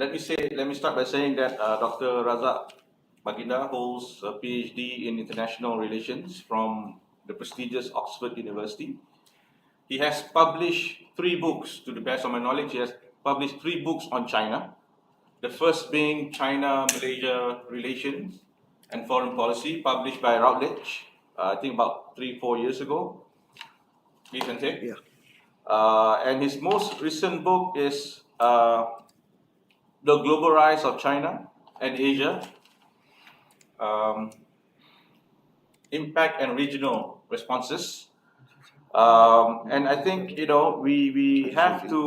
Let me start by saying that Dr. Razak Baginda holds a PhD in international relations from the prestigious Oxford University. He has published 3 books, to the best of my knowledge. He has published 3 books on China. The first being China-Malaysia Relations and Foreign Policy, published by Routledge, I think about 3-4 years ago. Please and take. Yeah. And his most recent book is The Global Rise of China and Asia, Impact and Regional Responses. And I think, we have to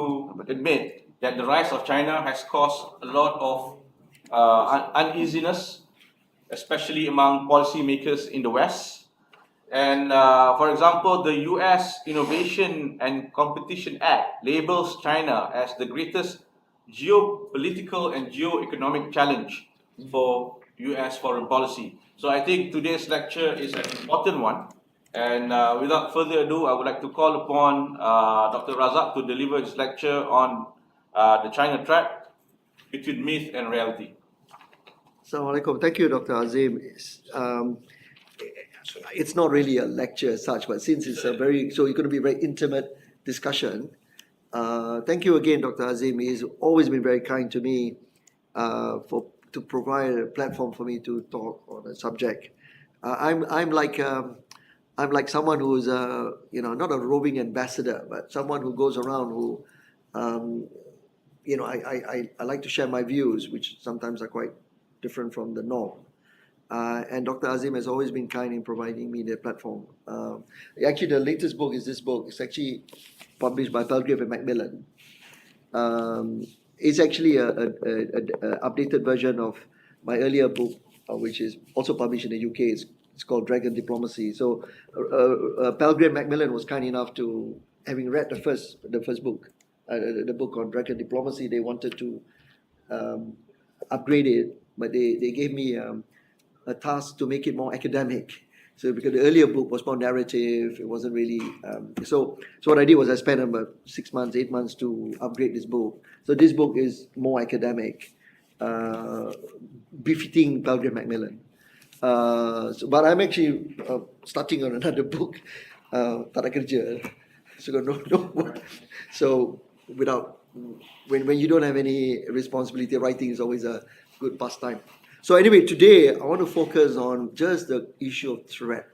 admit that the rise of China has caused a lot of uneasiness, especially among policymakers in the West. And for example, the US Innovation and Competition Act labels China as the greatest geopolitical and geo-economic challenge for US foreign policy. So I think today's lecture is an important one. And without further ado, I would like to call upon Dr. Razak to deliver his lecture on the China track between myth and reality. Assalamualaikum. Thank you, Dr. Azim. It's not really a lecture as such, but since it's it's going to be a very intimate discussion. Thank you again, Dr. Azim. He's always been very kind to me to provide a platform for me to talk on a subject. I'm like someone who's not a roving ambassador, but someone who goes around who I like to share my views, which sometimes are quite different from the norm. And Dr. Azim has always been kind in providing me the platform. Actually, the latest book is this book. It's actually published by Palgrave and Macmillan. It's actually a updated version of my earlier book, which is also published in the UK. It's called Dragon Diplomacy. So Palgrave Macmillan was kind enough to, having read the first book, the book on Dragon Diplomacy, they wanted to upgrade it, but they gave me a task to make it more academic. So because the earlier book was more narrative, it wasn't really. So what I did was I spent about 6 months, 8 months to upgrade this book. So this book is more academic, befitting Palgrave Macmillan. But I'm actually starting on another book, Tak Ada Kerja. So when you don't have any responsibility, writing is always a good pastime. So anyway, today I want to focus on just the issue of threat,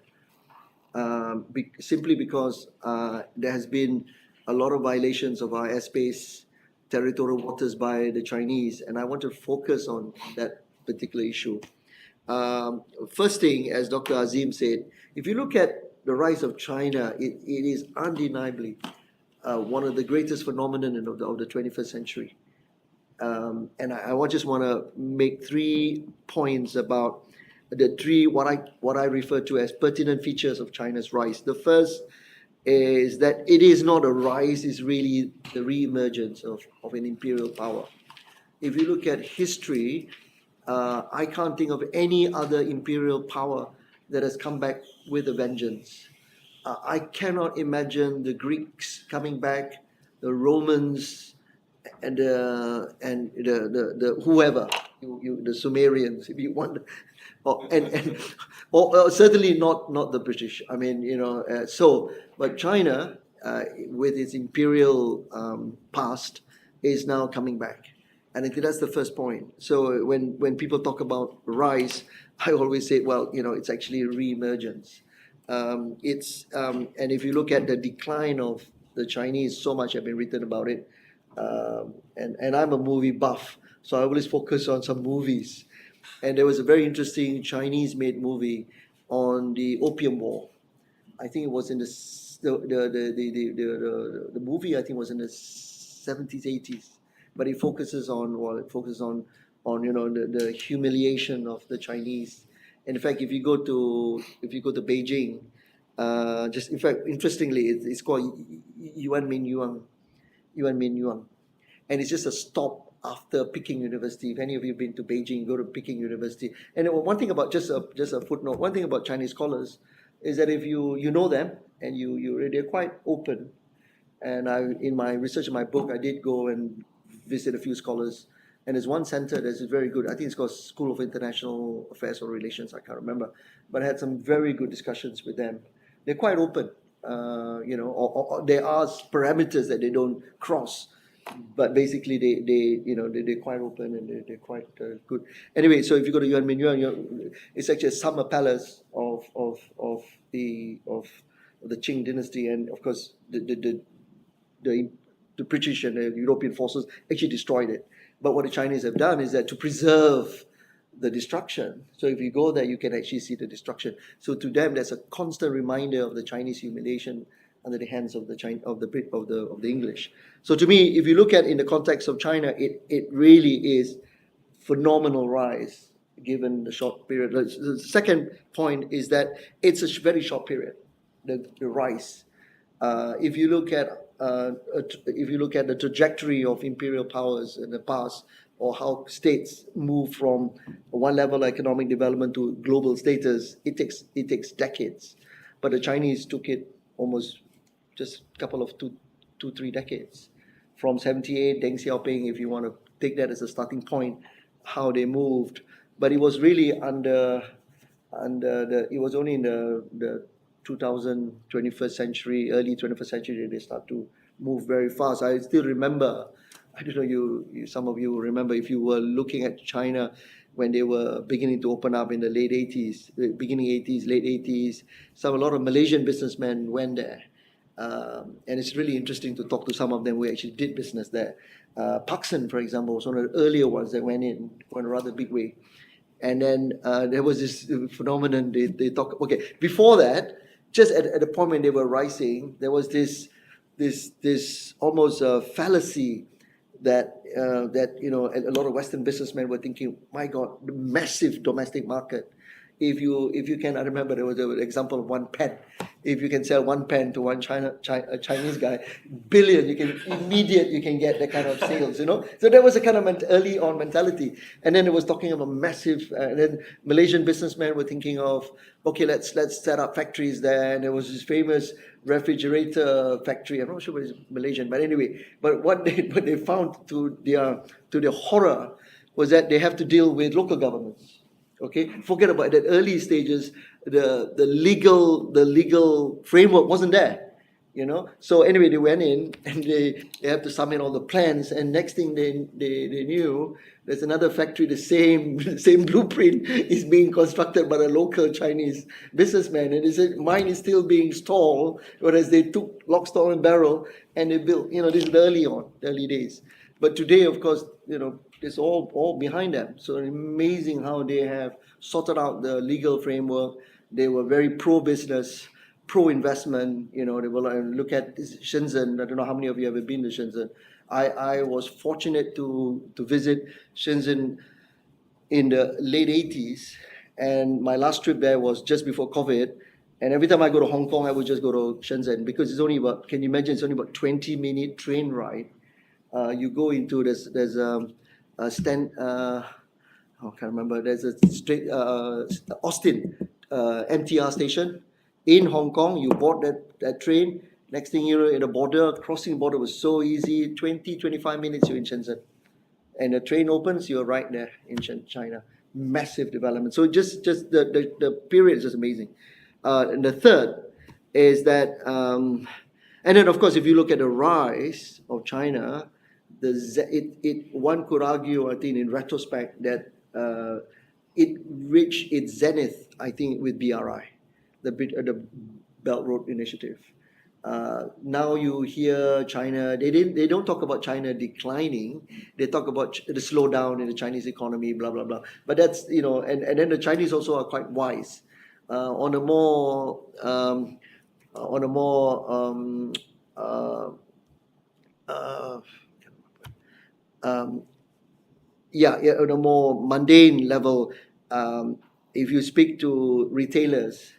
simply because there has been a lot of violations of our airspace, territorial waters by the Chinese, and I want to focus on that particular issue. First thing, as Dr. Azim said, if you look at the rise of China, it is undeniably one of the greatest phenomenon of the 21st century. And I just want to make 3 points about the 3 what I refer to as pertinent features of China's rise. The first is that it is not a rise; it's really the re-emergence of an imperial power. If you look at history, I can't think of any other imperial power that has come back with a vengeance. I cannot imagine the Greeks coming back, the Romans, and the whoever, the Sumerians, if you want, or certainly not the British. I mean, but China, with its imperial past, is now coming back. And I think that's the first point. So when people talk about rise, I always say, well, it's actually a re-emergence. And if you look at the decline of the Chinese, so much have been written about it. And I'm a movie buff, so I always focus on some movies. And there was a very interesting Chinese-made movie on the Opium War. I think it was in the movie. I think was in the 70s, 80s. But it focuses on the humiliation of the Chinese. And in fact, if you go to Beijing, interestingly, it's called Yuan Min Yuan, and it's just a stop after Peking University. If any of you have been to Beijing, go to Peking University. And one thing about just a footnote, one thing about Chinese scholars is that if you know them and they're quite open. And in my research in my book, I did go and visit a few scholars, And there's one center that's very good. I think it's called School of International Affairs or Relations. I can't remember, but I had some very good discussions with them. They're quite open, or there are parameters that they don't cross, but basically they're quite open and they're quite good. Anyway, so if you go to Yuan Minyuan, it's actually a summer palace of the Qing dynasty, and of course the British and the European forces actually destroyed it. But what the Chinese have done is that to preserve the destruction. So if you go there, you can actually see the destruction. So to them, that's a constant reminder of the Chinese humiliation under the hands of the English. So to me, if you look at in the context of China, it really is phenomenal rise given the short period. The second point is that it's a very short period, the rise. If you look at the trajectory of imperial powers in the past, or how states move from one level of economic development to global status, it takes decades. But the Chinese took it almost just a couple of 3 decades. From 78, Deng Xiaoping, if you want to take that as a starting point, how they moved. But it was really it was only in the 21st century, early 21st century, they start to move very fast. I still remember, I don't know, some of you remember if you were looking at China when they were beginning to open up in the late 80s, beginning 80s, late 80s. A lot of Malaysian businessmen went there. And it's really interesting to talk to some of them who actually did business there. Pakistan, for example, was one of the earlier ones that went in a rather big way. And then there was this phenomenon, they talk, okay, before that, just at the point when they were rising, there was this almost fallacy that a lot of Western businessmen were thinking, my God, the massive domestic market. If you can, I remember there was an example of one pen. If you can sell one pen to one Chinese guy, billion, you can get that kind of sales, So that was a kind of early on mentality. And then it was talking about massive, and then Malaysian businessmen were thinking of, okay, let's set up factories there. And there was this famous refrigerator factory. I'm not sure whether it's Malaysian, but anyway. But what they found to their horror was that they have to deal with local governments. Okay, forget about that early stages. The legal framework wasn't there, So anyway, they went in and they have to submit all the plans. And next thing they knew, there's another factory. The same blueprint is being constructed by a local Chinese businessman, and they said mine is still being stalled, whereas they took lock, stock, and barrel and they built. This is the early days. But today, of course, it's all behind them. So amazing how they have sorted out the legal framework. They were very pro-business, pro-investment. They will look at Shenzhen. I don't know how many of you have ever been to Shenzhen. I was fortunate to visit Shenzhen in the late 80s. And my last trip there was just before COVID. And every time I go to Hong Kong, I would just go to Shenzhen because it's only about, can you imagine, it's only about 20-minute train ride. You go into there's a stand. I can't remember. There's a straight Austin MTR station in Hong Kong. You board that train. Next thing you know, in the border, crossing the border was so easy. 25 minutes, you're in Shenzhen, and the train opens, you're right there in China. Massive development. So just the period is just amazing. And the third is that, and then of course, if you look at the rise of China. One could argue, I think, in retrospect, that it reached its zenith, I think, with BRI, the Belt Road Initiative. Now you hear China. They don't talk about China declining. They talk about the slowdown in the Chinese economy, blah blah blah. But that's and then the Chinese also are quite wise. On a more on a more mundane level, if you speak to retailers,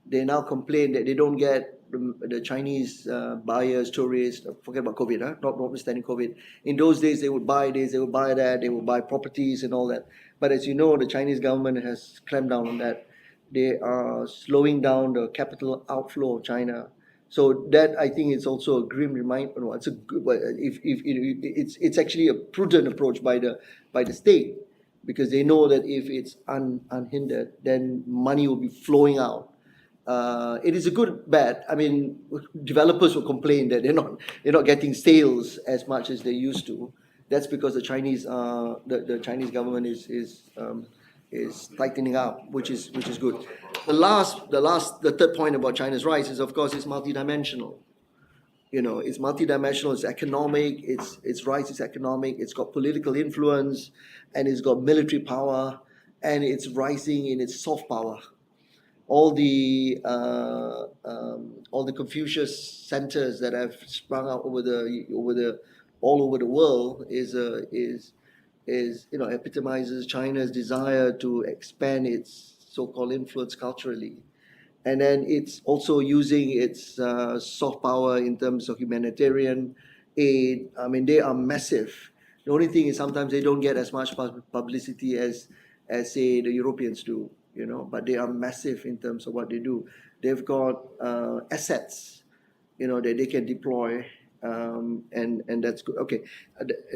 they now complain that they don't get the Chinese buyers, tourists. Forget about COVID, notwithstanding COVID. In those days, they would buy this, they would buy that, they would buy properties and all that. But as you know, the Chinese government has clamped down on that. They are slowing down the capital outflow of China So that I think is also a grim reminder. No, it's a good, if it's actually a prudent approach by the state, because they know that if it's unhindered, then money will be flowing out. It is a good bet. I mean, developers will complain that they're not getting sales as much as they used to. That's because the Chinese government is tightening up, which is good. The third point about China's rise is, of course, it's multidimensional. It's multidimensional. It's economic. Its rise is economic. It's got political influence, and it's got military power, and it's rising in its soft power. All the Confucius centers that have sprung out all over the world epitomizes China's desire to expand its so-called influence culturally. And then it's also using its soft power in terms of humanitarian aid. I mean, they are massive. The only thing is sometimes they don't get as much publicity as say the Europeans do, but they are massive in terms of what they do. They've got assets, that they can deploy, and that's good. Okay,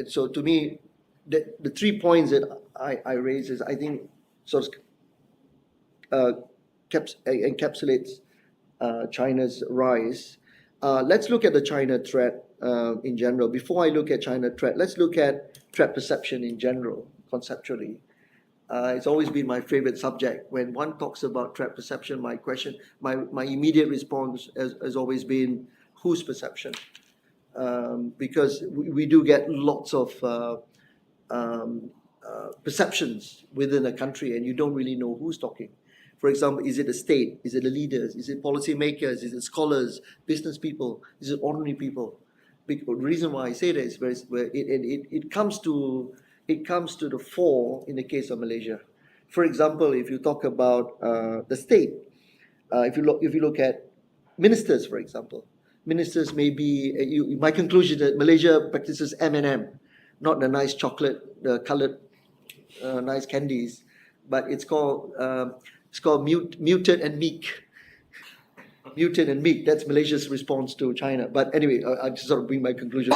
so to me, the 3 points that I raise is, I think, sort of encapsulates China's rise. Let's look at the China threat in general. Before I look at China threat, let's look at threat perception in general, conceptually. It's always been my favorite subject. When one talks about threat perception, my immediate response has always been, whose perception? Because we do get lots of perceptions within a country, and you don't really know who's talking. For example, is it the state? Is it the leaders? Is it policymakers? Is it scholars, business people? Is it ordinary people? The reason why I say that is it comes to the fore in the case of Malaysia. For example, if you talk about the state, if you look at ministers, for example, ministers may be. My conclusion is that Malaysia practices M&M, not the nice chocolate, the coloured nice candies, but it's called muted and meek. Muted and meek. That's Malaysia's response to China. But anyway, I just sort of bring my conclusion.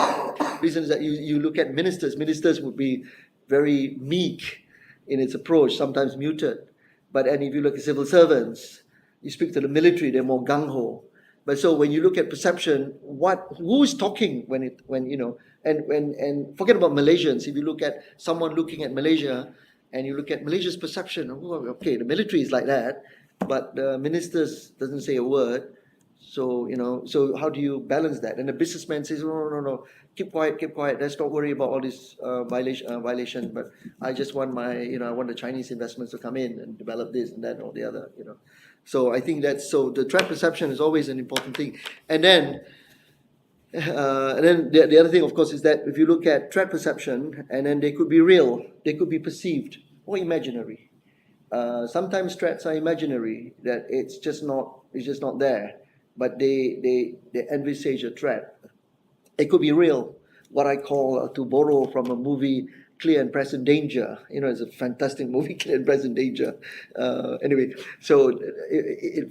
Reason is that you look at ministers. Ministers would be very meek in its approach, sometimes muted. And if you look at civil servants, you speak to the military, they're more gung ho. But so when you look at perception, who's talking and forget about Malaysians. If you look at someone looking at Malaysia, and you look at Malaysia's perception, okay, the military is like that, but the ministers doesn't say a word. So so how do you balance that? And the businessman says, no, keep quiet. Let's not worry about all this violation. But I just want I want the Chinese investments to come in and develop this and that or the other. So I think the threat perception is always an important thing. And then the other thing, of course, is that if you look at threat perception, and then they could be real, they could be perceived or imaginary. Sometimes threats are imaginary, that it's just not there, but they envisage a threat. It could be real, what I call, to borrow from a movie, Clear and Present Danger. It's a fantastic movie, Clear and Present Danger. Anyway, so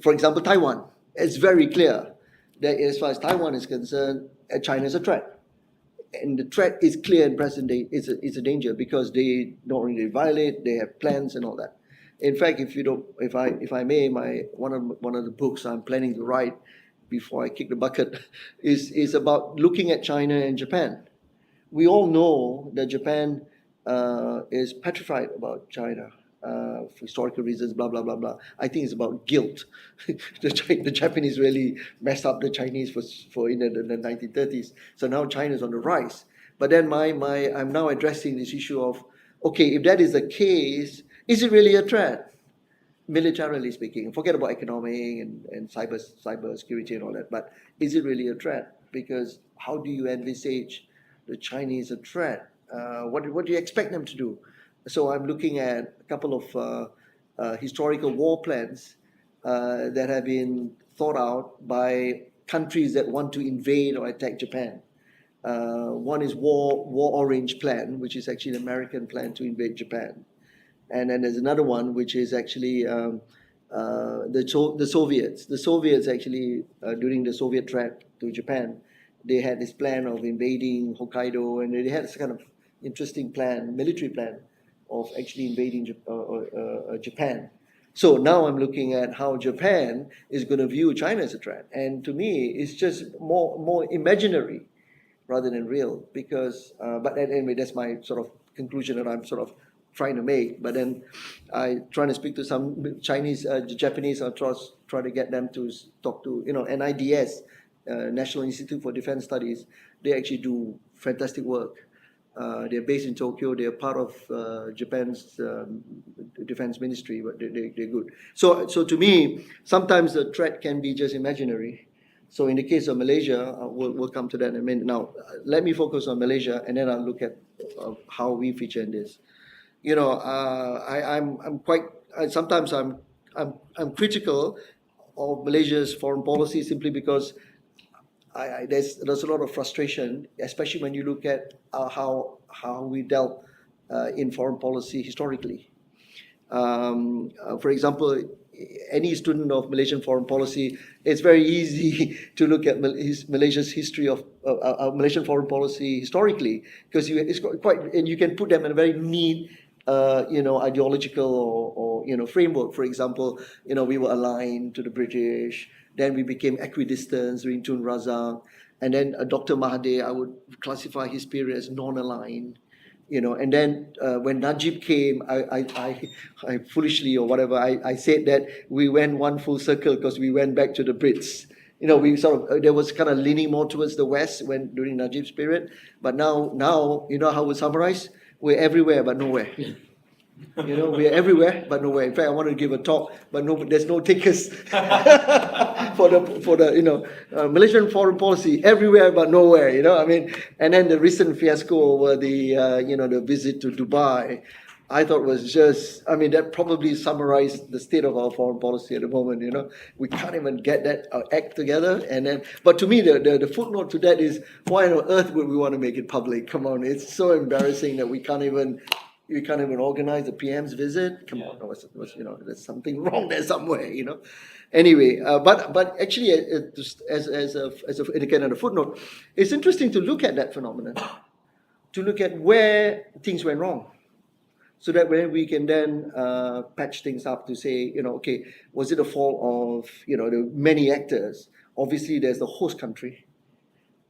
for example, Taiwan, it's very clear that as far as Taiwan is concerned, China is a threat. And the threat is clear and present. It's a danger because they don't really violate. They have plans and all that. In fact, if I may, one of the books I'm planning to write before I kick the bucket is about looking at China and Japan. We all know that Japan is petrified about China. For historical reasons, blah blah blah blah. I think it's about guilt. The Japanese really messed up the Chinese for in the 1930s. So now China's on the rise. But then I'm now addressing this issue of, okay, if that is the case, is it really a threat? Militarily speaking, forget about economic and cyber security and all that. But is it really a threat? Because how do you envisage the Chinese a threat? What do you expect them to do? So I'm looking at a couple of historical war plans that have been thought out by countries that want to invade or attack Japan. One is War Orange Plan, which is actually an American plan to invade Japan. And then there's another one, which is actually the Soviets. The Soviets actually, during the Soviet threat to Japan, they had this plan of invading Hokkaido, and they had this kind of interesting plan, military plan, of actually invading Japan. So now I'm looking at how Japan is going to view China as a threat, and to me, it's just more imaginary rather than real. Because, but anyway, that's my sort of conclusion that I'm sort of trying to make. But then I trying to speak to some Chinese, Japanese, I try to get them to talk to NIDS, National Institute for Defense Studies. They actually do fantastic work. They're based in Tokyo. They're part of Japan's defense ministry, but they're good. So to me, sometimes the threat can be just imaginary. So in the case of Malaysia, we'll come to that in a minute. Now, let me focus on Malaysia, and then I'll look at how we feature in this. I'm quite sometimes I'm critical of Malaysia's foreign policy simply because there's a lot of frustration, especially when you look at how we dealt in foreign policy historically. For example, any student of Malaysian foreign policy, it's very easy to look at Malaysia's history of Malaysian foreign policy historically, because it's quite, and you can put them in a very neat, ideological or framework. For example, we were aligned to the British, then we became equidistant during Tun Razak, and then Dr. Mahathir, I would classify his period as non-aligned. And then when Najib came, I foolishly or whatever, I said that we went one full circle because we went back to the Brits. We sort of, there was kind of leaning more towards the West during Najib's period. But now, how we summarize? We're everywhere but nowhere. We're everywhere but nowhere. In fact, I wanted to give a talk, but there's no takers for the Malaysian foreign policy, everywhere but nowhere. And then the recent fiasco over the visit to Dubai, I thought was just, that probably summarized the state of our foreign policy at the moment. We can't even get that act together. But to me, the footnote to that is, why on earth would we want to make it public? Come on, it's so embarrassing that we can't even organize the PM's visit. Come on, there's something wrong there somewhere. Anyway, but actually, as a kind of a footnote, it's interesting to look at that phenomenon, to look at where things went wrong, so that when we can then patch things up to say, okay, was it a fault of the many actors? Obviously, there's the host country,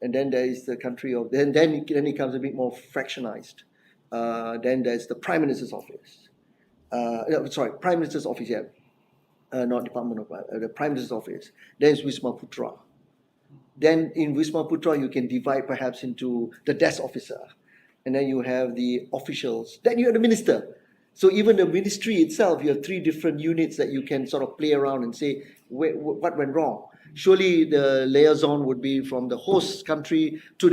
and then there is the country of then it becomes a bit more fractionized. Then there's the Prime Minister's office. Prime Minister's office, yeah. Not Department of the Prime Minister's office. Then it's Wisma Putra. Then in Wisma Putra, you can divide perhaps into the desk officer, and then you have the officials. Then you have the minister. So even the ministry itself, you have 3 different units that you can sort of play around and say what went wrong. Surely the liaison would be from the host country to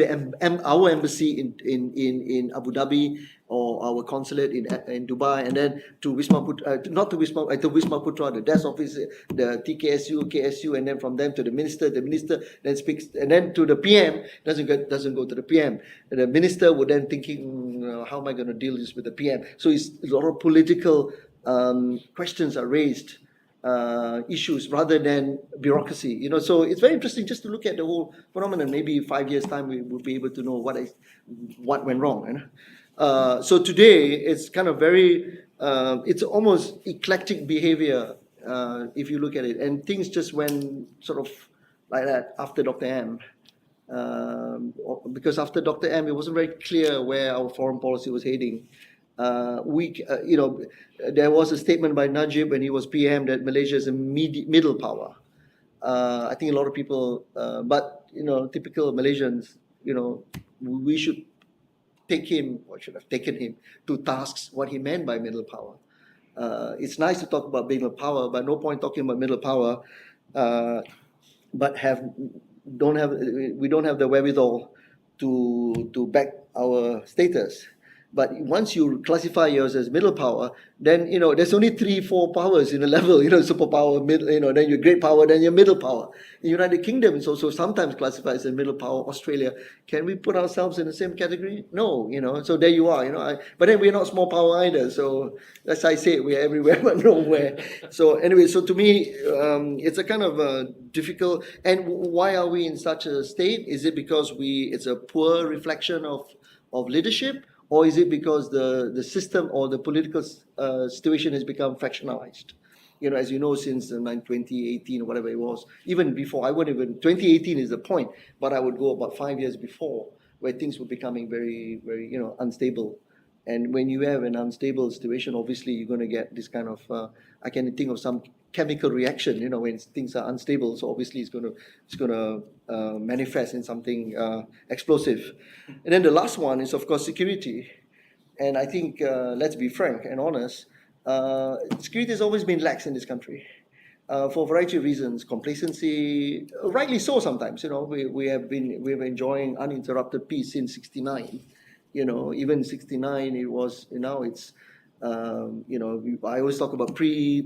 our embassy in Abu Dhabi, or our consulate in Dubai, and then to Wisma Putra, to Wisma Putra, the desk office, the TKSU, KSU, and then from them to the minister. The minister then speaks, and then to the PM. Doesn't go to the PM. And the minister would then thinking, how am I going to deal this with the PM? So it's a lot of political questions are raised. Issues rather than bureaucracy, so it's very interesting just to look at the whole phenomenon. Maybe 5 years time we will be able to know what went wrong. So today it's kind of very, it's almost eclectic behavior if you look at it, and things just went sort of like that after Dr. M. Because after Dr. M, it wasn't very clear where our foreign policy was heading. There was a statement by Najib when he was PM that Malaysia is a middle power. I think a lot of people, but typical Malaysians, we should take him, or should have taken him to tasks what he meant by middle power. It's nice to talk about middle power, but no point talking about middle power, but we don't have the wherewithal to back our status. But once you classify yours as middle power, then there's only 3, 4 powers in a level. Superpower, middle. Then your great power, then your middle power. The United Kingdom is also sometimes classified as a middle power. Australia, can we put ourselves in the same category? No. So there you are. But then we're not small power either. So as I say, we're everywhere but nowhere. So anyway, so to me, it's a kind of difficult. And why are we in such a state? Is it because it's a poor reflection of leadership? Or is it because the system or the political situation has become fractionalized? As you know, since 2018 or whatever it was, even before, 2018 is the point, but I would go about 5 years before, where things were becoming very, very, unstable. And when you have an unstable situation, obviously you're going to get this kind of, I can think of some chemical reaction, when things are unstable. So obviously it's going to manifest in something explosive. And then the last one is, of course, security. And I think, let's be frank and honest, security has always been lax in this country. For a variety of reasons, complacency, rightly so sometimes. We have been enjoying uninterrupted peace since '69. Even '69, it was. Now it's. I always talk about pre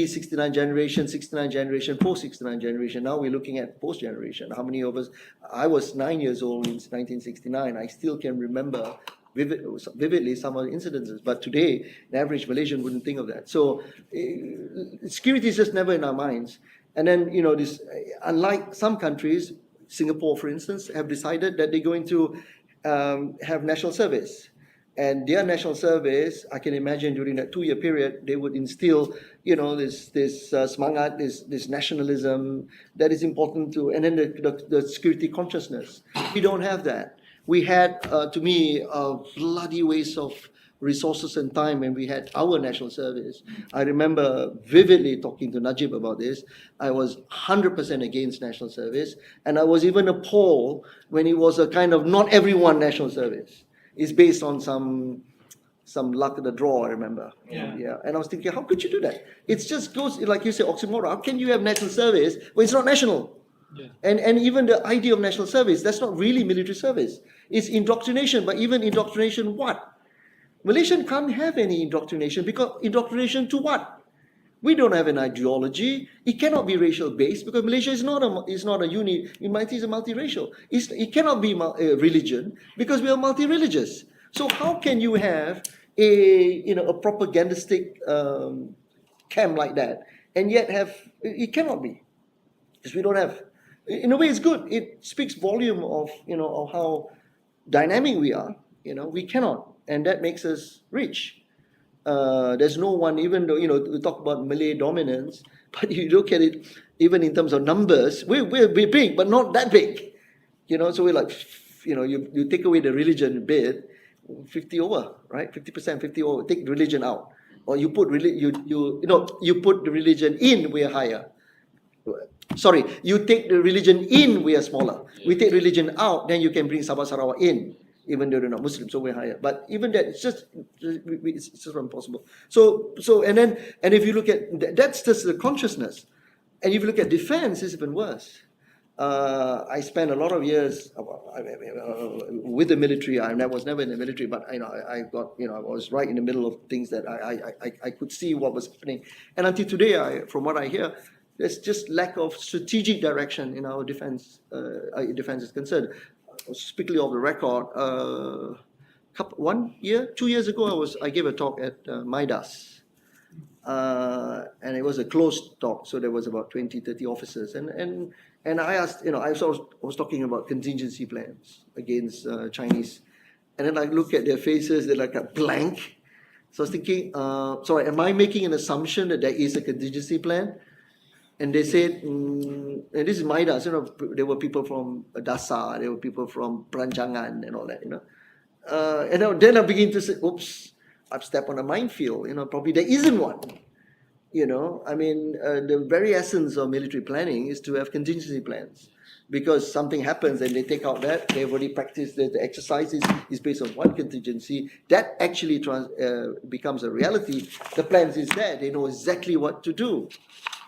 '69 generation, '69 generation, post '69 generation. Now we're looking at post generation. How many of us? I was 9 years old in 1969. I still can remember vividly some of the incidences. But today, the average Malaysian wouldn't think of that. So security is just never in our minds. And then this, unlike some countries, Singapore, for instance, have decided that they're going to have national service. And their national service, I can imagine during that 2-year period, they would instill, this semangat, this nationalism that is important to, and then the security consciousness. We don't have that. We had, to me, a bloody waste of resources and time when we had our national service. I remember vividly talking to Najib about this. I was 100% against national service, and I was even appalled when it was a kind of not everyone national service. It's based on some luck of the draw, I remember. Yeah. And I was thinking, how could you do that? It just goes, like you say, oxymoron. How can you have national service when it's not national? Yeah. And even the idea of national service, that's not really military service. It's indoctrination, but even indoctrination what? Malaysian can't have any indoctrination, because indoctrination to what? We don't have an ideology. It cannot be racial based, because Malaysia is not a unit. It is a multiracial. It cannot be a religion, because we are multi-religious. So how can you have a propagandistic camp like that, and yet have it cannot be, because we don't have. In a way, it's good. It speaks volume of of how dynamic we are. We cannot, and that makes us rich. There's no one, even though we talk about Malay dominance, but you look at it even in terms of numbers, we're big, but not that big. So we're like, you take away the religion bit, 50 over, right? 50%, 50 over. Take religion out, or you put you put the religion in, we're higher. Sorry, you take the religion in, we are smaller. We take religion out, then you can bring Sabah Sarawak in, even though they're not Muslim, so we're higher. But even that, it's just impossible. So and if you look at that's just the consciousness, and if you look at defense, it's even worse. I spent a lot of years with the military. I was never in the military, but I was right in the middle of things that I could see what was happening. And until today, from what I hear, there's just lack of strategic direction in our defense. Defense is concerned. Speaking of the record, 2 years ago, I gave a talk at Midas, and it was a closed talk, so there was about 20, 30 officers, and I asked, I was talking about contingency plans against Chinese, and then I look at their faces, they're like a blank. So I was thinking, sorry, am I making an assumption that there is a contingency plan? And they said, and this is Midas, there were people from Dasar, there were people from Peranjangan and all that, and then I begin to say, oops, I've stepped on a minefield, probably there isn't one. The very essence of military planning is to have contingency plans, because something happens and they take out that, they've already practiced that the exercise is based on one contingency, that actually becomes a reality. The plans is there, they know exactly what to do.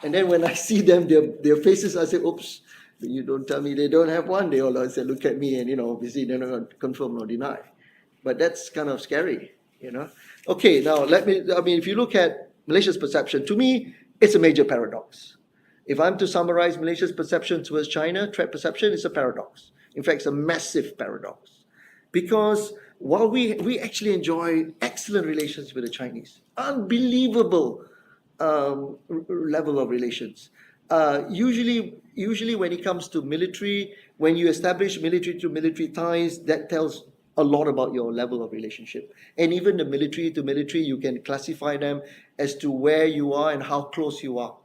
And then when I see them, their faces, I say, oops, you don't tell me they don't have one. They all say, look at me, and obviously they're not going to confirm nor deny. but that's kind of scary, you know. Okay, now if you look at Malaysia's perception, to me, it's a major paradox. If I'm to summarize Malaysia's perception towards China, threat perception is a paradox. In fact, it's a massive paradox. Because while we actually enjoy excellent relations with the Chinese, unbelievable level of relations. Usually when it comes to military, when you establish military to military ties, that tells a lot about your level of relationship. And even the military to military, you can classify them as to where you are and how close you are.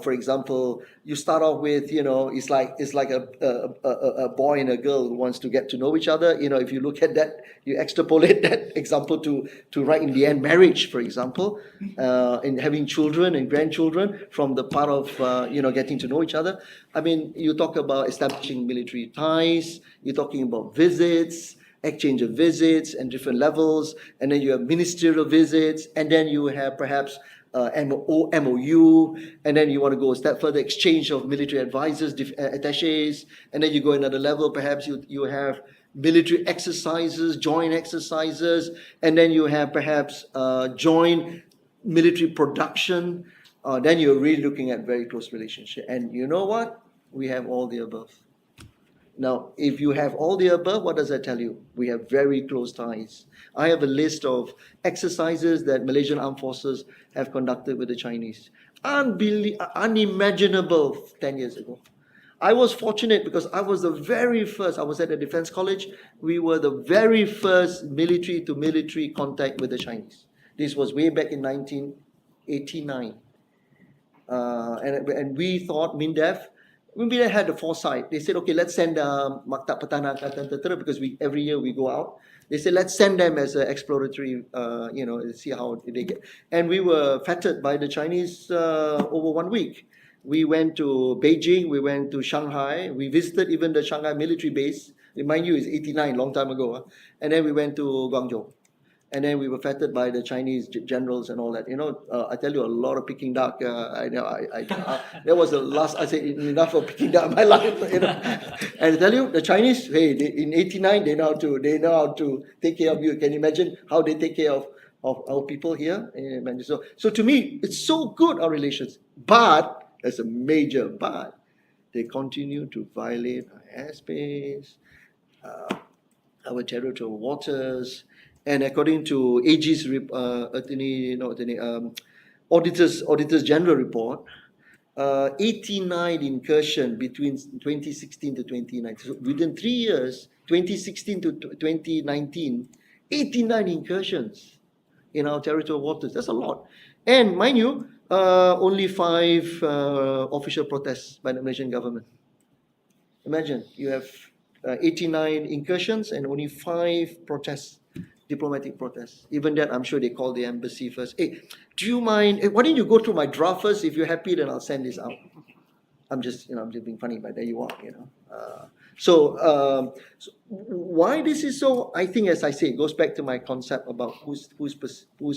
For example, you start off with, it's like a boy and a girl who wants to get to know each other. If you look at that, you extrapolate that example to right in the end, marriage, for example, and having children and grandchildren from the part of getting to know each other. I mean, you talk about establishing military ties. You're talking about visits, exchange of visits and different levels, and then you have ministerial visits, and then you have perhaps MOU, and then you want to go a step further, exchange of military advisors, attaches, and then you go another level, perhaps you have military exercises, joint exercises, and then you have perhaps joint military production. Then you're really looking at very close relationship. And you know what? We have all the above. Now, if you have all the above, what does that tell you? We have very close ties. I have a list of exercises that Malaysian Armed Forces have conducted with the Chinese. Unimaginable 10 years ago. I was fortunate because I was the very first, I was at the Defense College, we were the very first military to military contact with the Chinese. This was way back in 1989. And we thought, MINDEF, when they had the foresight, they said, okay, let's send Maktab Pertahanan Angkatan Tentera, because every year we go out. They said, let's send them as an exploratory, see how they get. And we were fettered by the Chinese over 1 week. We went to Beijing, we went to Shanghai, we visited even the Shanghai military base. Remind you, it's 89, long time ago. Huh? And then we went to Guangzhou. And then we were fettered by the Chinese generals and all that. I tell you, a lot of Peking duck. That was the last. I said enough of Peking duck in my life. And I tell you, the Chinese, hey, in '89 they know how to take care of you. Can you imagine how they take care of our people here? So to me, it's so good, our relations. But there's a major but. They continue to violate our airspace, our territorial waters. And according to AG's Auditors General report, 89 incursion between 2016 to 2019. So within 3 years, 2016 to 2019, 89 incursions in our territorial waters. That's a lot. And mind you, only 5 official protests by the Malaysian government. Imagine you have 89 incursions and only 5 protests. Diplomatic protests. Even that, I'm sure they call the embassy first. Hey, do you mind? Why don't you go through my draft first? If you're happy, then I'll send this out. I'm just being funny, but there you are. So why this is so? I think, as I say, it goes back to my concept about who's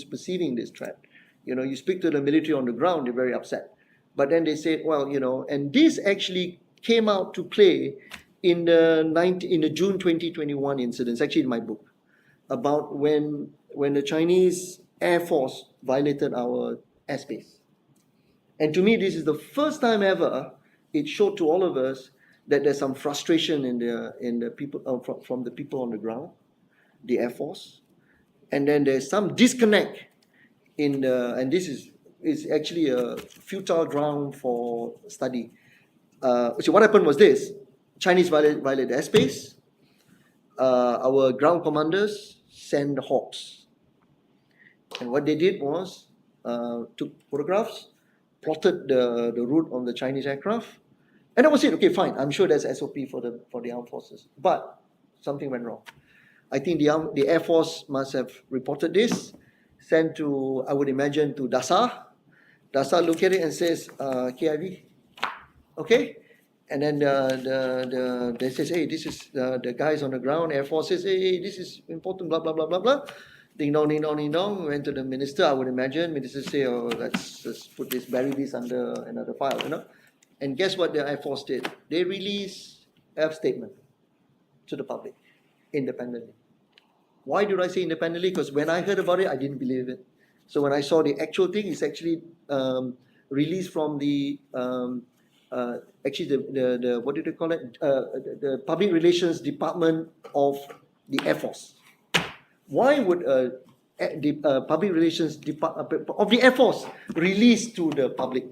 perceiving this threat. You speak to the military on the ground, they're very upset. But then they say, well, and this actually came out to play in the June 2021 incidents. Actually, in my book. About when the Chinese Air Force violated our airspace. And to me, this is the first time ever it showed to all of us that there's some frustration in the people from the people on the ground, the Air Force, and then there's some disconnect and this is actually a futile ground for study. So what happened was this: Chinese violated airspace. Our ground commanders sent hawks. And what they did was took photographs, plotted the route on the Chinese aircraft, and that was it. Okay, fine. I'm sure there's SOP for the armed forces. But something went wrong. I think the Air Force must have reported this, sent to, I would imagine, to DASA. DASA looked at it and says, KIV, okay? And then they says, hey, this is the guys on the ground. Air Force says, hey, this is important, blah, blah, blah, blah, blah. Ding dong, ding dong, ding dong. Went to the minister, I would imagine. Minister say, oh, let's just bury this under another file, And guess what the Air Force did? They released a statement to the public, independently. Why do I say independently? Because when I heard about it, I didn't believe it. So when I saw the actual thing, it's actually released from the actually the what do they call it? The public relations department of the Air Force. Why would the public relations department of the Air Force release to the public?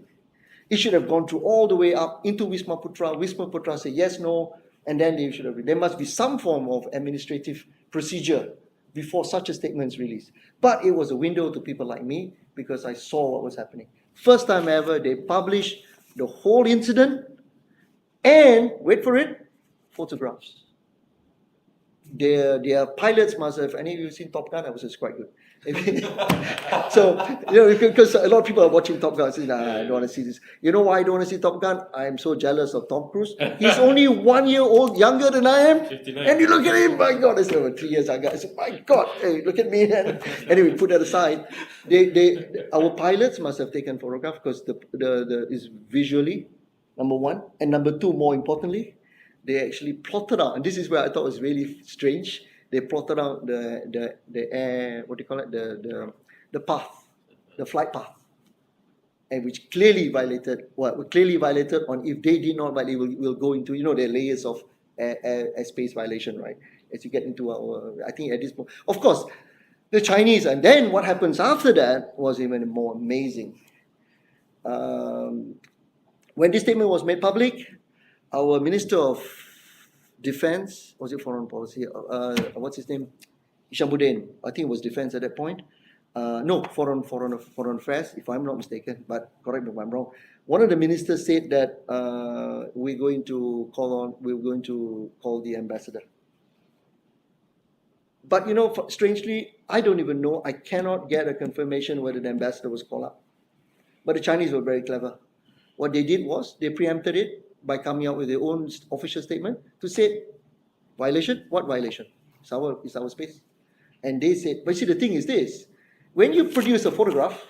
It should have gone through all the way up into Wisma Putra. Wisma Putra say yes, no, and then they should have. There must be some form of administrative procedure before such a statement is released. But it was a window to people like me because I saw what was happening. First time ever, they published the whole incident and, wait for it, photographs. Their pilots must have. Any of you seen Top Gun? I was just quite good. So because a lot of people are watching Top Gun, say, nah, I don't want to see this. You know why I don't want to see Top Gun? I am so jealous of Tom Cruise. He's only 1 year old younger than I am, 59. and you look at him. My God, that's over 3 years younger. I said, my God, hey, look at me. Anyway, put that aside. Our pilots must have taken photographs because the is visually number one, and number two, more importantly, they actually plotted out, and this is where I thought was really strange. They plotted out the air, what do you call it, the path, the flight path, and which clearly violated on if they did not violate, we'll go into the layers of airspace violation, right? As you get into I think at this point, of course, the Chinese, and then what happens after that was even more amazing. When this statement was made public, our Minister of Defense, was it Foreign Policy? What's his name? Ishamuddin. I think it was Defense at that point. No, Foreign Affairs, if I'm not mistaken. But correct me if I'm wrong. One of the ministers said that we're going to call the ambassador. But strangely, I don't even know. I cannot get a confirmation whether the ambassador was called up. But the Chinese were very clever. What they did was they preempted it by coming out with their own official statement to say, violation? What violation? It's our space. And they said, but see, the thing is this, when you produce a photograph,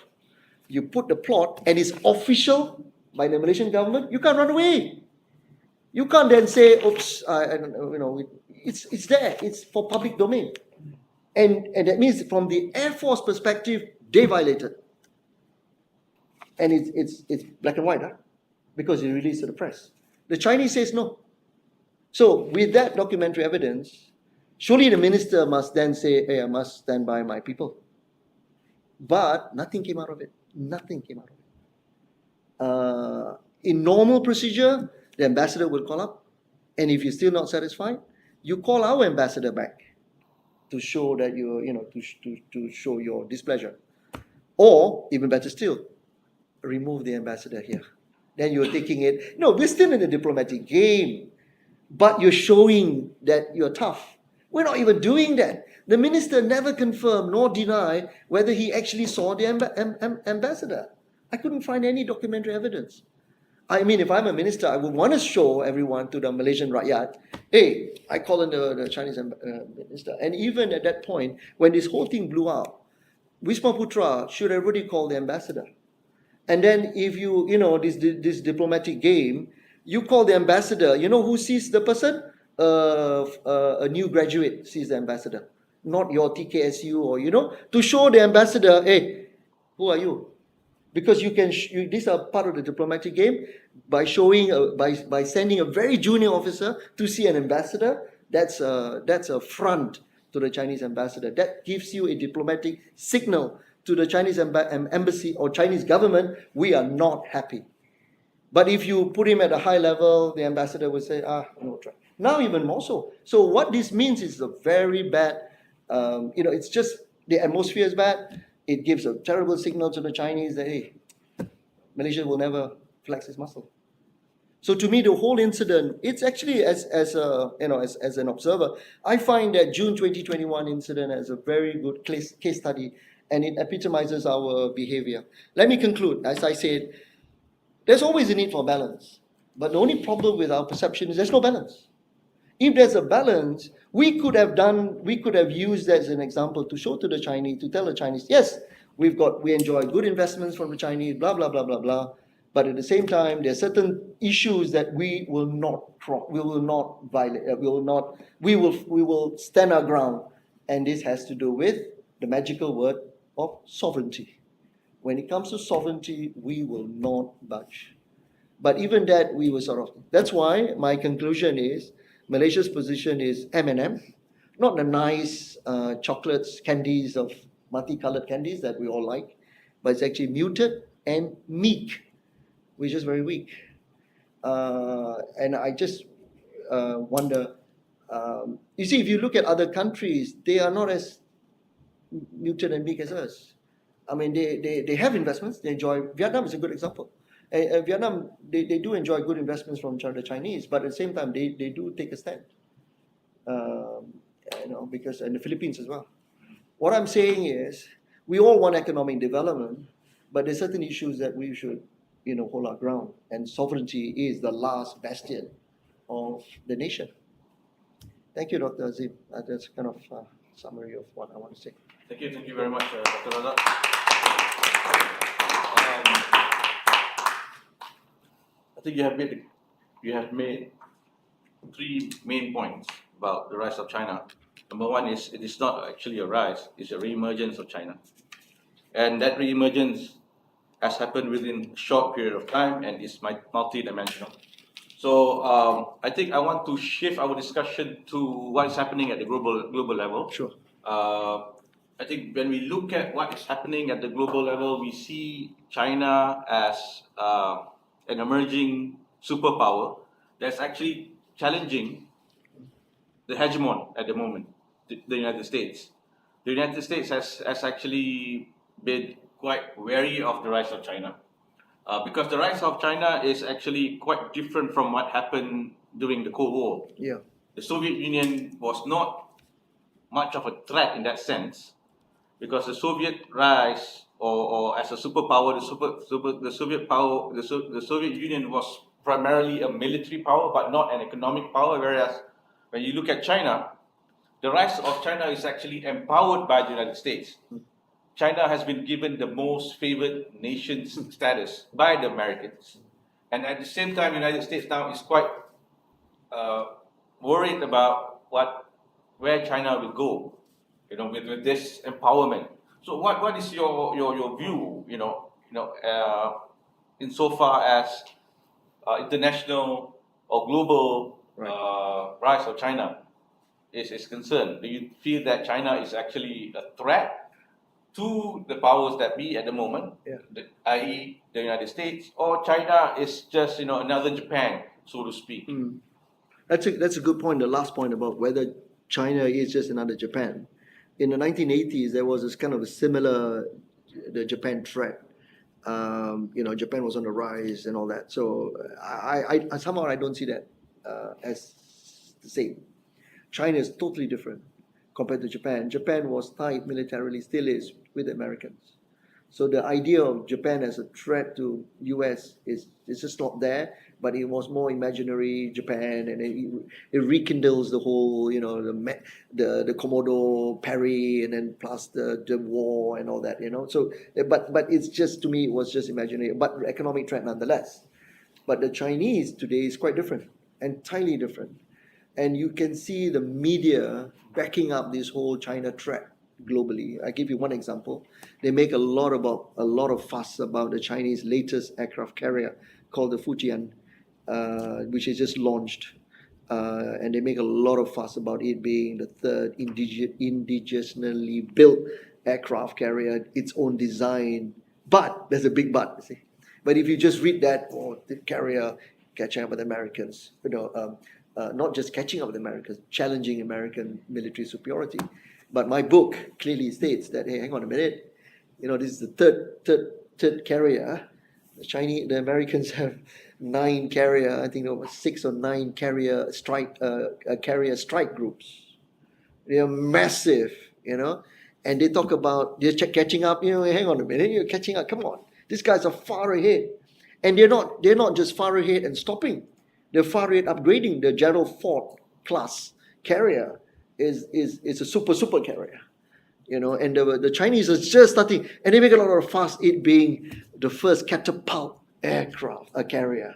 you put the plot and it's official by the Malaysian government, you can't run away. You can't then say, oops, it's there, it's for public domain. And that means from the Air Force perspective, they violated. And it's black and white, huh? Because it released to the press. The Chinese says no. So with that documentary evidence, surely the minister must then say, hey, I must stand by my people. But nothing came out of it. Nothing came out of it. In normal procedure, the ambassador will call up, and if you're still not satisfied, you call our ambassador back to show that to show your displeasure. Or, even better still, remove the ambassador here. Then you're taking it. No, we're still in a diplomatic game, but you're showing that you're tough. We're not even doing that. The minister never confirmed nor denied whether he actually saw the ambassador. I couldn't find any documentary evidence. I mean, if I'm a minister, I would want to show everyone, to the Malaysian rakyat, hey, I call in the Chinese minister. And even at that point, when this whole thing blew up, Wisma Putra should have already called the ambassador. And then if this diplomatic game, you call the ambassador, who sees the person? A new graduate sees the ambassador, not your TKSU or, to show the ambassador, hey, who are you? Because these are part of the diplomatic game by showing, by sending a very junior officer to see an ambassador. That's a front to the Chinese ambassador. That gives you a diplomatic signal to the Chinese embassy or Chinese government, we are not happy. But if you put him at a high level, the ambassador will say, no try. Now even more so. So what this means is a very bad, it's just the atmosphere is bad. It gives a terrible signal to the Chinese that, hey, Malaysia will never flex its muscle. So to me, the whole incident, it's actually as an observer, I find that June 2021 incident as a very good case study, and it epitomizes our behavior. Let me conclude. As I said, there's always a need for balance. But the only problem with our perception is there's no balance. If there's a balance, we could have used that as an example to show to the Chinese, to tell the Chinese, yes, we enjoy good investments from the Chinese, blah, blah, blah, blah, blah. But at the same time, there are certain issues that we will not violate, we will stand our ground And this has to do with the magical word of sovereignty. When it comes to sovereignty, we will not budge. But even that, we were sort of. That's why my conclusion is Malaysia's position is M&M, not the nice chocolates, candies of multicolored candies that we all like, but it's actually muted and meek, which is very weak. And I just wonder. You see, if you look at other countries, they are not as muted and meek as us. I mean, they have investments. They enjoy. Vietnam is a good example. Vietnam, they do enjoy good investments from the Chinese, but at the same time, they do take a stand. Because and the Philippines as well. What I'm saying is, we all want economic development, but there's certain issues that we should, hold our ground. And sovereignty is the last bastion of the nation. Thank you, Dr. Azim. That's kind of a summary of what I want to say. Thank you very much, Dr. Razak. I think you have made three main points about the rise of China. Number one is it is not actually a rise; it's a re-emergence of China, and that re-emergence has happened within a short period of time and is multi-dimensional. So I think I want to shift our discussion to what is happening at the global level. Sure. I think when we look at what is happening at the global level, we see China as an emerging superpower that's actually challenging the hegemon at the moment, the United States. The United States has actually been quite wary of the rise of China. Because the rise of China is actually quite different from what happened during the Cold War. Yeah. The Soviet Union was not much of a threat in that sense, because the Soviet rise, or as a superpower, the Soviet Union was primarily a military power, but not an economic power. Whereas when you look at China, the rise of China is actually empowered by the United States. China has been given the most favored nation status by the Americans. And at the same time, the United States now is quite worried about where China will go, with this empowerment. So what is your view, insofar as international or global rise of China is concerned? Do you feel that China is actually a threat to the powers that be at the moment, i.e. the United States, or China is just another Japan, so to speak? That's a good point. The last point about whether China is just another Japan. In the 1980s, there was this kind of a similar the Japan threat. Japan was on the rise and all that. So I somehow I don't see that as the same. China is totally different compared to Japan. Japan was tied militarily, still is, with the Americans. So the idea of Japan as a threat to US is just not there, but it was more imaginary Japan, and it rekindles the whole, the Komodo Perry, and then plus the war and all that, So, but it's just, to me, it was just imaginary, but economic threat nonetheless. But the Chinese today is quite different, entirely different. And you can see the media backing up this whole China threat globally. I give you one example. They make a lot of fuss about the Chinese latest aircraft carrier called the Fujian, which is just launched. And they make a lot of fuss about it being the third indigenously built aircraft carrier, its own design. But there's a big but, you see. But if you just read that, the carrier catching up with Americans, not just catching up with Americans, challenging American military superiority. But my book clearly states that, hey, hang on a minute, this is the third carrier. The Americans have 9 carrier, I think there was 6 or 9 carrier strike groups. They are massive, and they talk about they're catching up. Hang on a minute, you're catching up. Come on, these guys are far ahead, and they're not just far ahead and stopping. They're far ahead upgrading. The Gerald Ford class carrier is a super carrier, and the Chinese are just starting, and they make a lot of fuss it being the first catapult aircraft, a carrier,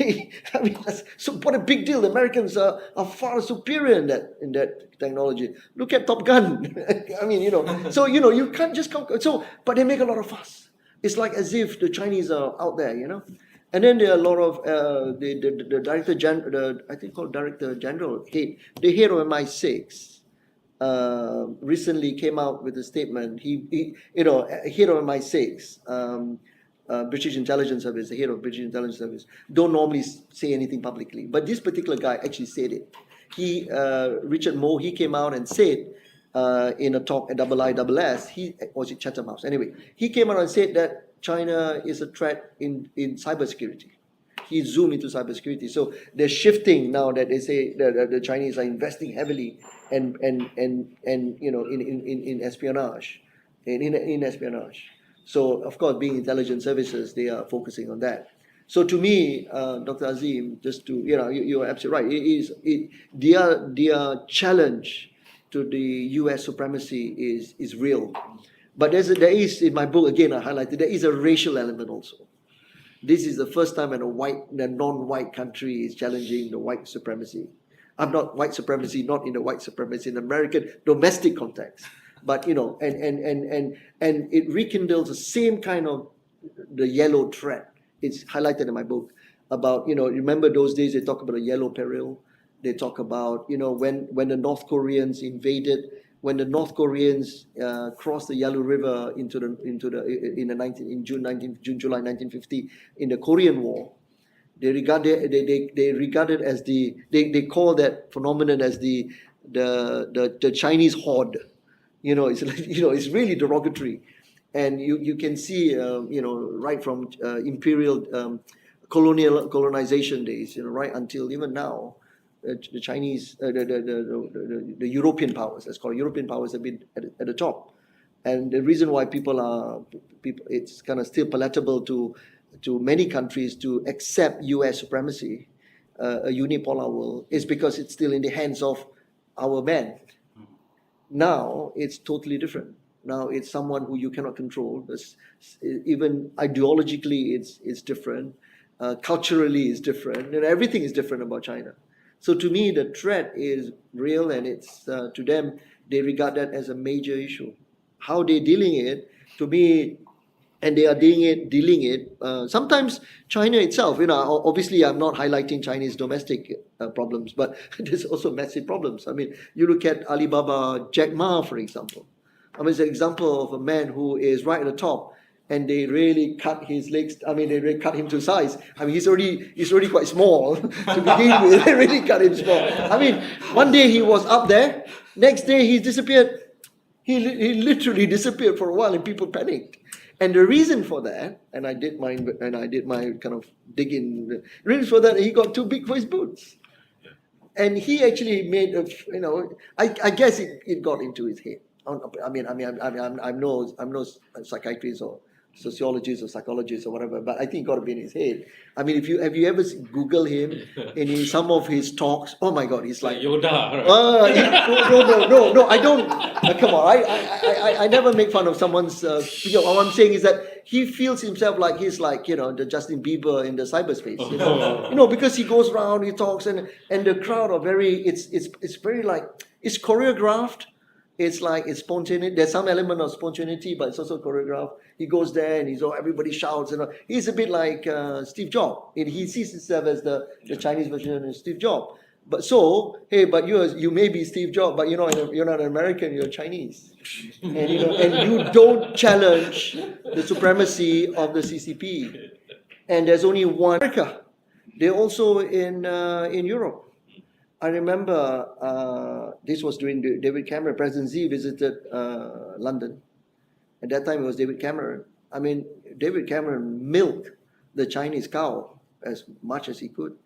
I mean, so what a big deal. The Americans are far superior in that technology. Look at Top Gun. I mean, so, you can't just come. So, but they make a lot of fuss. It's like as if the Chinese are out there, And then there are a lot of the director general, I think called director general, the head of MI6, recently came out with a statement. Head of MI6, British Intelligence Service, the head of British Intelligence Service, don't normally say anything publicly. But this particular guy actually said it. Richard Moore, he came out and said in a talk at IISS, was it Chatham House? Anyway, he came out and said that China is a threat in cybersecurity. He zoomed into cybersecurity. So they're shifting now that they say that the Chinese are investing heavily and in espionage, in espionage. So of course, being intelligence services, they are focusing on that. So to me, Dr. Azim, just to you're absolutely right. Their challenge to the U.S. supremacy is real, but there is in my book again I highlighted there is a racial element also. This is the first time a non-white country is challenging the white supremacy. I'm not white supremacy, not in the white supremacy in American domestic context, but and it rekindles the same kind of the yellow thread. It's highlighted in my book about remember those days they talk about the yellow peril. They talk about when the North Koreans invaded. When the North Koreans crossed the Yalu River in July 1950 in the Korean War, they regarded as they call that phenomenon as the Chinese horde. It's really derogatory, and you can see right from imperial colonization days, right until even now. The Chinese, the European powers, let's call it European powers, have been at the top, and the reason why it's kind of still palatable to many countries to accept U.S. supremacy, a unipolar world, is because it's still in the hands of our men. Now it's totally different. Now it's someone who you cannot control. Even ideologically, it's different. Culturally, it's different, and everything is different about China. So to me, the threat is real, and it's to them, they regard that as a major issue. How they're dealing it, to me, and they are dealing it. Sometimes China itself, obviously I'm not highlighting Chinese domestic problems, but there's also massive problems. I mean, you look at Alibaba, Jack Ma, for example. I mean, it's an example of a man who is right at the top, and they really cut his legs. I mean, they really cut him to size. I mean, he's already quite small to begin with. They really cut him small. I mean, one day he was up there, next day he disappeared. He literally disappeared for a while, and people panicked. And the reason for that, and I did my kind of digging. The reason for that, he got too big for his boots, and he actually made I guess it got into his head. I'm no psychiatrist or sociologist or psychologist or whatever, but I think it got to be in his head. I mean, have you ever Google him in some of his talks? Oh my God, he's like Yoda. Right? No, I don't. Come on, I never make fun of someone's. What I'm saying is that he feels himself like he's like the Justin Bieber in the cyberspace. Because he goes around, he talks, and the crowd are very. It's very like it's choreographed. It's like it's spontaneous. There's some element of spontaneity, but it's also choreographed. He goes there and everybody shouts. He's a bit like Steve Jobs. He sees himself as the Chinese version of Steve Jobs. But you may be Steve Jobs, but you're not an American. You're Chinese, and you don't challenge the supremacy of the CCP. And there's only one America. They're also in Europe. I remember this was during David Cameron. President Xi visited London. At that time, it was David Cameron. I mean, David Cameron milked the Chinese cow as much as he could.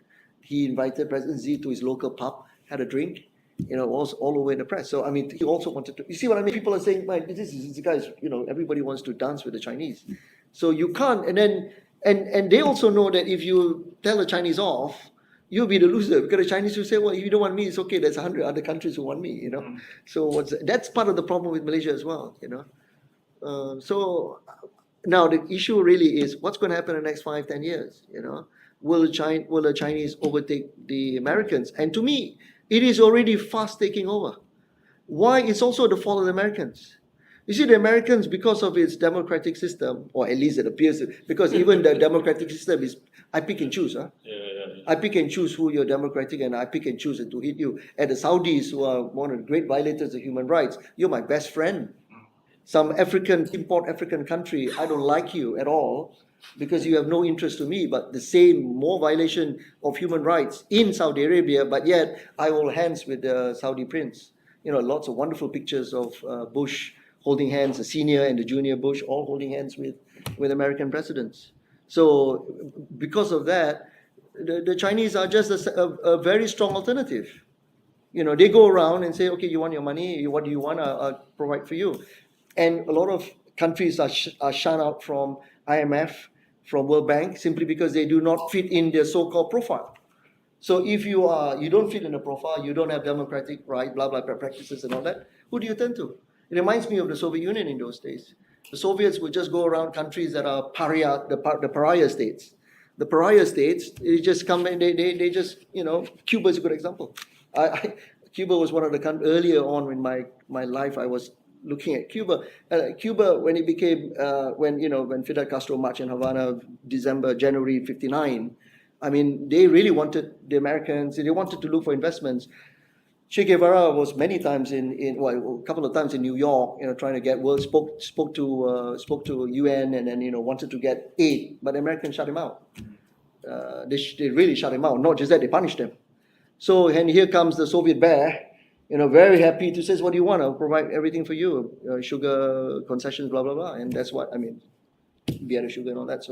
He invited President Xi to his local pub, had a drink, was all over in the press. So, I mean, he also wanted to, you see what I mean? People are saying, man, this guy's, everybody wants to dance with the Chinese. So you can't, and they also know that if you tell the Chinese off, you'll be the loser, because the Chinese will say, well, if you don't want me, it's okay. There's 100 other countries who want me, So that's part of the problem with Malaysia as well, So now the issue really is what's going to happen in the next 5-10 years, will the Chinese overtake the Americans? And to me, it is already fast taking over. Why? It's also the fault of the Americans. You see, the Americans, because of its democratic system, or at least it appears, because even the democratic system is, I pick and choose, huh? I pick and choose who you're democratic, and I pick and choose to hit you. And the Saudis, who are one of the great violators of human rights, you're my best friend. Some import African country, I don't like you at all because you have no interest to me, but the same, more violation of human rights in Saudi Arabia, but yet I hold hands with the Saudi prince. You know, lots of wonderful pictures of Bush holding hands, the senior and the junior Bush, all holding hands with American presidents. So because of that, the Chinese are just a very strong alternative. You know, they go around and say, okay, you want your money, what do you want, I'll provide for you. And a lot of countries are shut out from IMF, from World Bank, simply because they do not fit in their so-called profile. So if you don't fit in the profile, you don't have democratic right, blah, blah, practices and all that, who do you turn to? It reminds me of the Soviet Union in those days. The Soviets would just go around countries that are the pariah states. The pariah states, they just come and they just, Cuba is a good example. Cuba was one of the earlier on in my life, I was looking at Cuba. Cuba, when it became, when Fidel Castro marched in Havana, January 59, I mean, they really wanted the Americans, they wanted to look for investments. Che Guevara was many times a couple of times in New York, trying to get spoke to UN and then, wanted to get aid, but the Americans shut him out. They really shut him out. Not just that, they punished him. So, and here comes the Soviet bear, very happy to say, what do you want? I'll provide everything for you, sugar concessions, blah, blah, blah. And that's what, I mean, beer, sugar and all that.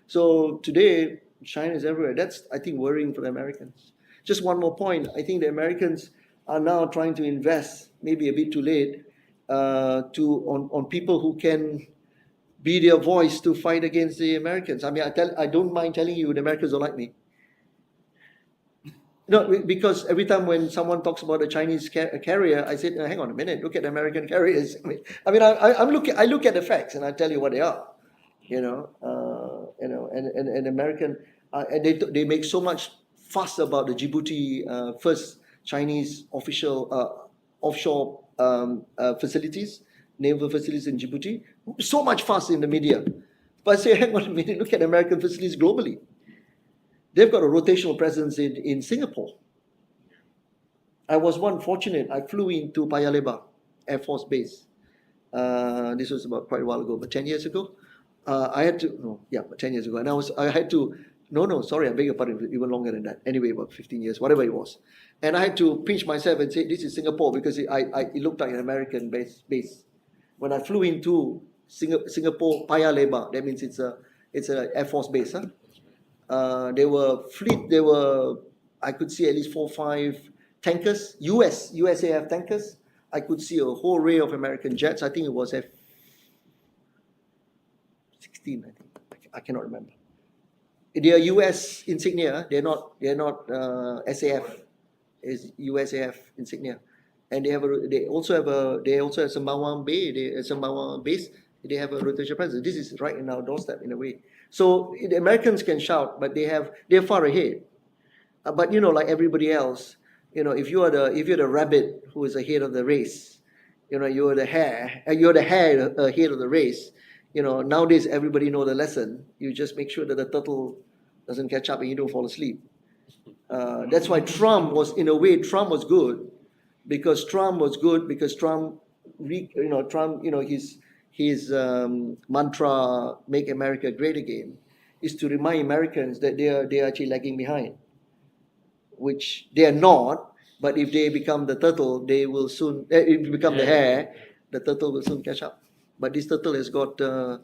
So today, China is everywhere. That's, I think, worrying for the Americans. Just one more point. I think the Americans are now trying to invest, maybe a bit too late, on people who can be their voice to fight against the Americans. I mean, I don't mind telling you the Americans don't like me. No, because every time when someone talks about a Chinese carrier, I said, hang on a minute, look at the American carriers. I look at the facts and I tell you what they are. And American, and they make so much fuss about the Djibouti first Chinese official offshore facilities, naval facilities in Djibouti. So much fuss in the media. But I say, hang on a minute, look at American facilities globally. They've got a rotational presence in Singapore. I was fortunate. I flew into Paya Lebar Air Force Base. This was about quite a while ago, but 10 years ago. 10 years ago. And I beg your pardon, even longer than that. Anyway, about 15 years, whatever it was. And I had to pinch myself and say, this is Singapore, because it looked like an American base. When I flew into Singapore, Paya Lebar, that means it's an Air Force base, huh? I could see at least 4 or 5 tankers, USAF tankers. I could see a whole array of American jets. I think it was F-16, I think. I cannot remember. They are US insignia. They're not SAF. It's USAF insignia. And they also have Sembawang Bay. Sembawang base. They have a rotation presence. This is right in our doorstep in a way. So the Americans can shout, but they're far ahead. But like everybody else, if you're the rabbit who is ahead of the race, you're the hare ahead of the race. Nowadays everybody know the lesson. You just make sure that the turtle doesn't catch up and you don't fall asleep. That's why Trump was good, because Trump his mantra, make America great again, is to remind Americans that they are actually lagging behind, which they are not. But if they become the turtle, they will soon. If they become the hare, the turtle will soon catch up. But this turtle has got a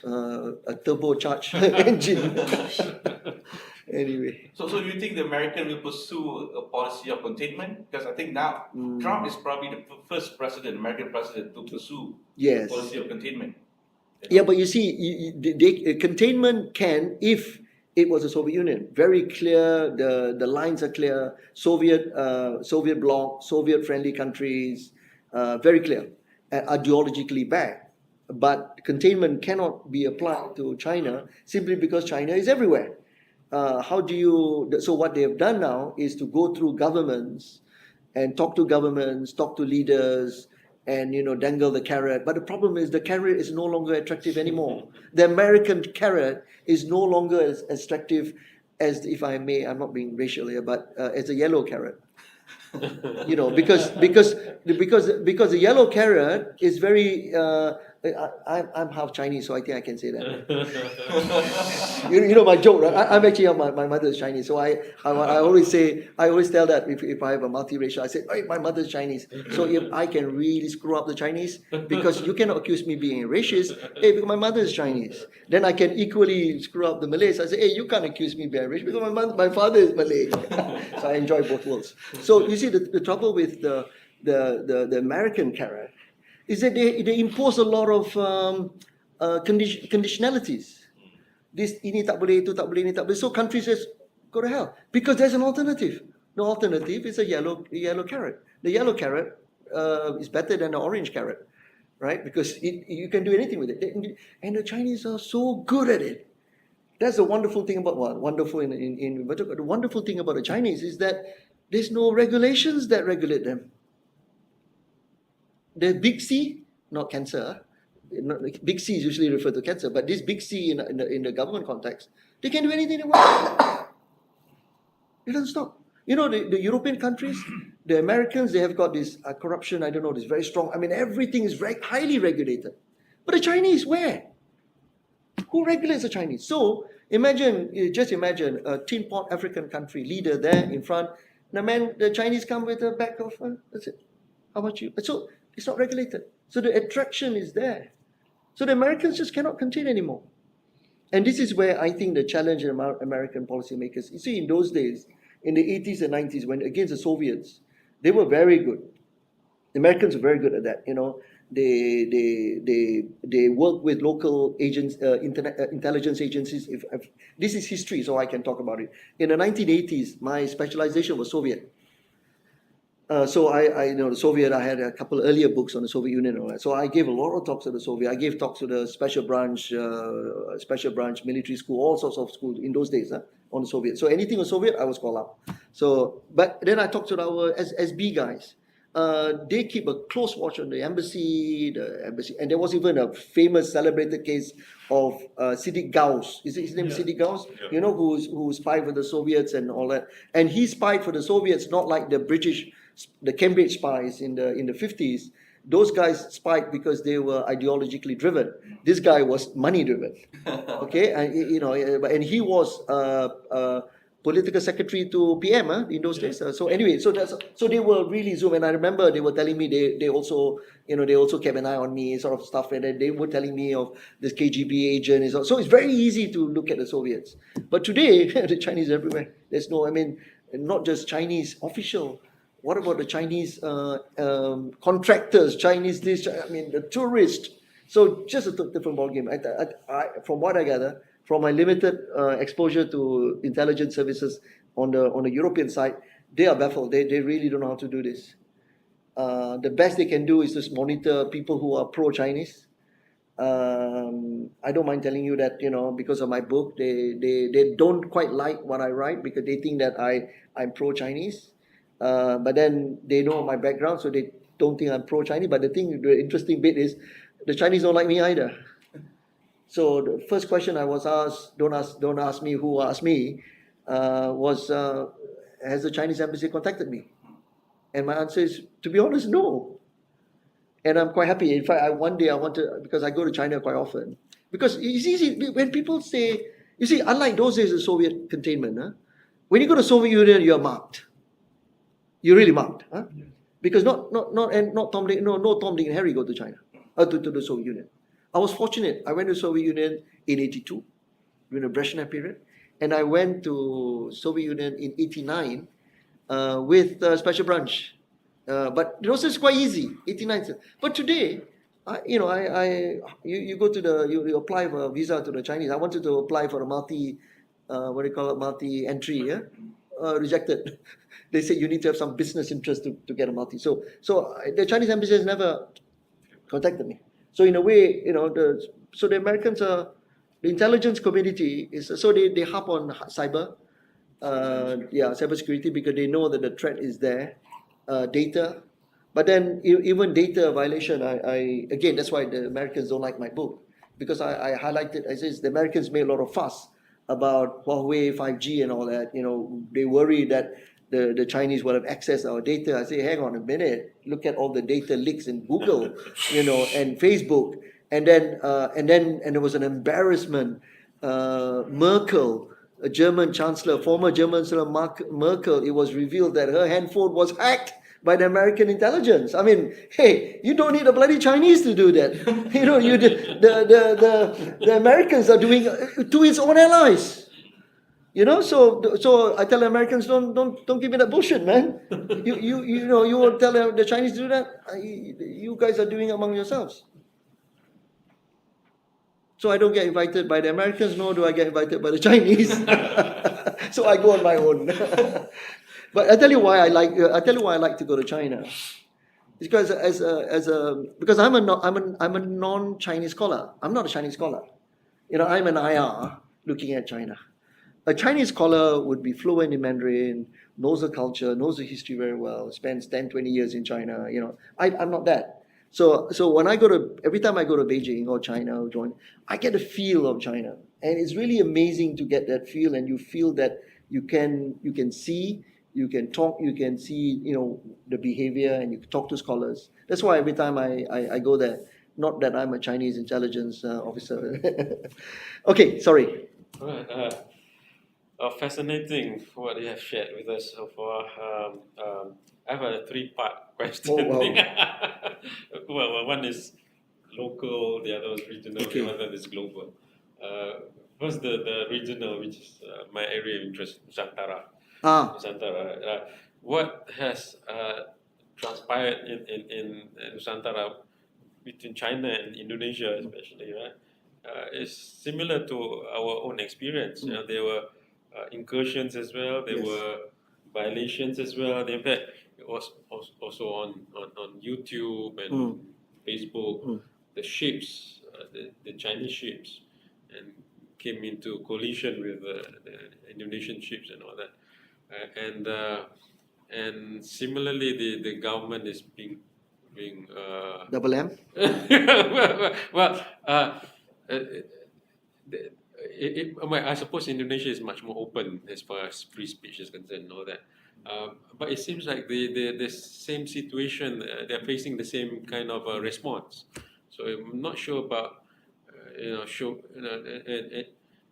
turbocharged engine. Anyway. So you think the American will pursue a policy of containment? Because I think now Trump is probably the first American president to pursue a policy of containment. Yeah, but you see, containment can, if it was a Soviet Union, very clear. The lines are clear. Soviet bloc, Soviet friendly countries, very clear, ideologically backed. But containment cannot be applied to China simply because China is everywhere. how do you? So what they have done now is to go through governments and talk to governments, talk to leaders, and dangle the carrot. But the problem is the carrot is no longer attractive anymore. The American carrot is no longer as attractive as, if I may, I'm not being racial here, but as a yellow carrot. Because the yellow carrot is very. I'm half Chinese, so I think I can say that. You know my joke, right? I'm actually my mother is Chinese, so I always tell that if I have a multiracial, I say, hey, my mother's Chinese. So if I can really screw up the Chinese, because you cannot accuse me being a racist, hey, because my mother is Chinese, then I can equally screw up the Malays. I say, hey, you can't accuse me being racist because my father is Malay. So I enjoy both worlds. So you see, the trouble with the American carrot is that they impose a lot of conditionalities. This ini tak boleh, itu tak boleh, ini tak boleh. So countries just go to hell because there's an alternative. The alternative is a yellow carrot. The yellow carrot is better than the orange carrot, right? Because you can do anything with it. And the Chinese are so good at it. That's the wonderful thing about the wonderful thing about the Chinese is that there's no regulations that regulate them. The big C, not cancer. Big C is usually referred to cancer, but this big C in the government context, they can do anything they want. It doesn't stop. The European countries, the Americans, they have got this corruption, I don't know, this very strong. I mean, everything is very highly regulated. But the Chinese, where? Who regulates the Chinese? So just imagine a tin pot African country leader there in front. The Chinese come with a bag of, that's it. How much you? So it's not regulated. So the attraction is there. So the Americans just cannot contain anymore. And this is where I think the challenge in American policymakers, you see, in those days, in the 80s and 90s, when against the Soviets, they were very good. The Americans were very good at that. They work with local agents, intelligence agencies. If this is history, so I can talk about it. In the 1980s, my specialization was Soviet. So I the Soviet, I had a couple earlier books on the Soviet Union and all that. So I gave a lot of talks to the Soviet. I gave talks to the special branch military school, all sorts of schools in those days on the Soviet. So anything on Soviet, I was called up. So, but then I talked to our SB guys. They keep a close watch on the embassy, and there was even a famous celebrated case of Siddiq Gauss. Is his name Siddiq Gauss? Yeah. Who spied for the Soviets and all that. And he spied for the Soviets, not like the British, the Cambridge spies in the 50s. Those guys spied because they were ideologically driven. This guy was money driven. Okay, and he was political secretary to PM in those days. So anyway, so they were really zoom. And I remember they were telling me they also kept an eye on me, sort of stuff, and then they were telling me of this KGB agent. So it's very easy to look at the Soviets. But today, the Chinese everywhere. There's not just Chinese official. What about the Chinese contractors? Chinese the tourists. So just a different ballgame. From what I gather, from my limited exposure to intelligence services on the European side, they are baffled. They really don't know how to do this. The best they can do is just monitor people who are pro-Chinese. I don't mind telling you that, because of my book, they don't quite like what I write because they think that I'm pro-Chinese. But then they know my background, so they don't think I'm pro-Chinese. But the interesting bit is the Chinese don't like me either. So the first question I was asked, don't ask me who asked me, was, has the Chinese embassy contacted me? And my answer is, to be honest, no. And I'm quite happy. In fact, one day I wanted, because I go to China quite often. Because it's easy, when people say, you see, unlike those days of Soviet containment, when you go to Soviet Union, you're marked. You're really marked. Because not Tom, Dick, no Tom, Dick and Harry go to China, to the Soviet Union. I was fortunate. I went to the Soviet Union in 82, during the Brezhnev period. And I went to Soviet Union in 89 with Special Branch. But it was just quite easy, 89. But today, you go to you apply for a visa to the Chinese. I wanted to apply for a multi-entry, rejected. They say you need to have some business interest to get a multi. So the Chinese embassy has never contacted me. So in a way, so the Americans are The intelligence community is so they harp on cybersecurity because they know that the threat is there, data. But then even data violation, I again that's why the Americans don't like my book because I highlighted I says the Americans made a lot of fuss about Huawei 5G and all that. You know, they worry that the Chinese will have access to our data. I say, hang on a minute, look at all the data leaks in Google, you know, and Facebook, and then there was an embarrassment. Merkel, a German chancellor, former German chancellor Merkel, it was revealed that her handphone was hacked by the American intelligence. I mean, hey, you don't need the bloody Chinese to do that. You know, the Americans are doing to its own allies. You know, so I tell the Americans, don't give me that bullshit, man. You know, you will tell the Chinese to do that. You guys are doing it among yourselves. So I don't get invited by the Americans, nor do I get invited by the Chinese. So I go on my own. But I tell you why I like to go to China. It's because because I'm a non-Chinese scholar. I'm not a Chinese scholar. You know, I'm an IR looking at China. A Chinese scholar would be fluent in Mandarin, knows the culture, knows the history very well, spends 10, 20 years in China. You know, I'm not that. So when every time I go to Beijing or China or join, I get a feel of China, and it's really amazing to get that feel, and you feel that you can see, you can talk, you can see, you know, the behavior, and you can talk to scholars. That's why every time I go there, not that I'm a Chinese intelligence officer. Okay, sorry. All right. Fascinating what you have shared with us so far. I have a three-part question. Oh, wow. Well, one is local, the other is regional, Okay. the other is global. First, the regional, which is my area of interest, Nusantara. Nusantara. What has transpired in Nusantara between China and Indonesia, especially, right, is similar to our own experience. You know, there were incursions as well. There Yes. were violations as well. In fact, it was also on YouTube and Facebook. The ships, the Chinese ships, and came into collision with the Indonesian ships and all that. And similarly, the government is being Double M? well, I suppose Indonesia is much more open as far as free speech is concerned and all that. But it seems like the same situation, they're facing the same kind of response. So I'm not sure about,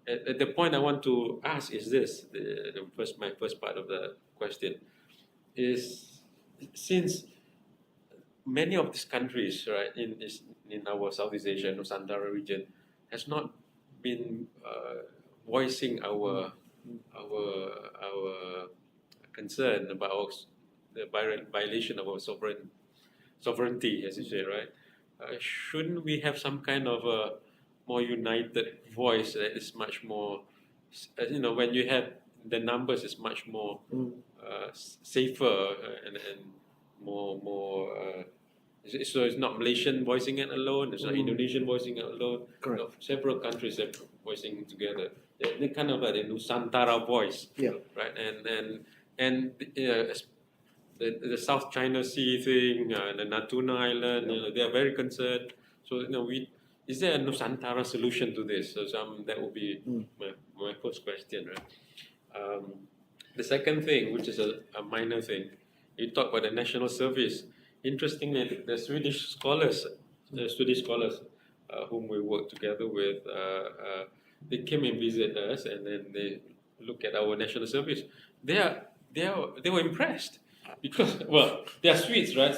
at the point I want to ask is this, my first part of the question is, since many of these countries, right, in our Southeast Asia, Nusantara region, has not been voicing our concern about the violation of our sovereignty, as you say, right? Shouldn't we have some kind of a more united voice that is much more, when you have the numbers, is much more safer and more. So it's not Malaysian voicing it alone. It's not Indonesian voicing it alone. Correct. No, several countries are voicing together. They kind of like a Nusantara voice, Yeah. right? And the South China Sea thing, the Natuna Island, they are very concerned. So is there a Nusantara solution to this? So that would be my first question, right? The second thing, which is a minor thing, you talk about the national service. Interestingly, the Swedish scholars, whom we work together with, they came and visit us, and then they look at our national service. They were impressed because, well, they are Swedes, right?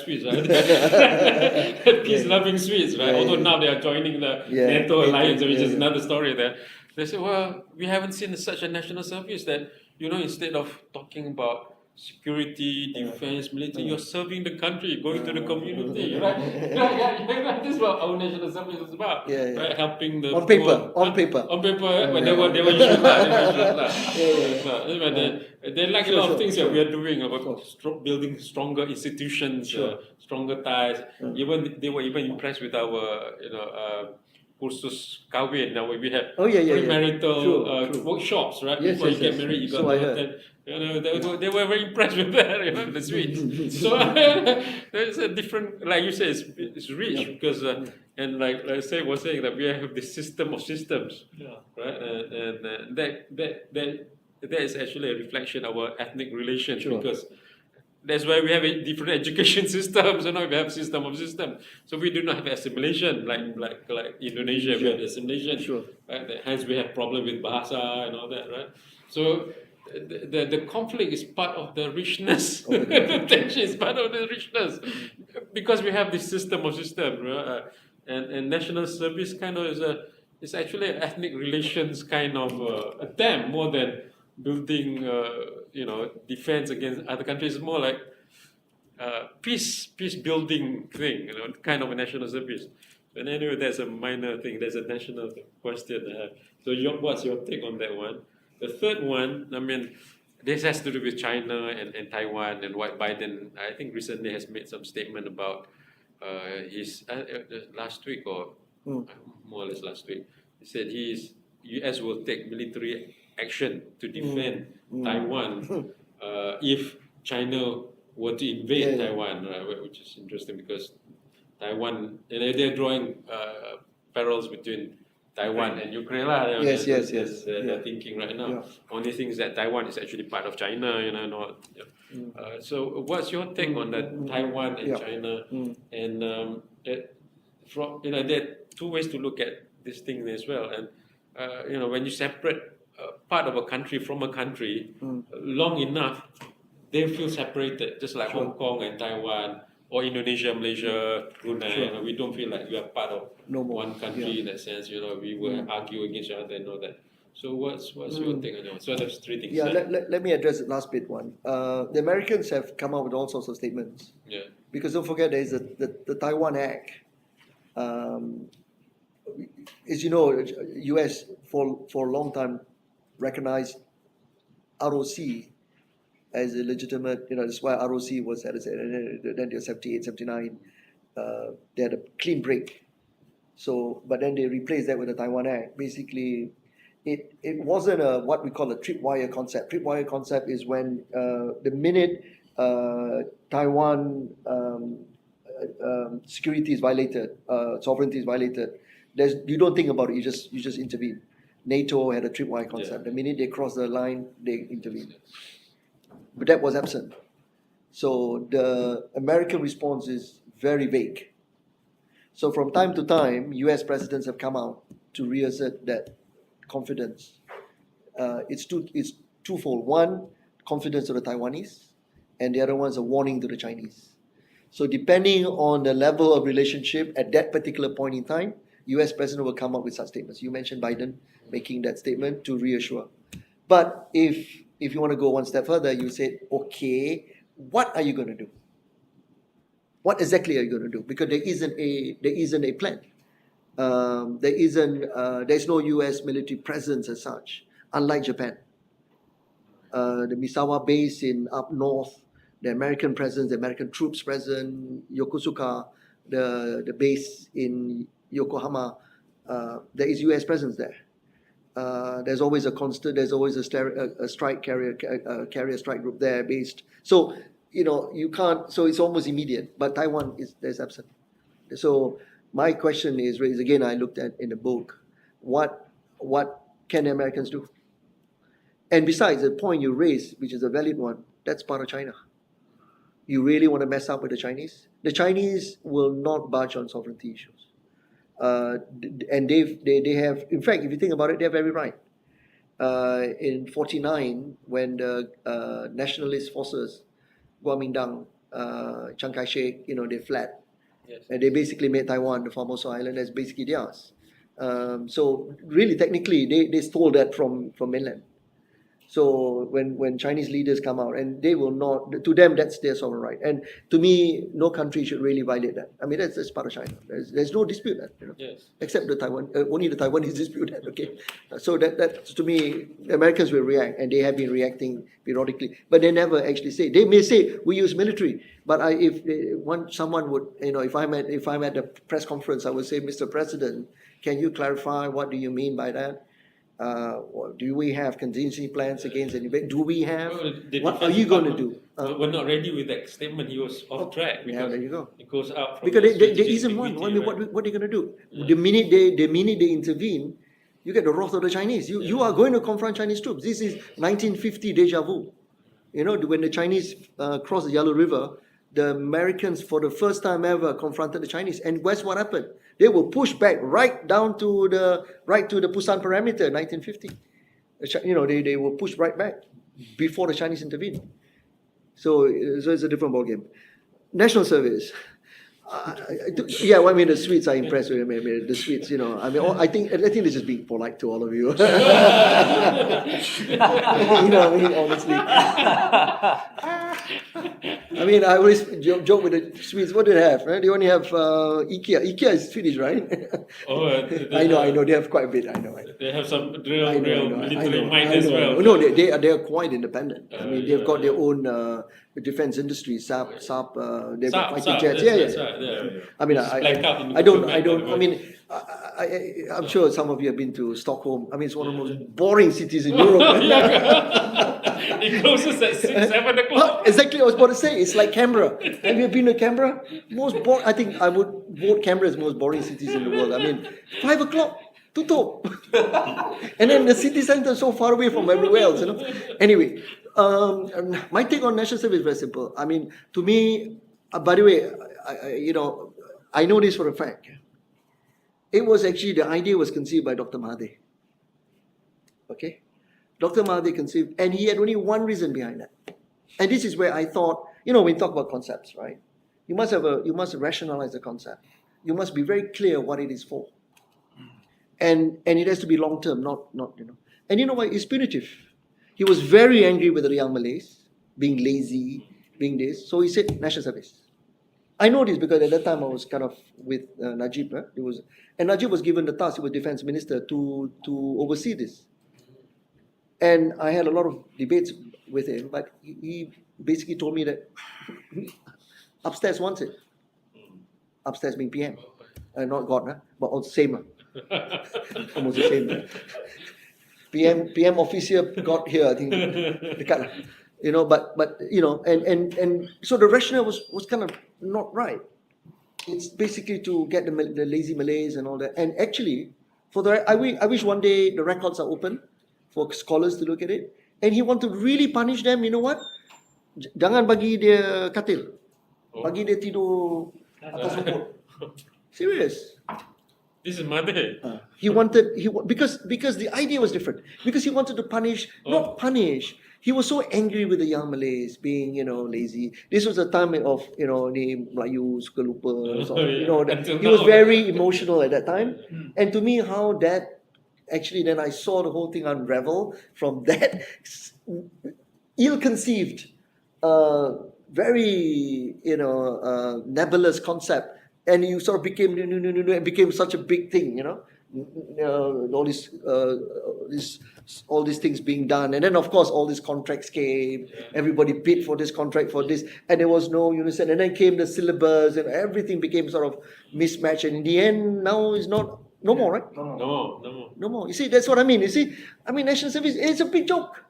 Peace-loving Swedes, right? Yeah, Although yeah. now they are joining the Yeah, NATO alliance, which is yeah. another story there. They say, well, we haven't seen such a national service that, instead of talking about security, defense, military, you're serving the country, going to the community, right? Yeah. This is what our national service is about, Yeah, yeah. right? Helping the On paper, poor. on paper. On paper, but they were issues lah. Yeah. They like a Sure, lot of sure, things sure. that we are doing about Sure. building stronger institutions, Sure. stronger ties. Even they were even impressed with our kursus kahwin. Now we have Oh, yeah. premarital True. workshops, right? Yes, Before yes, you get yes. married, you got So I to heard. attend. They were very impressed with that, the Swedes. So there's a different, like you said, it's rich because, and like I was saying that we have this system of systems, right? And that is actually a reflection of our ethnic relations Sure. because that's why we have different education systems. We have system of system. So we do not have assimilation like Indonesia. We have assimilation. Sure. Right? Hence we have problem with bahasa and all that, right? So the conflict is part of the richness. The tension is part of the richness because we have this system of system, right? And national service kind of is actually an ethnic relations kind of attempt more than building, defense against other countries. It's more like peace building thing, kind of a national service. And anyway, that's a minor thing. There's a national question I have. So, what's your take on that one? The third one, I mean, this has to do with China and Taiwan and what Biden, I think, recently has made some statement about his last week or more or less last week. He said U.S. will take military action to defend Taiwan if China were to invade Taiwan, right? Which is interesting because Taiwan, they're drawing parallels between Taiwan and Ukraine. Yes. They're thinking right now. Only thing is that Taiwan is actually part of China, So what's your take on that Taiwan and China? And there are two ways to look at this thing as well. And when you separate part of a country from a country long enough, they feel separated, just like Hong Kong and Taiwan, or Indonesia, Malaysia, Brunei. We don't feel like we are part of one country in that sense. We will argue against each other and all that. So what's your take on that? So there's three things. Yeah, let me address the last bit one. The Americans have come out with all sorts of statements. Yeah. Because don't forget, there is the Taiwan Act. As you know, US for a long time recognized ROC as a legitimate, that's why ROC was at then they 78, 79, they had a clean break. So, but then they replaced that with the Taiwan Act. Basically, it wasn't what we call a tripwire concept. Tripwire concept is when the minute Taiwan security is violated, sovereignty is violated, you don't think about it. You just intervene. NATO had a tripwire concept. The minute they cross the line, they intervene. But that was absent. So the American response is very vague. So from time to time, US presidents have come out to reassert that confidence. It's twofold. One, confidence to the Taiwanese, and the other one is a warning to the Chinese. So depending on the level of relationship at that particular point in time, US president will come up with such statements. You mentioned Biden making that statement to reassure. But if you want to go one step further, you say, okay, what are you going to do? What exactly are you going to do? Because there isn't a plan. There's no US military presence as such, unlike Japan. The Misawa base in up north, the American presence, the American troops present, Yokosuka, the base in Yokohama, there is US presence there. There's always a strike carrier strike group there based. So you can't. So it's almost immediate. But Taiwan there's absent. So my question is raised again. I looked at in the book. What can the Americans do? And besides, the point you raised, which is a valid one, that's part of China. You really want to mess up with the Chinese? The Chinese will not budge on sovereignty issues. And they have, in fact, if you think about it, they're very right. In 49, when the nationalist forces, Kuomintang, Chiang Kai-shek, they fled. Yes. And they basically made Taiwan, the Formosa Island, as basically theirs. So really, technically, they stole that from mainland. So when Chinese leaders come out, and they will not, to them that's their sovereign right. And to me, no country should really violate that. I mean, that's part of China. There's no dispute that, Yes. except the Taiwan. Only the Taiwanese dispute that. Okay, so that to me, the Americans will react, and they have been reacting periodically, but they never actually say. They may say we use military, but someone would, if I'm at the press conference, I would say, Mr. President, Can you clarify what do you mean by that? Do we have contingency plans against anybody? Do we have? Well, the What are defense you going to department do? We're not ready with that statement. He was off track Yeah, because there you go. it goes out from Because the there strategic isn't one. I integrity, mean, right? what are you going to do? The minute they intervene, you get the wrath of the Chinese. You are going to confront Chinese troops. This is 1950 deja vu. You know, when the Chinese crossed the Yellow River, the Americans, for the first time ever, confronted the Chinese. And guess what happened? They were pushed back right down to the Pusan perimeter, 1950. You know, they were pushed right back before the Chinese intervened. So it's a different ballgame. National service. Yeah, well, I mean, the Swedes are impressed with me. I mean, the Swedes, you know, I mean, I think they're just being polite to all of you. You know, I mean, honestly. I mean, I always joke with the Swedes. What do they have? Right? They only have IKEA. IKEA is Swedish, right? I know. They have quite a bit. I know. They have some real I military know, mind I as know. well. No, they are quite independent. I mean, they've got yeah. their own defense industry. Saab, they've got fighter Saab, jets. that's Yeah. right, yeah. I mean, It's blacked out in the I don't. Google Map, by the I mean, I'm sure some of you have been to Stockholm. I mean, it's one of the most boring cities in Europe. It closes at 6, 7 o'clock. Exactly, I was about to say. It's like Canberra. Have you been to Canberra? I think I would vote Canberra as most boring cities in the world. I mean, 5 o'clock. Tutup. And then the city centre is so far away from everywhere else, you know. Anyway, my take on national service is very simple. I mean, to me, by the way, I know this for a fact. It was actually, the idea was conceived by Dr. Mahathir. Okay? Dr. Mahathir conceived, and he had only one reason behind that. And this is where I thought, you know, when you talk about concepts, right? You must rationalize the concept. You must be very clear what it is for. And it has to be long term, not you know. And you know what? It's punitive. He was very angry with the young Malays being lazy, being this. So he said national service. I know this because at that time I was kind of with Najib. And Najib was given the task, he was defense minister, to oversee this. And I had a lot of debates with him, but he basically told me that upstairs wants it. Upstairs being PM, not God, but also same. Almost the same. PM officer got here, I think. You know, but you know, and so the rationale was kind of not right. It's basically to get the lazy Malays and all that. And actually, I wish one day the records are open for scholars to look at it. And he want to really punish them. You know what? Jangan bagi dia katil. Bagi dia tidur atas rumput. Serious. This is Mahathir. Because the idea was different. Because he wanted to punish, not punish. He was so angry with the young Malays being, you know, lazy. This was a time of, you know, ni Melayu suka lupa. You know, he was very emotional at that time. And to me, how that actually, then I saw the whole thing unravel from that ill-conceived, very, you know, nebulous concept. And you sort of became such a big thing, you know. All these things being done, and then of course all these contracts came. Everybody bid for this contract for this, and there was no unison. And then came the syllabus, and everything became sort of mismatched. And in the end, now it's no more, right? No more. You see, that's what I mean. You see, I mean, national service, it's a big joke.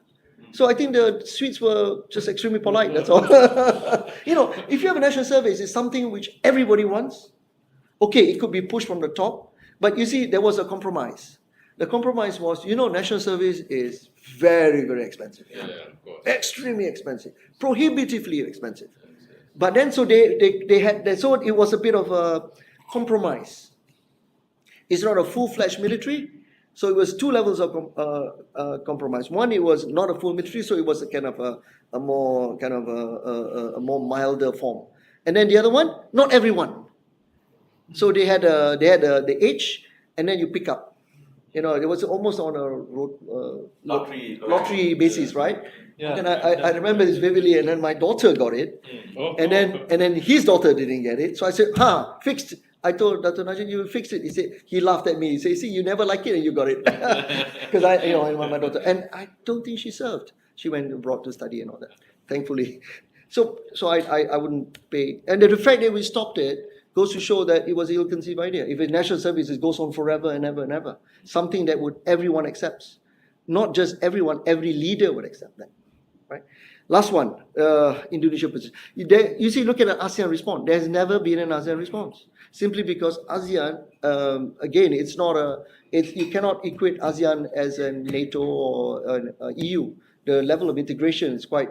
So I think the Swedes were just extremely polite, that's all. You know, if you have a national service, it's something which everybody wants. Okay, it could be pushed from the top, but you see, there was a compromise. The compromise was, you know, national service is very, very expensive. Yeah, of course. Extremely expensive. Prohibitively expensive. But then, so so it was a bit of a compromise. It's not a full-fledged military, so it was two levels of compromise. One, it was not a full military, so it was a kind of a more milder form. And then the other one, not everyone. So they had the age, and then you pick up. You know, it was almost on a lottery basis, right? Yeah. And I remember this vividly. And then my daughter got it, and then his daughter didn't get it. So I said, fixed. I told Dr. Najib, you fixed it. He laughed at me. He said, see, you never like it and you got it. Because I my daughter. And I don't think she served. She went abroad to study and all that, thankfully. So I wouldn't pay. And the fact that we stopped it Goes to show that it was an ill-conceived idea. If a national service, it goes on forever and ever and ever. Something that would everyone accepts. Not just everyone, every leader would accept that. Right? Last one, Indonesia position. You see, look at an ASEAN response. There's never been an ASEAN response. Simply because ASEAN, again, it's not you cannot equate ASEAN as a NATO or an EU. The level of integration is quite,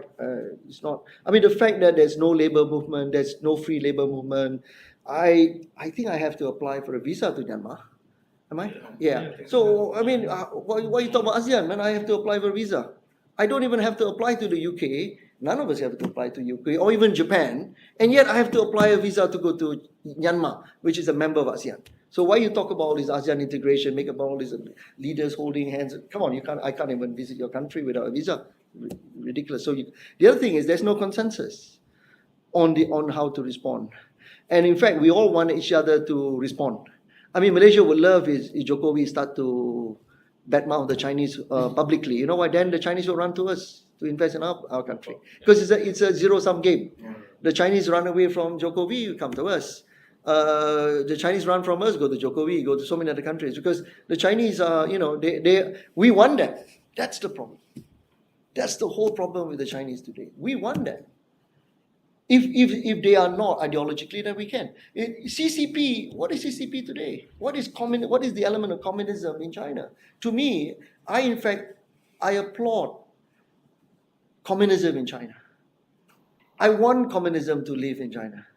it's not, I mean, the fact that there's no labor movement, there's no free labor movement, I think I have to apply for a visa to Myanmar. Am I? Yeah. So, I mean, why you talk about ASEAN, man? I have to apply for a visa. I don't even have to apply to the UK. None of us have to apply to UK or even Japan. And yet I have to apply a visa to go to Myanmar, which is a member of ASEAN. So why you talk about all this ASEAN integration, make about all these leaders holding hands? Come on, I can't even visit your country without a visa. Ridiculous. So the other thing is there's no consensus on how to respond. And in fact, we all want each other to respond. I mean, Malaysia would love if Jokowi start to badmouth the Chinese publicly. You know why? Then the Chinese will run to us to invest in our country. Because it's a zero-sum game. The Chinese run away from Jokowi, come to us. The Chinese run from us, go to Jokowi, go to so many other countries. Because the Chinese are, we want them. That's the problem. That's the whole problem with the Chinese today. We want them. If they are not ideologically, then we can. CCP, what is CCP today? What is the element of communism in China? To me, I applaud communism in China. I want communism to live in China.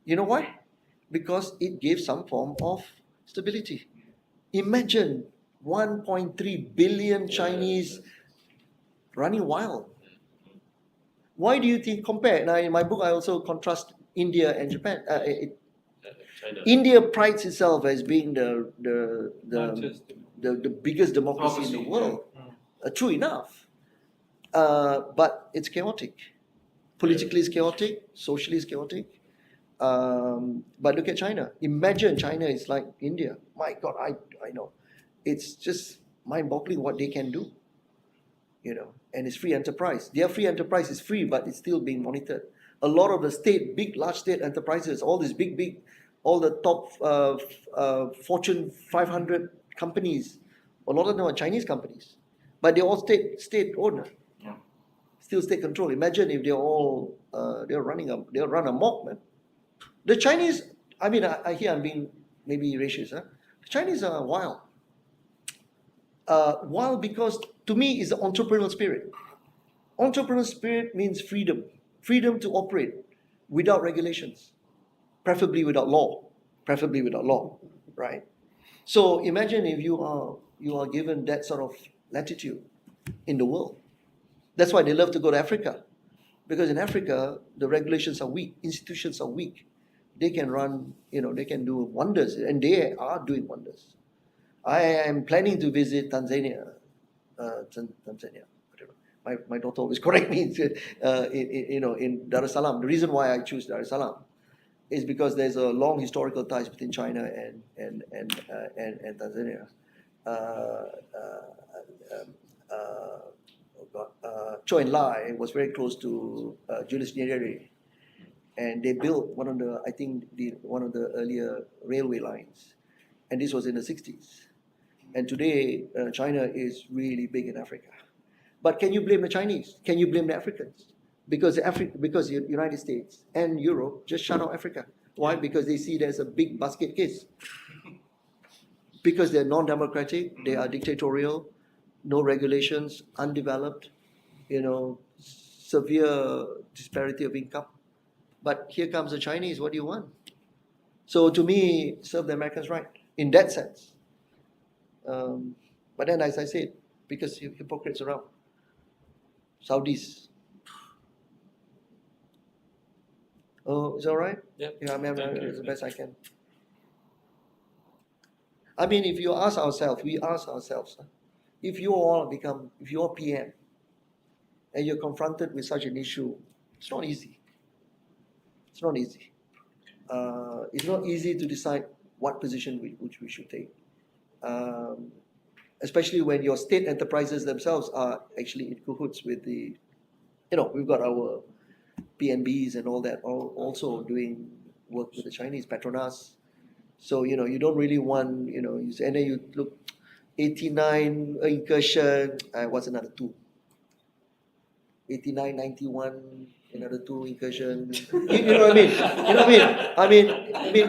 You know why? Because it gave some form of stability. Imagine 1.3 billion Chinese running wild. Why do you think compare? Now in my book I also contrast India and Japan. China. India prides itself as being the biggest democracy in the world. True enough, but it's chaotic. Politically, it's chaotic. Socially, it's chaotic. But look at China. Imagine China is like India. My God, I know. It's just mind-boggling what they can do. And it's free enterprise. Their free enterprise is free, but it's still being monitored. A lot of the large state enterprises, all these all the top Fortune 500 companies, a lot of them are Chinese companies, but they're all state owned, still state control. Imagine if they're run amok, man. The Chinese, I mean, I hear I'm being maybe racist, huh? The Chinese are wild. Wild because to me is the entrepreneurial spirit. Entrepreneurial spirit means freedom to operate without regulations, preferably without law, right? So imagine if you are given that sort of latitude in the world. That's why they love to go to Africa, because in Africa the regulations are weak, institutions are weak. They can run, they can do wonders, and they are doing wonders. I am planning to visit Tanzania. My daughter always correct me. In Dar es Salaam. The reason why I choose Dar es Salaam is because there's a long historical ties between China and Tanzania. Chou En-lai was very close to Julius Nyerere, and they built one of the earlier railway lines, and this was in the 60s. And today, China is really big in Africa. But can you blame the Chinese? Can you blame the Africans? Because the United States and Europe just shut out Africa. Why? Because they see there's a big basket case. Because they're non-democratic, they are dictatorial, no regulations, undeveloped, severe disparity of income. But here comes the Chinese, what do you want? So to me, serve the Americans right, in that sense. But then, as I said, because hypocrites around, Saudis. Oh, is that all right? Yeah. I mean, Thank you. the best I can. I mean, if we ask ourselves, if you are PM, and you're confronted with such an issue, it's not easy. It's not easy to decide what position which we should take. Especially when your state enterprises themselves are actually in cahoots with we've got our PNBs and all that, also doing work with the Chinese, Petronas. So, you don't really want, and then you look, 89 incursion, what's another two? 89, 91, another two incursion. You know what I mean? You know what I mean?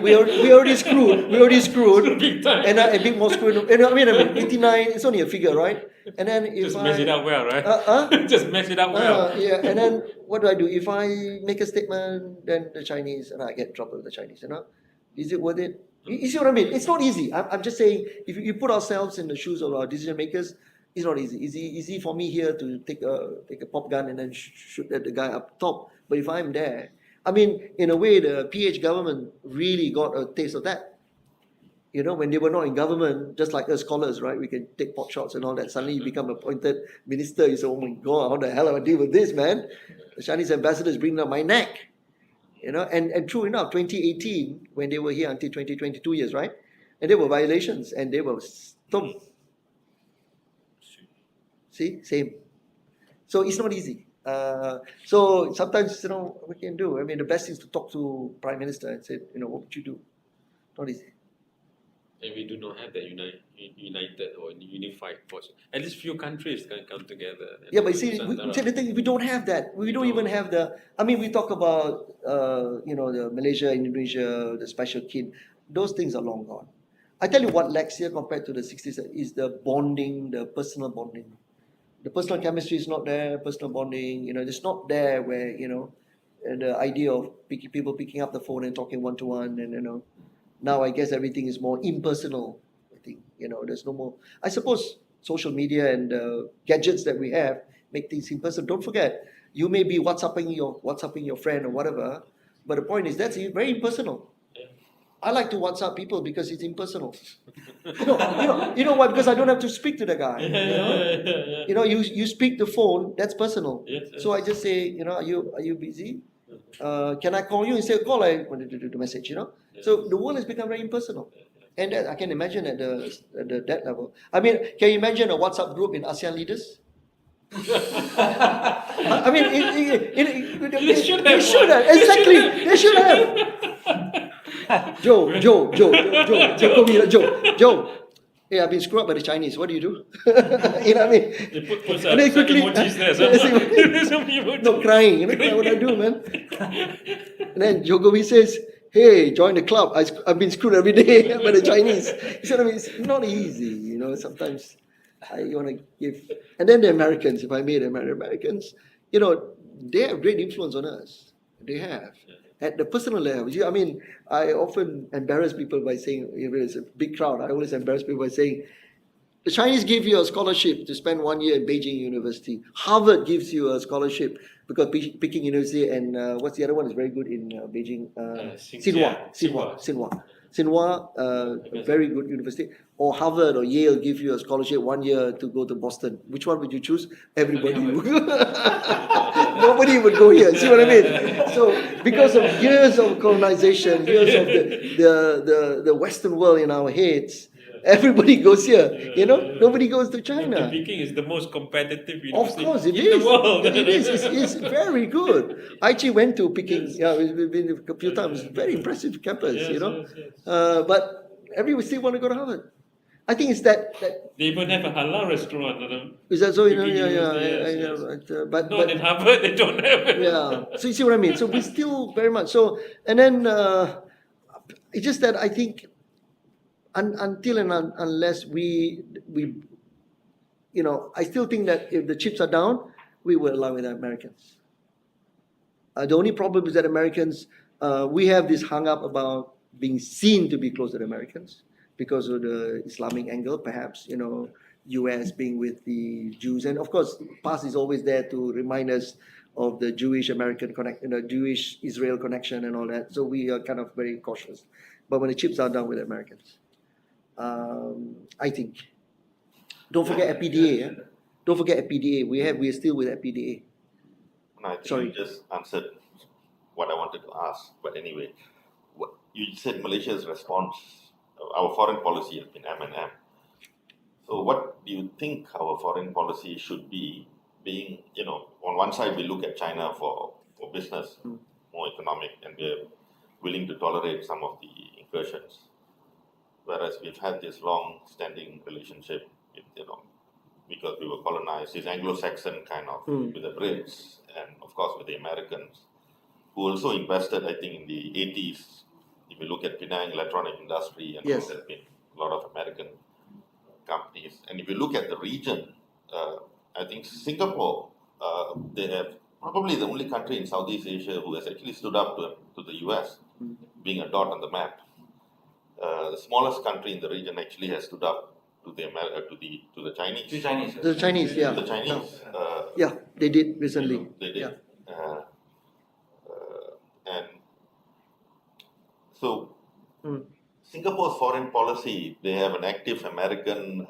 We already screwed. We already screwed. Big time. And a bit more screwed. You know what I mean? 89, it's only a figure, right? And then if Just mess it up well, right? Just mess it up well. Yeah, and then what do? If I make a statement, then the Chinese, and I get in trouble with the Chinese, Is it worth it? You see what I mean? It's not easy. I'm just saying, if you put ourselves in the shoes of our decision makers, it's not easy. It's easy for me here to take a pop gun and then shoot at the guy up top. But if I'm there, in a way, the PH government really got a taste of that. When they were not in government, just like us scholars, right? We can take pot shots and all that. Suddenly you become appointed minister. You say, oh my God, how the hell do I deal with this, man? The Chinese ambassador is bringing up my neck. And true enough, 2018, when they were here until 2022 years, right? And there were violations and they were stopped. See, same. So it's not easy. So sometimes, what we can do? The best is to talk to Prime Minister and say, what would you do? Not easy. And we do not have that united or unified force. At least few countries can come together. Yeah, but you see, the thing, we don't have that. We don't even have the. We talk about the Malaysia, Indonesia, the special kid. Those things are long gone. I tell you what lacks here compared to the 60s is the bonding, the personal bonding. The personal chemistry is not there. Personal bonding, it's not there where the idea of people picking up the phone and talking one to one, and now I guess everything is more impersonal. I think there's no more. I suppose social media and gadgets that we have make things impersonal. Don't forget, you may be WhatsApping your friend or whatever, but the point is that's very impersonal. I like to WhatsApp people because it's impersonal. You know why? Because I don't have to speak to the guy. You speak the phone. That's personal. Yes. So I just say, are you busy? Can I call you? And say, call. I wanted to do the message. So the world has become very impersonal, and that I can imagine at that level. Can you imagine a WhatsApp group in ASEAN leaders? They should have. Exactly. They should have. Joe. Hey, I've been screwed up by the Chinese. What do you do? You know what I mean? They put And then quickly, emojis there. no crying. What do I do, man? And then Jokowi says, "Hey, join the club. I've been screwed every day by the Chinese." You see what I mean? It's not easy, Sometimes you want to give. And then the Americans, if I may, the Americans, they have great influence on us. They have. At the personal level, I often embarrass people by saying, if it's a big crowd, I always embarrass people by saying, the Chinese give you a scholarship to spend 1 year in Beijing University. Harvard gives you a scholarship because Peking University and what's the other one is very good in Beijing? Tsinghua, very good university. Or Harvard or Yale give you a scholarship 1 year to go to Boston. Which one would you choose? Everybody would. Nobody would go here. See what I mean? So because of years of colonization, years of the Western world in our heads, everybody goes here. Nobody goes to China. Peking is the most competitive Of university course, it in is. the world. It is. It's very good. I actually went to Peking. Yeah, we've been a few times. Very impressive campus. Yes. But everyone still want to go to Harvard. I think it's that. They even have a halal restaurant. Is that so? Peking University, yes. But In Harvard, they don't have it. yeah. So you see what I mean? So we still very much so. And then it's just that I think until and unless we I still think that if the chips are down, we will align with the Americans. The only problem is that Americans, we have this hung up about being seen to be close to the Americans because of the Islamic angle, perhaps, US being with the Jews. And of course, past is always there to remind us of the Jewish-American Jewish-Israel connection and all that. So we are kind of very cautious. But when the chips are down with the Americans, I think. Don't forget FPDA. Yeah? Don't forget FPDA. We're still with FPDA. No, I think Sorry. you just answered what I wanted to ask. But anyway, you said Malaysia's response, our foreign policy has been M&M. So what do you think our foreign policy should be? Being, on one side we look at China for business, more economic, and we're willing to tolerate some of the incursions. Whereas we've had this long-standing relationship with, because we were colonized, this Anglo-Saxon kind of with the Brits and of course with the Americans, who also invested, I think, in the 80s. If you look at Penang electronic industry, and Yes. there's been a lot of American companies. And if you look at the region, I think Singapore, they have probably the only country in Southeast Asia who has actually stood up to the US, being a dot on the map. The smallest country in the region actually has stood up to the Chinese. To Chinese. The Chinese, yeah. The Chinese. Yeah, they did recently. They did. Yeah. And so, Mm. Singapore's foreign policy, they have an active American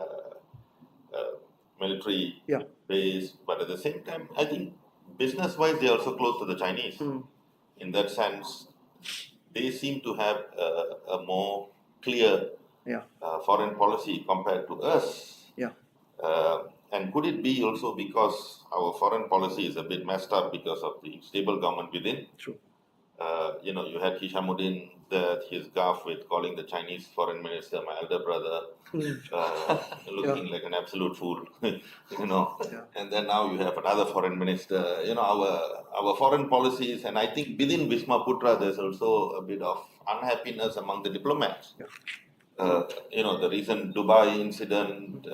military Yeah. base, but at the same time, I think business-wise, they're also close to the Chinese. In that sense, they seem to have a more clear Yeah. foreign policy compared to us. Yeah. And could it be also because our foreign policy is a bit messed up because of the stable government within? True. You had Hishamuddin, his gaffe with calling the Chinese foreign minister my elder brother, looking like an absolute fool, Yeah. And then now you have another foreign minister. Our foreign policies, and I think within Wisma Putra, there's also a bit of unhappiness among the diplomats. The recent Dubai incident,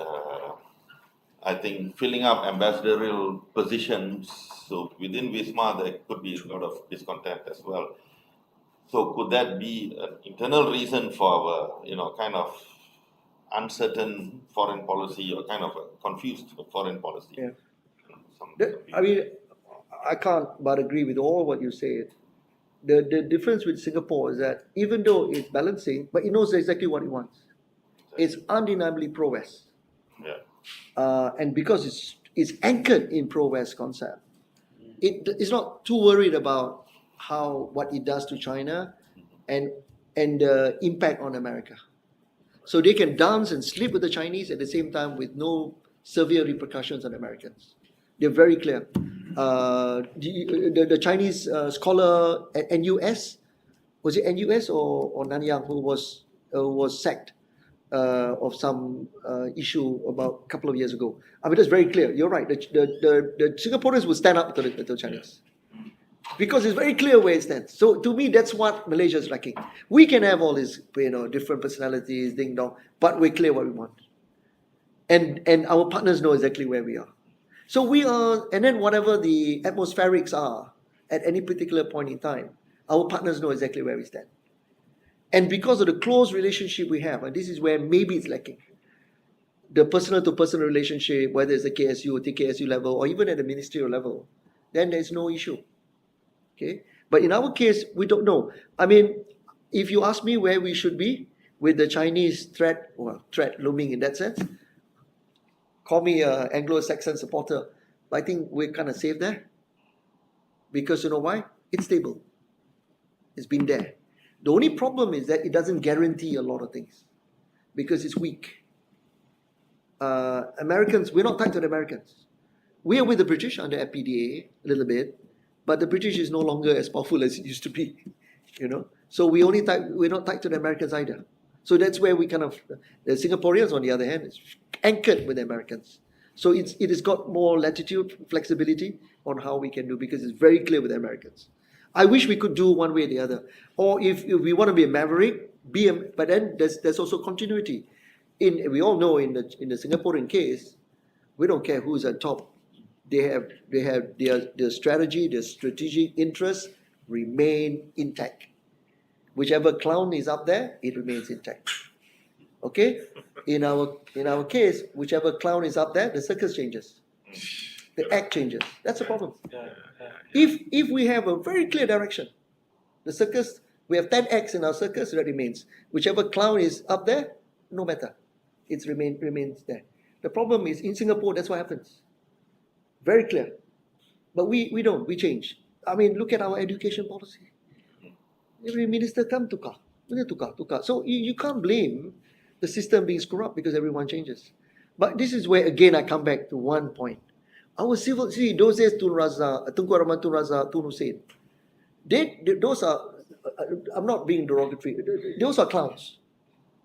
I think filling up ambassadorial positions. So within Wisma, there could be a lot of discontent as well. So could that be an internal reason for our, kind of uncertain foreign policy or kind of a confused foreign policy? Yeah. Some I mean, I can't but agree with all what you said. The difference with Singapore is that even though it's balancing, but it knows exactly what it wants. It's undeniably pro-West. Yeah. And because it's anchored in pro-West concept, it's not too worried about what it does to China and the impact on America. So they can dance and sleep with the Chinese at the same time with no severe repercussions on Americans. They're very clear. The Chinese scholar at NUS, was it NUS or Nanyang, who was sacked of some issue about a couple of years ago. I mean, that's very clear. You're right. The Singaporeans will stand up to the Chinese because it's very clear where it stands. So to me, that's what Malaysia is lacking. We can have all these, different personalities, ding dong, but we're clear what we want, and our partners know exactly where we are. So we are, and then whatever the atmospherics are at any particular point in time, our partners know exactly where we stand. And because of the close relationship we have, and this is where maybe it's lacking, the personal-to-personal relationship, whether it's the KSU or TKSU level, or even at the ministerial level, then there's no issue. Okay? But in our case, we don't know. I mean, if you ask me where we should be with the Chinese threat looming in that sense, call me an Anglo-Saxon supporter, but I think we're kind of safe there. Because you know why? It's stable. It's been there. The only problem is that it doesn't guarantee a lot of things because it's weak. Americans, we're not tied to the Americans. We are with the British under FPDA a little bit, but the British is no longer as powerful as it used to be, So we're not tied to the Americans either. So that's where we kind of, the Singaporeans on the other hand, is anchored with the Americans. So it has got more latitude, flexibility on how we can do because it's very clear with the Americans. I wish we could do one way or the other. Or if we want to be a maverick, but then there's also continuity. We all know in the Singaporean case, we don't care who's at top. They have their strategy, their strategic interests remain intact. Whichever clown is up there, it remains intact. Okay? In our case, whichever clown is up there, the circus changes. The act changes. That's the problem. If we have a very clear direction, the circus, we have 10 acts in our circus, that remains. Whichever clown is up there, no matter. It remains there. The problem is in Singapore, that's what happens. Very clear. But we don't, we change. I mean, look at our education policy. Every minister come tukar. So you can't blame the system being screwed up because everyone changes. But this is where, again, I come back to one point. Our civil, those days, Tunku Rahman, Tun Razak, Tun Hussein, those are, I'm not being derogatory. Those are clowns.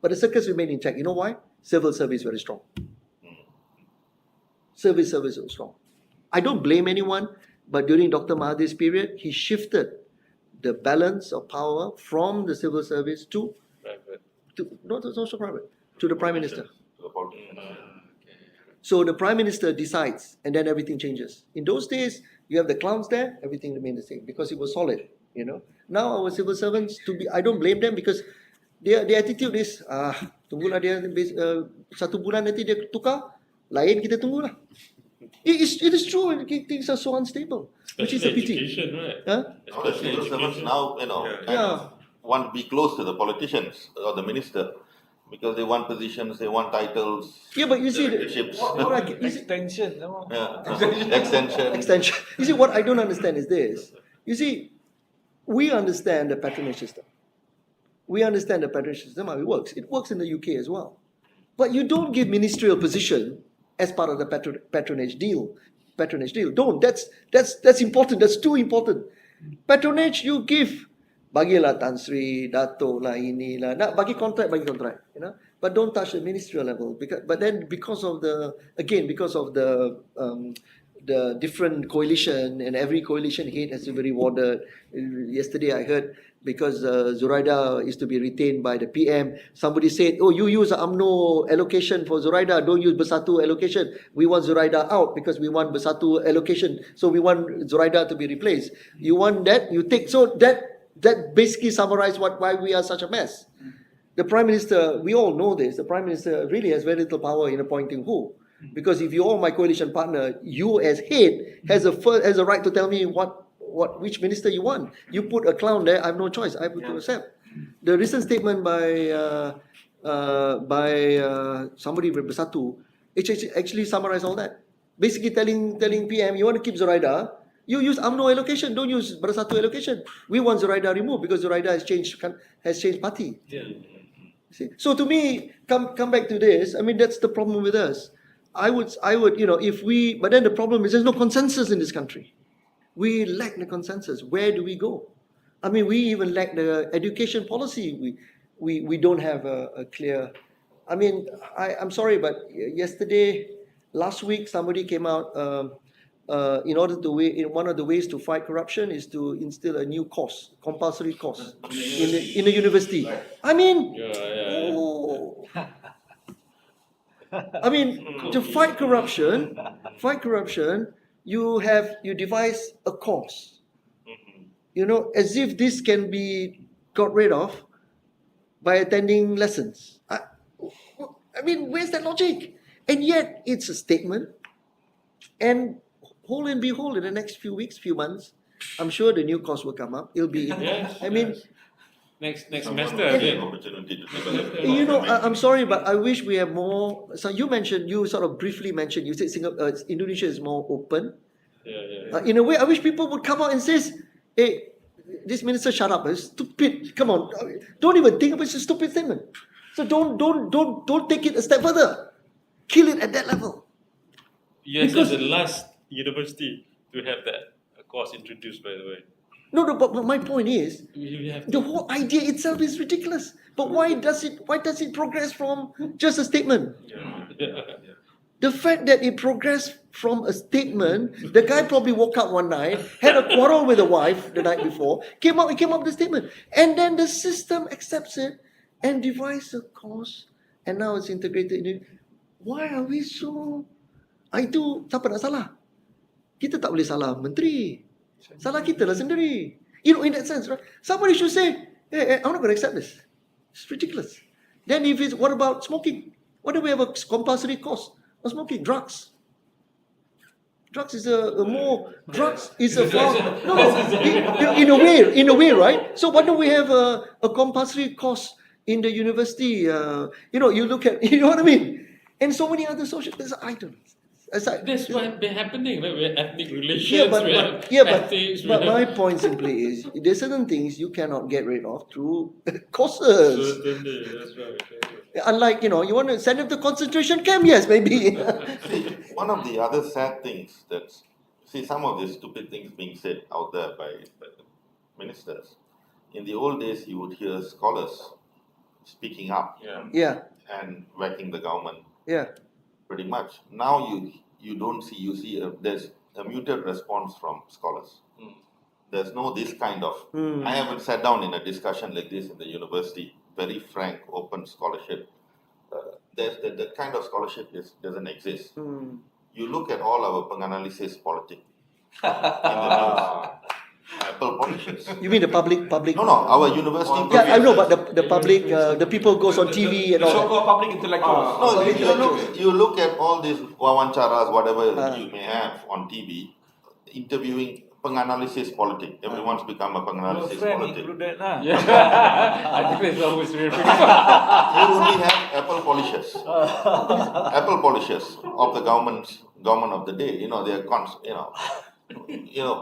But the circus remain intact. You know why? Civil service very strong. Service was strong. I don't blame anyone, but during Dr. Mahathir's period, he shifted the balance of power from the civil service to Private. not also private, to the Prime Minister. To the politicians. So the Prime Minister decides, and then everything changes. In those days, you have the clowns there, everything remained the same because it was solid. Now our civil servants, I don't blame them because their attitude is, tunggulah dia 1 bulan nanti dia tukar, lain kita tunggulah. It is true, things are so unstable, which is a Especially pity. education, right? Huh? Now the civil servants now, kind Yeah. of want to be close to the politicians or the minister because they want positions, they want titles, Yeah, but you see, directorships. Extension, no? Extension. extension. You see, what I don't understand is this. You see, we understand the patronage system. We understand the patronage system, how it works. It works in the UK as well. But you don't give ministerial position as part of the patronage deal. Don't. That's important. That's too important. Patronage you give. Bagilah Tan Sri, Dato lah, inilah. Nak bagi contract. But don't touch the ministerial level. Because of the different coalition, and every coalition head has to be rewarded. Yesterday I heard because Zuraida is to be retained by the PM, somebody said, oh, you use UMNO allocation for Zuraida, don't use Bersatu allocation. We want Zuraida out because we want Bersatu allocation. So we want Zuraida to be replaced. You want that, you take. So that basically summarizes why we are such a mess. The Prime Minister, we all know this, the Prime Minister really has very little power in appointing who. Because if you're my coalition partner, you as head has a right to tell me which minister you want. You put a clown there, I have no choice. I have to accept. The recent statement by somebody with Bersatu, it actually summarized all that. Basically telling PM, you want to keep Zuraida, you use UMNO allocation, don't use Bersatu allocation. We want Zuraida removed because Zuraida has changed party. Yeah. See? So to me, come back to this. I mean, that's the problem with us. I would, but then the problem is there's no consensus in this country. We lack the consensus. Where do we go? I mean, we even lack the education policy. We don't have a clear. I mean, I'm sorry, but last week, somebody came out. One of the ways to fight corruption is to instill a new course, compulsory course in the university. I mean, oh. I mean, to fight corruption, you devise a course. As if this can be got rid of by attending lessons. I mean, where's that logic? And yet, it's a statement. And whole and behold, in the next few weeks, few months, I'm sure the new course will come up. It'll be. Yes, I mean. Next Someone semester will get again. an opportunity to develop. I'm sorry, but I wish we have more. So you sort of briefly mentioned, you said Indonesia is more open. Yeah. In a way, I wish people would come out and say, hey, this minister, shut up, it's stupid. Come on, don't even think of it, it's a stupid statement. So don't take it a step further. Kill it at that level. Yes, Because- as the last university to have that course introduced, by the way. No, but my point is, You have the whole idea itself is ridiculous. But why does it progress from just a statement? The fact that it progressed from a statement, the guy probably woke up one night, had a quarrel with the wife the night before, came up with the statement. And then the system accepts it and devises a course, and now it's integrated in it. Why are we so... Itu siapa nak salah? Kita tak boleh salah menteri. Salah kita lah sendiri. In that sense, right? Somebody should say, hey, I'm not going to accept this. It's ridiculous. Then what about smoking? Why do we have a compulsory course on smoking? Drugs. Drugs is a far, in a way, right? So why don't we have a compulsory course in the university? You look at, you know what I mean? And so many other social, there's items. That's what been happening. We have ethnic relations, we have ethics. But my point simply is, there's certain things you cannot get rid of through courses. Certainly, that's right. Unlike, you want to send them to concentration camp, yes, maybe. See, one of the other sad things some of the stupid things being said out there by the ministers. in the old days you would hear scholars speaking up Yeah. Yeah, and backing the government yeah. pretty much. Now you don't see, you see there's a muted response from scholars. Mm. There's no this kind of, Mm. I haven't sat down in a discussion like this in the university, very frank, open scholarship. There's that kind of scholarship doesn't exist. Mm. You look at all our penganalysis politics in the news, Apple politics. You mean the public? No, our university. Yeah, I know, but the public, the people goes on TV and The all that. so-called public intellectuals. No, you look at all these wawancaras, whatever Ah. you may have on TV, interviewing penganalysis politics. Everyone's become a Your penganalysis friend politics. included lah. Yeah. I think that's always very You only have apple polishers. Apple polishers of the government of the day. You know, they are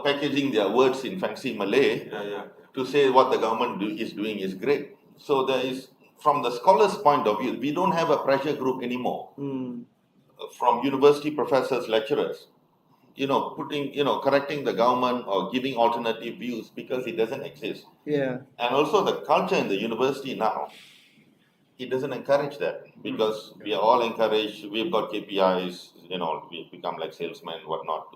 packaging their words in fancy Malay Yeah. to say what the government is doing is great. So there is, from the scholar's point of view, we don't have a pressure group anymore. Mm. From university professors, lecturers, correcting the government or giving alternative views because it doesn't exist. Yeah. And also the culture in the university now, it doesn't encourage that because we are all encouraged, we've got KPIs, we've become like salesmen, whatnot,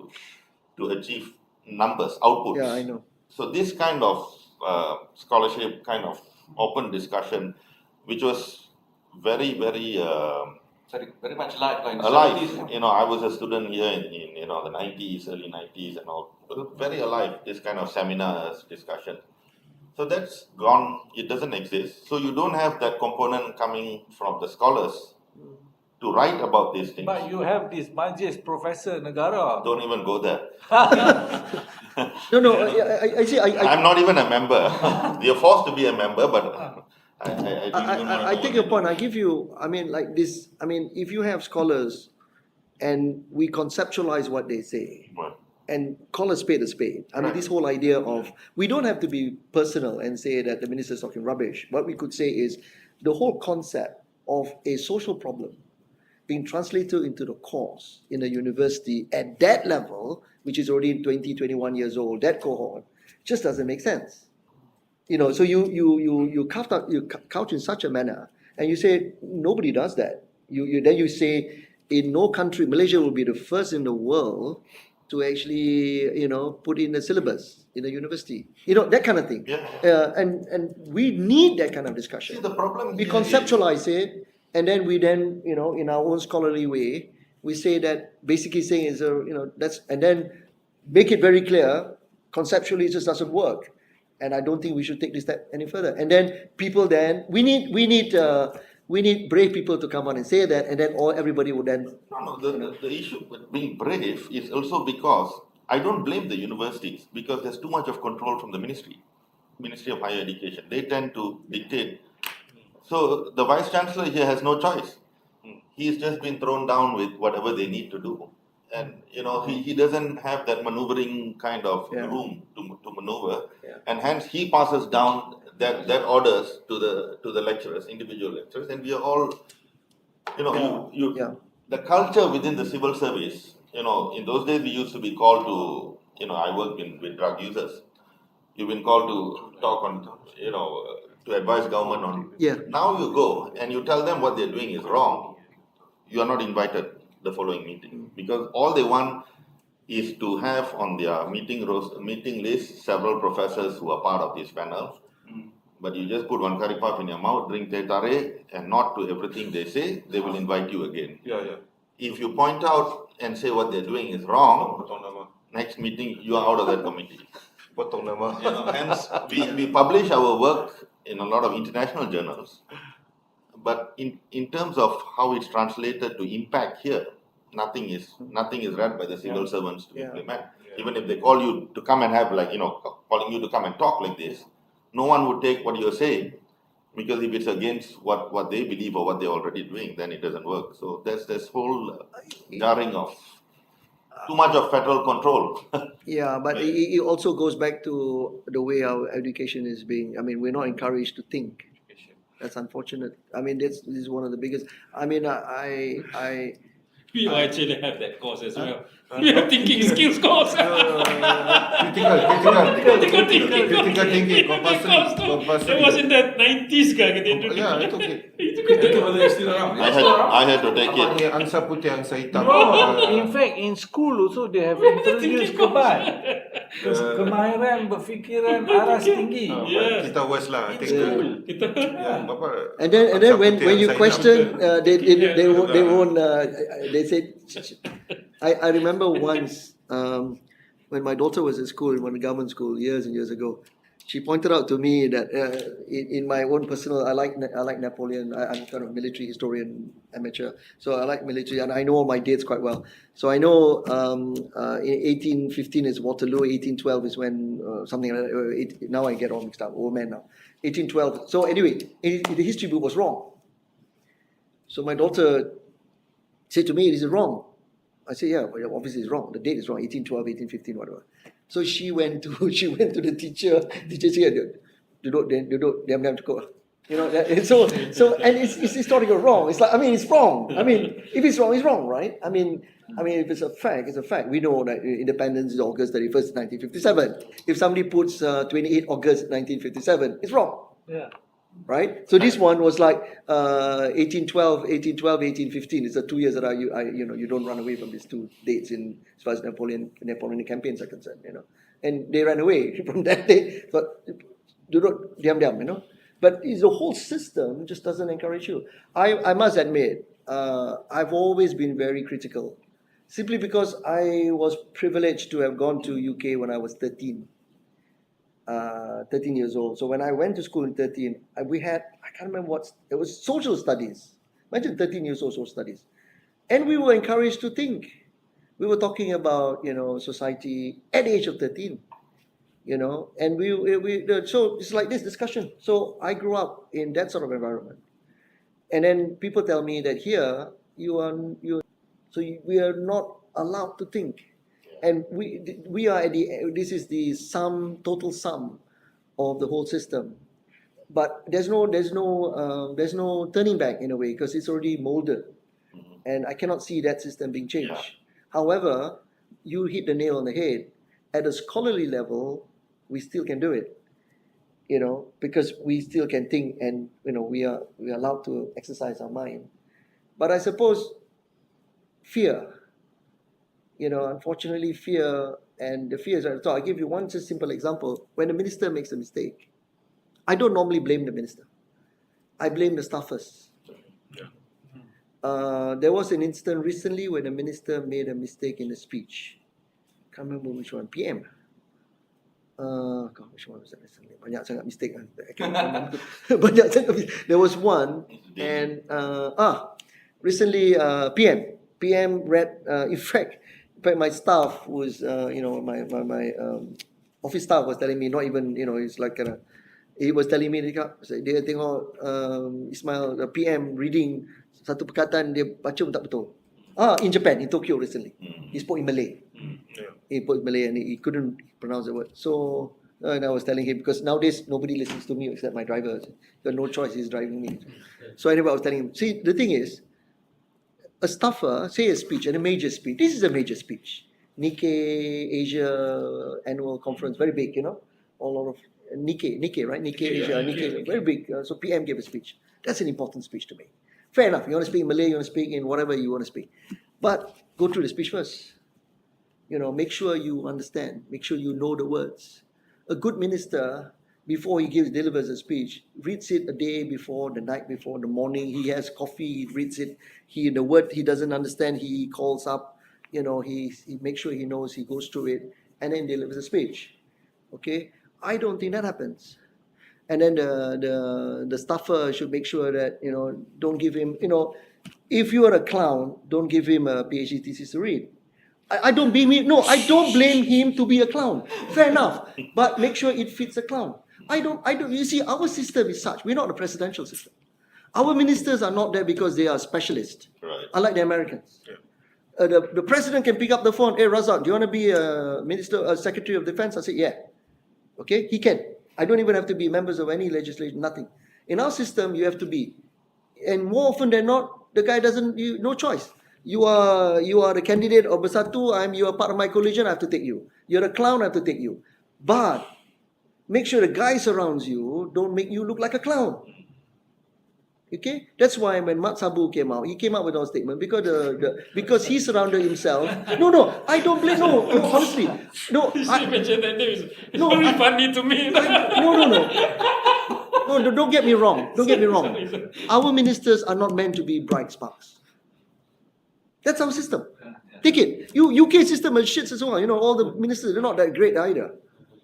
to achieve numbers, outputs. Yeah, I know. So this kind of scholarship, kind of open discussion, which was very, very Very much alive. Like in the alive. 70s. I was a student here in the 90s, early 90s and all. It was very alive, this kind of seminars, discussion. So that's gone, it doesn't exist. So you don't have that component coming from the scholars to write about these things. But you have this Majlis Professor Negara. Don't even go there. No, I see. I'm not even a member. You're forced to be a member, but I don't even I know take your point. I give you, like this, if you have scholars and we conceptualize what they say Well, and call a spade a spade, Right. this whole idea of, we don't have to be personal and say that the minister's talking rubbish. What we could say is the whole concept of a social problem being translated into the course in a university at that level, which is already 20, 21 years old, that cohort, just doesn't make sense. So you couch in such a manner, and you say nobody does that. Then you say in no country, Malaysia will be the first in the world to actually put in a syllabus in a university. That kind of thing. Yeah. And we need that kind of see, discussion. the problem We here conceptualize it, and then we in our own scholarly way, we say that basically saying is and then make it very clear. Conceptually, it just doesn't work. And I don't think we should take this step any further. And then people, we need brave people to come on and say that, and then everybody would then. No, the issue with being brave is also because I don't blame the universities because there's too much of control from the Ministry of Higher Education. They tend to dictate. So the Vice Chancellor here has no choice. He's just been thrown down with whatever they need to do. And he doesn't have that maneuvering kind of Yeah. room to maneuver. Yeah. And hence he passes down that orders to the lecturers, individual lecturers, and we are all Yeah. the culture within the civil service, in those days we used to be called to, I work with drug users. You've been called to talk on, to advise government on. Yeah. Now you go and you tell them what they're doing is wrong. You are not invited the following meeting because all they want is to have on their meeting list several professors who are part of this panel. But you just put one curry puff in your mouth, drink teh tarik, and not to everything they say, they will invite you again. Yeah. If you point out and say what they're doing is wrong, next meeting you are out of that committee. Hence, we publish our work in a lot of international journals. But in terms of how it's translated to impact here, nothing is read by the civil servants to Yeah. implement. Even if they call you to come and have calling you to come and talk like this, no one would take what you're saying because if it's against what they believe or what they're already doing, then it doesn't work. So there's this whole jarring of too much of federal control. Yeah, but it also goes back to the way our education is being. We're not encouraged to think. That's unfortunate. This is one of the biggest. We actually have that course as well. We have thinking skills course. Critical thinking, compulsory. That was in the 90s kan. Yeah, it's okay. Critical is still around. I had to take it. Apa ni, angsa putih, angsa hitam. No, in fact, in school also they have introduced kebat. Kemahiran berfikiran aras tinggi. Yes. Kita worse lah. I think. Kita Ya, apa? And then angsa when putih, you angsa question, hitam. they won't. They say, I remember once when my daughter was at school, in one government school years and years ago. She pointed out to me that in my own personal, I like Napoleon. I'm kind of military historian amateur, so I like military, and I know all my dates quite well. So I know in 1815 is Waterloo, 1812 is when something like that. Now I get all mixed up. Old man now. 1812. So anyway, the history book was wrong. So my daughter said to me, "Is it wrong?" I said, "Yeah, well, obviously it's wrong. The date is wrong. 1812, 1815, whatever." So she went to the teacher. Teacher said, "Duduk diam cukup." You know, so and it's historical wrong. It's like, I mean, it's wrong. I mean, if it's wrong, it's wrong, right? I mean, if it's a fact, it's a fact. We know that independence is August 31st, 1957. If somebody puts 28 August 1957, it's wrong. Yeah. Right? So this one was like 1812, 1815. It's the 2 years that you don't run away from these two dates in as far as Napoleonic campaigns are concerned, you know. And they ran away from that day. But diam, you know. But the whole system just doesn't encourage you. I must admit, I've always been very critical, simply because I was privileged to have gone to UK when I was 13 years old. So when I went to school in 13, I can't remember it was social studies. Imagine 13 years old, social studies. And we were encouraged to think. We were talking about, you know, society at the age of 13, you know, and so it's like this discussion. So I grew up in that sort of environment. And then people tell me that here, we are not allowed to think. And we are this is the total sum of the whole system, but there's no turning back in a way, because it's already molded, and I cannot see that system being changed. Yeah. However, you hit the nail on the head. At a scholarly level, we still can do it, you know, because we still can think, and you know, we are allowed to exercise our mind. But I suppose fear. You know, unfortunately, fear and the fears. So I'll give you one just simple example. When the minister makes a mistake, I don't normally blame the minister. I blame the staffers. There was an incident recently when the minister made a mistake in a speech. Can't remember which one. PM. Which one was that recently? Banyak sangat mistake. I can't remember. Banyak sangat. There was one, and recently PM read. In fact, my staff was, my office staff was telling me, not even, you know, it's like he was telling me, dia tengok Ismail, the PM reading satu perkataan, dia baca pun tak betul. In Japan, in Tokyo recently, he spoke in Malay. He spoke in Malay and he couldn't pronounce the word. So, and I was telling him, because nowadays nobody listens to me except my driver. Got no choice, he's driving me. So anyway, I was telling him, see, the thing is, a staffer, say a speech, and a major speech. This is a major speech. Nikkei Asia annual conference, very big, you know. A lot of Nikkei, right? Nikkei Asia, Nikkei, very big. So PM gave a speech. That's an important speech to make. Fair enough. You want to speak in Malay, you want to speak in whatever you want to speak. But go through the speech first. You know, make sure you understand. Make sure you know the words. A good minister, before he delivers a speech, reads it a day before, the night before, the morning. He has coffee, he reads it. The word he doesn't understand, he calls up. You know, he makes sure he knows, he goes through it, and then delivers a speech. Okay? I don't think that happens. And then the staffer should make sure that, you know, don't give him, you know, if you are a clown, don't give him a PhD thesis to read. I don't blame him. No, I don't blame him to be a clown. Fair enough. But make sure it fits a clown. I don't, you see, our system is such. We're not a presidential system. Our ministers are not there because they are specialists. Right. Unlike the Americans. Yeah. The president can pick up the phone. Hey, Razak, do you want to be a Secretary of Defense? I say, yeah. Okay, he can. I don't even have to be members of any legislation, nothing. In our system, you have to be. And more often than not, the guy no choice. You are the candidate of Bersatu. You are part of my coalition. I have to take you. You're a clown. I have to take you. But make sure the guy surrounds you don't make you look like a clown. Okay, that's why when Mat Sabu came out, he came out with our statement because because he surrounded himself. No, I don't blame. No, honestly, no. You see, mention that name. It's very funny to me. No, don't get me wrong. Don't get me wrong. Our ministers are not meant to be bright sparks. That's our system. Take it. UK system is shit as well. You know, all the ministers, they're not that great either.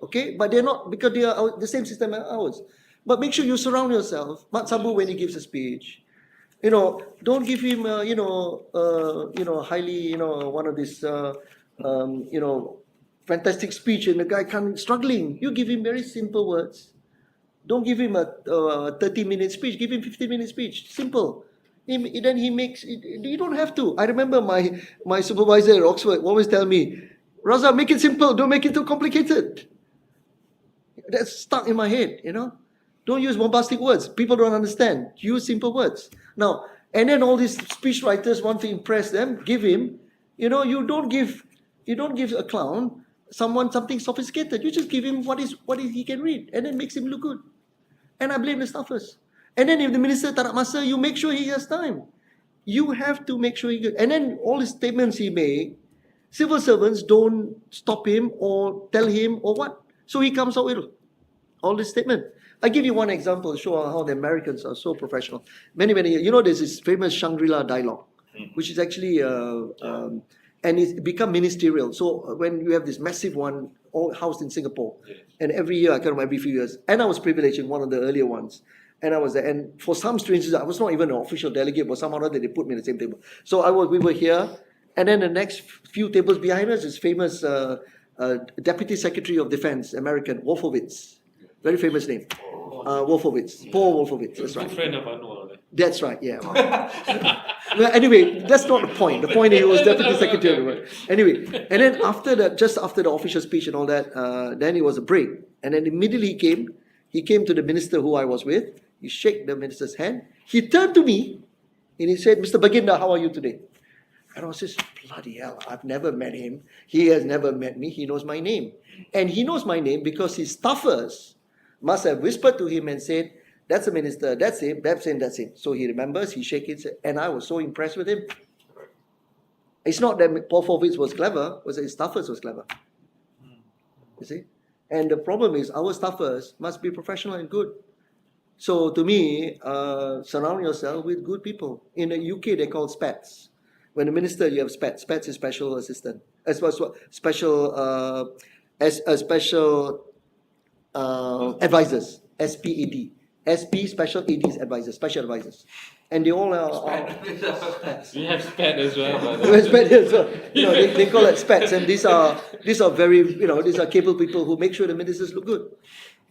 Okay, but they're not because they are the same system as ours. But make sure you surround yourself. Mat Sabu, when he gives a speech, you know, don't give him, highly, one of these, fantastic speech, and the guy struggling. You give him very simple words. Don't give him a 30-minute speech. Give him 15-minute speech. Simple. Then he makes. You don't have to. I remember my supervisor at Oxford always tell me, Raza, make it simple. Don't make it too complicated. That's stuck in my head. Don't use bombastic words. People don't understand. Use simple words. Now, and then all these speech writers want to impress them. Give him. You don't give a clown something sophisticated. You just give him what he can read, and then makes him look good. And I blame the staffers. And then if the minister tak nak masa, you make sure he has time. You have to make sure he good. And then all the statements he made, civil servants don't stop him or tell him or what. So he comes out with all this statement. I give you one example to show how the Americans are so professional. Many years. There's this famous Shangri-La dialogue, which is actually, and it's become ministerial. So when you have this massive one, all housed in Singapore, and every year, I can't remember, every few years, and I was privileged in one of the earlier ones. And I was there, and for some strange reason, I was not even an official delegate, but somehow they put me in the same table. So we were here, and then the next few tables behind us is famous Deputy Secretary of Defense, American, Wolfowitz. Very famous name. Wolfowitz. Paul Wolfowitz. That's right. Good friend of Anwar. That's right, yeah. Well, anyway, that's not the point. The point is he was Deputy Secretary. Anyway, and then just after the official speech and all that, then it was a break. And then immediately he came to the minister who I was with. He shook the minister's hand. He turned to me and he said, Mr. Baginda, how are you today? And I was just, bloody hell, I've never met him. He has never met me. He knows my name. And he knows my name because his staffers must have whispered to him and said, that's the minister, that's him, that's him, that's him. So he remembers, he shakes his head, and I was so impressed with him. It's not that Paul Wolfowitz was clever, it was that his staffers was clever. You see? And the problem is, our staffers must be professional and good. So to me, surround yourself with good people. In the UK, they're called SPATs. When a minister, you have SPATs. SPATs is special assistant. Special advisors. SPAD. SP, special ADs, advisors, special advisors. And they all are We have SPAD as well. SPAD as well. They call it SPADs, and these are very, these are capable people who make sure the ministers look good.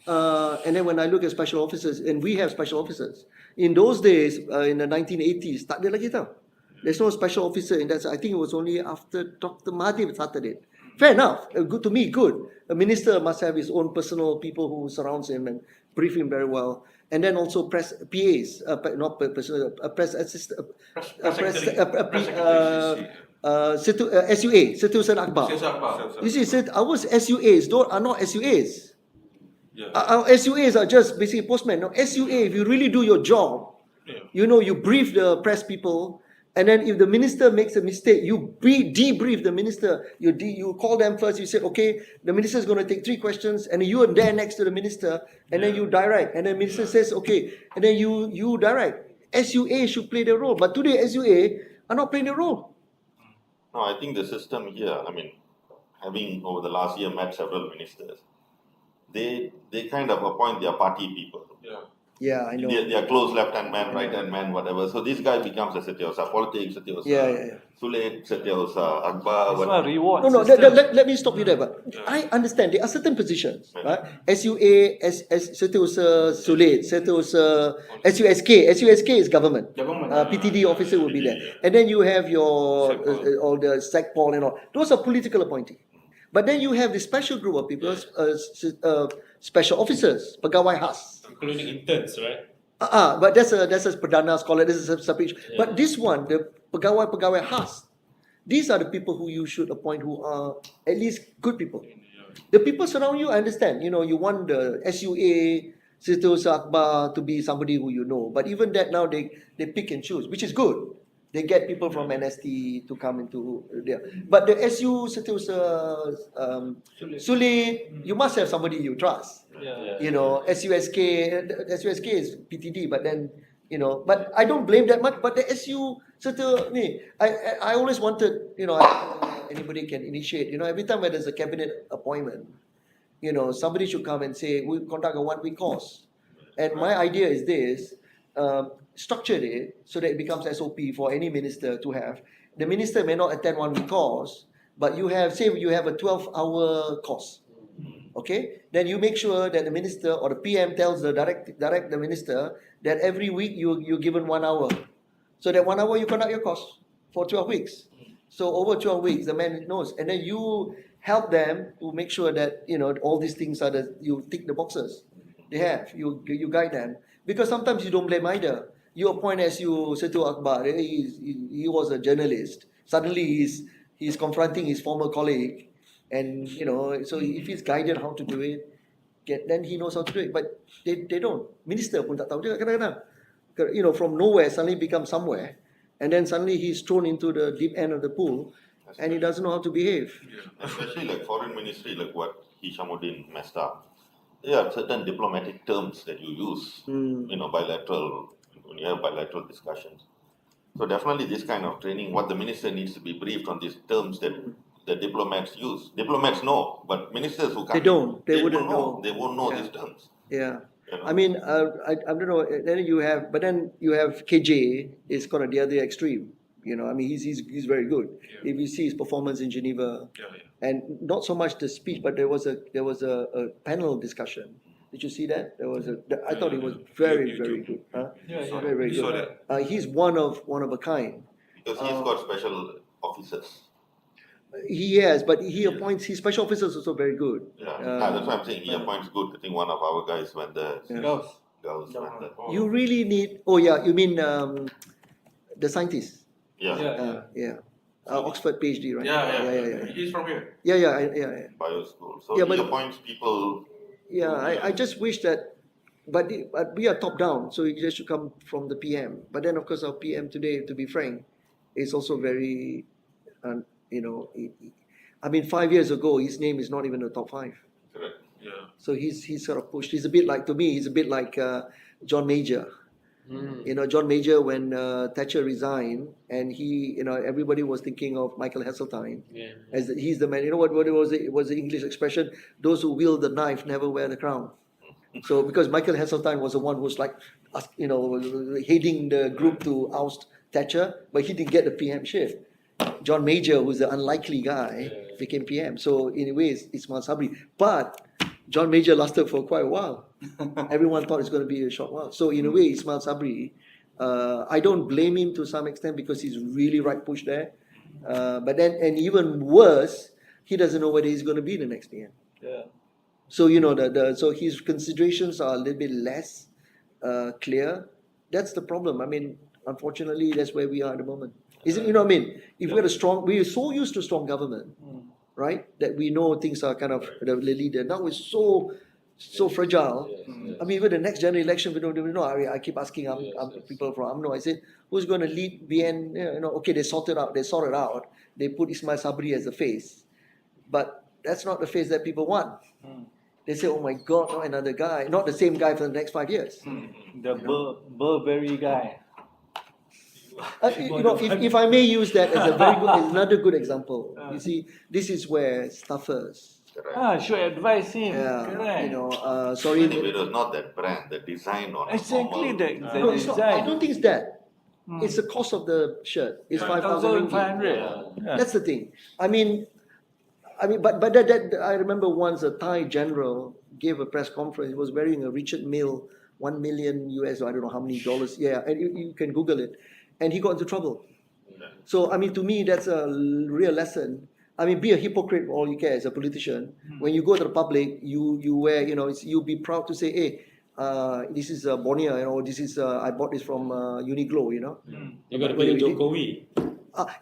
And then when I look at special officers, and we have special officers, in those days, in the 1980s, tak ada lagi tau. There's no special officer in that. I think it was only after Dr. Mahathir started it. Fair enough. Good to me, good. A minister must have his own personal people who surrounds him and brief him very well. And then also press PAs, not personal, press assistant, SUA, Setiausaha Akhbar. You see, our SUAs are not SUAs. Our SUAs are just basically postmen. Now, SUA, if you really do your job, you brief the press people. And then if the minister makes a mistake, you debrief the minister. You call them first. You say, okay, the minister is going to take 3 questions, and you are there next to the minister, and then you direct. And the minister says, okay, and then you direct. SUA should play their role, but today SUA are not playing their role. No, I think the system here, having over the last year met several ministers, they kind of appoint their party people. Yeah, I know. They are close left-hand man, right-hand man, whatever. So this guy becomes a Setiausaha, politics, Setiausaha, Sulit, Setiausaha, Akhbar. It's not a reward No, system. let me stop you there. But I understand there are certain positions, right? SUA, Setiausaha, Sulit, Setiausaha, SUSK is government. PTD officer will be there. And then you have your, all the SecPol and all. Those are political appointees. But then you have this special group of people, special officers, pegawai khas. Including interns, right? But that's a Perdana scholar. This is a separate. Yeah. But this one, the pegawai khas, these are the people who you should appoint who are at least good people. The people surround you, I understand. You know, you want the SUA, Setiausaha Akbar to be somebody who you know. But even that now they pick and choose, which is good. They get people from NST to come into there. But the SU Setiausaha Sulit, you must have somebody you trust. Yeah. You know, SUSK is PTD, but then, you know, but I don't blame that much. But the SU, I always wanted, you know, anybody can initiate, you know, every time when there's a cabinet appointment, you know, somebody should come and say, we'll conduct a 1-week course. And my idea is this, structure it so that it becomes SOP for any minister to have. The minister may not attend 1-week course, but you have, say you have a 12-hour course. Okay, then you make sure that the minister or the PM tells the direct the minister that every week you're given 1 hour, so that 1 hour you conduct your course for 12 weeks. So over 12 weeks, the man knows, and then you help them to make sure that you know all these things are you tick the boxes. They have you guide them, because sometimes you don't blame either. You appoint SU Setiausaha Akbar. He was a journalist. Suddenly he's confronting his former colleague. And you know, so if he's guided how to do it, then he knows how to do it. But they don't. Minister pun tak tahu juga kadang-kadang. You know, from nowhere suddenly becomes somewhere, and then suddenly he's thrown into the deep end of the pool, and he doesn't know how to behave. Especially like foreign ministry, like what Hishamuddin messed up. There are certain diplomatic terms that you use, you know, when you have bilateral discussions. So definitely this kind of training, what the minister needs to be briefed on these terms that the diplomats use. Diplomats know, but ministers who come They don't. They won't wouldn't know. They won't know Yeah. these terms. Yeah. You know? I mean, I don't know. Then you have KJ is kind of the other extreme. You know, I mean, he's very good. Yeah. If you see his performance in Geneva, Yeah. and not so much the speech, but there was a panel discussion. Did you see that? I thought it was very good. Huh? Yeah. Very very You saw good. that? He's one of a kind. Because he's got special officers. He has, but he appoints his special officers also very good. Yeah, that's Uh, why I'm saying he appoints good. I think one of our guys went there. Girls. Girls went there. You really need. Oh yeah, you mean the scientist? Yeah, Yeah. Yeah. Oxford PhD, right? Yeah. He's from here. Yeah. bio school. So Yeah, he but- appoints people. Yeah, I just wish that, but we are top down, so it just should come from the PM. But then, of course, our PM today, to be frank, is also very, you know, I mean, 5 years ago, his name is not even the top 5. Correct. Yeah. So he's sort of pushed. He's a bit like, to me, he's a bit like John Major. Mm. You know, John Major, when Thatcher resigned, and everybody was thinking of Michael Heseltine. Yeah. As he's the man. You know what was it? It was the English expression: "Those who wield the knife never wear the crown." So because Michael Heseltine was the one who was like, heading the group to oust Thatcher, but he didn't get the PM shift. John Major, who's the unlikely guy, became PM. So in a way, it's Ismail Sabri. But John Major lasted for quite a while. Everyone thought it's going to be a short while. So in a way, Ismail Sabri, I don't blame him to some extent because he's really right push there. But then, and even worse, he doesn't know whether he's going to be the next PM. Yeah. So you know so his considerations are a little bit less clear. That's the problem. I mean, unfortunately, that's where we are at the moment. Is it? You know what I mean? If we are so used to strong government, right? That we know things are kind of the leader. Now it's so fragile. Yes. I mean, even the next general election, we don't even know. I keep asking people from UMNO. I said, who's going to lead BN? You know, okay, they sorted out. They put Ismail Sabri as the face, but that's not the face that people want. They say, oh my God, not another guy, not the same guy for the next 5 years. The Burberry guy. You know, if I may use that as another good example. You see, this is where stuffers. Correct. Should advise him. Yeah, Correct. you know, sorry. Anyway, it was not that brand, the design or Exactly normal. the No, it's not, design. I don't think it's that. It's the cost of the shirt. It's 5,000 ringgit. 500. Yeah. That's the thing. I mean, but that I remember once a Thai general gave a press conference. He was wearing a Richard Mille $1 million US, or I don't know how many dollars. Yeah, and you can Google it, and he got into trouble. So I mean, to me, that's a real lesson. I mean, be a hypocrite for all you care as a politician. When you go to the public, you wear, you know, you be proud to say, hey, this is Bonnier, this is I bought this from Uniqlo, You got to When be a we did- Jokowi.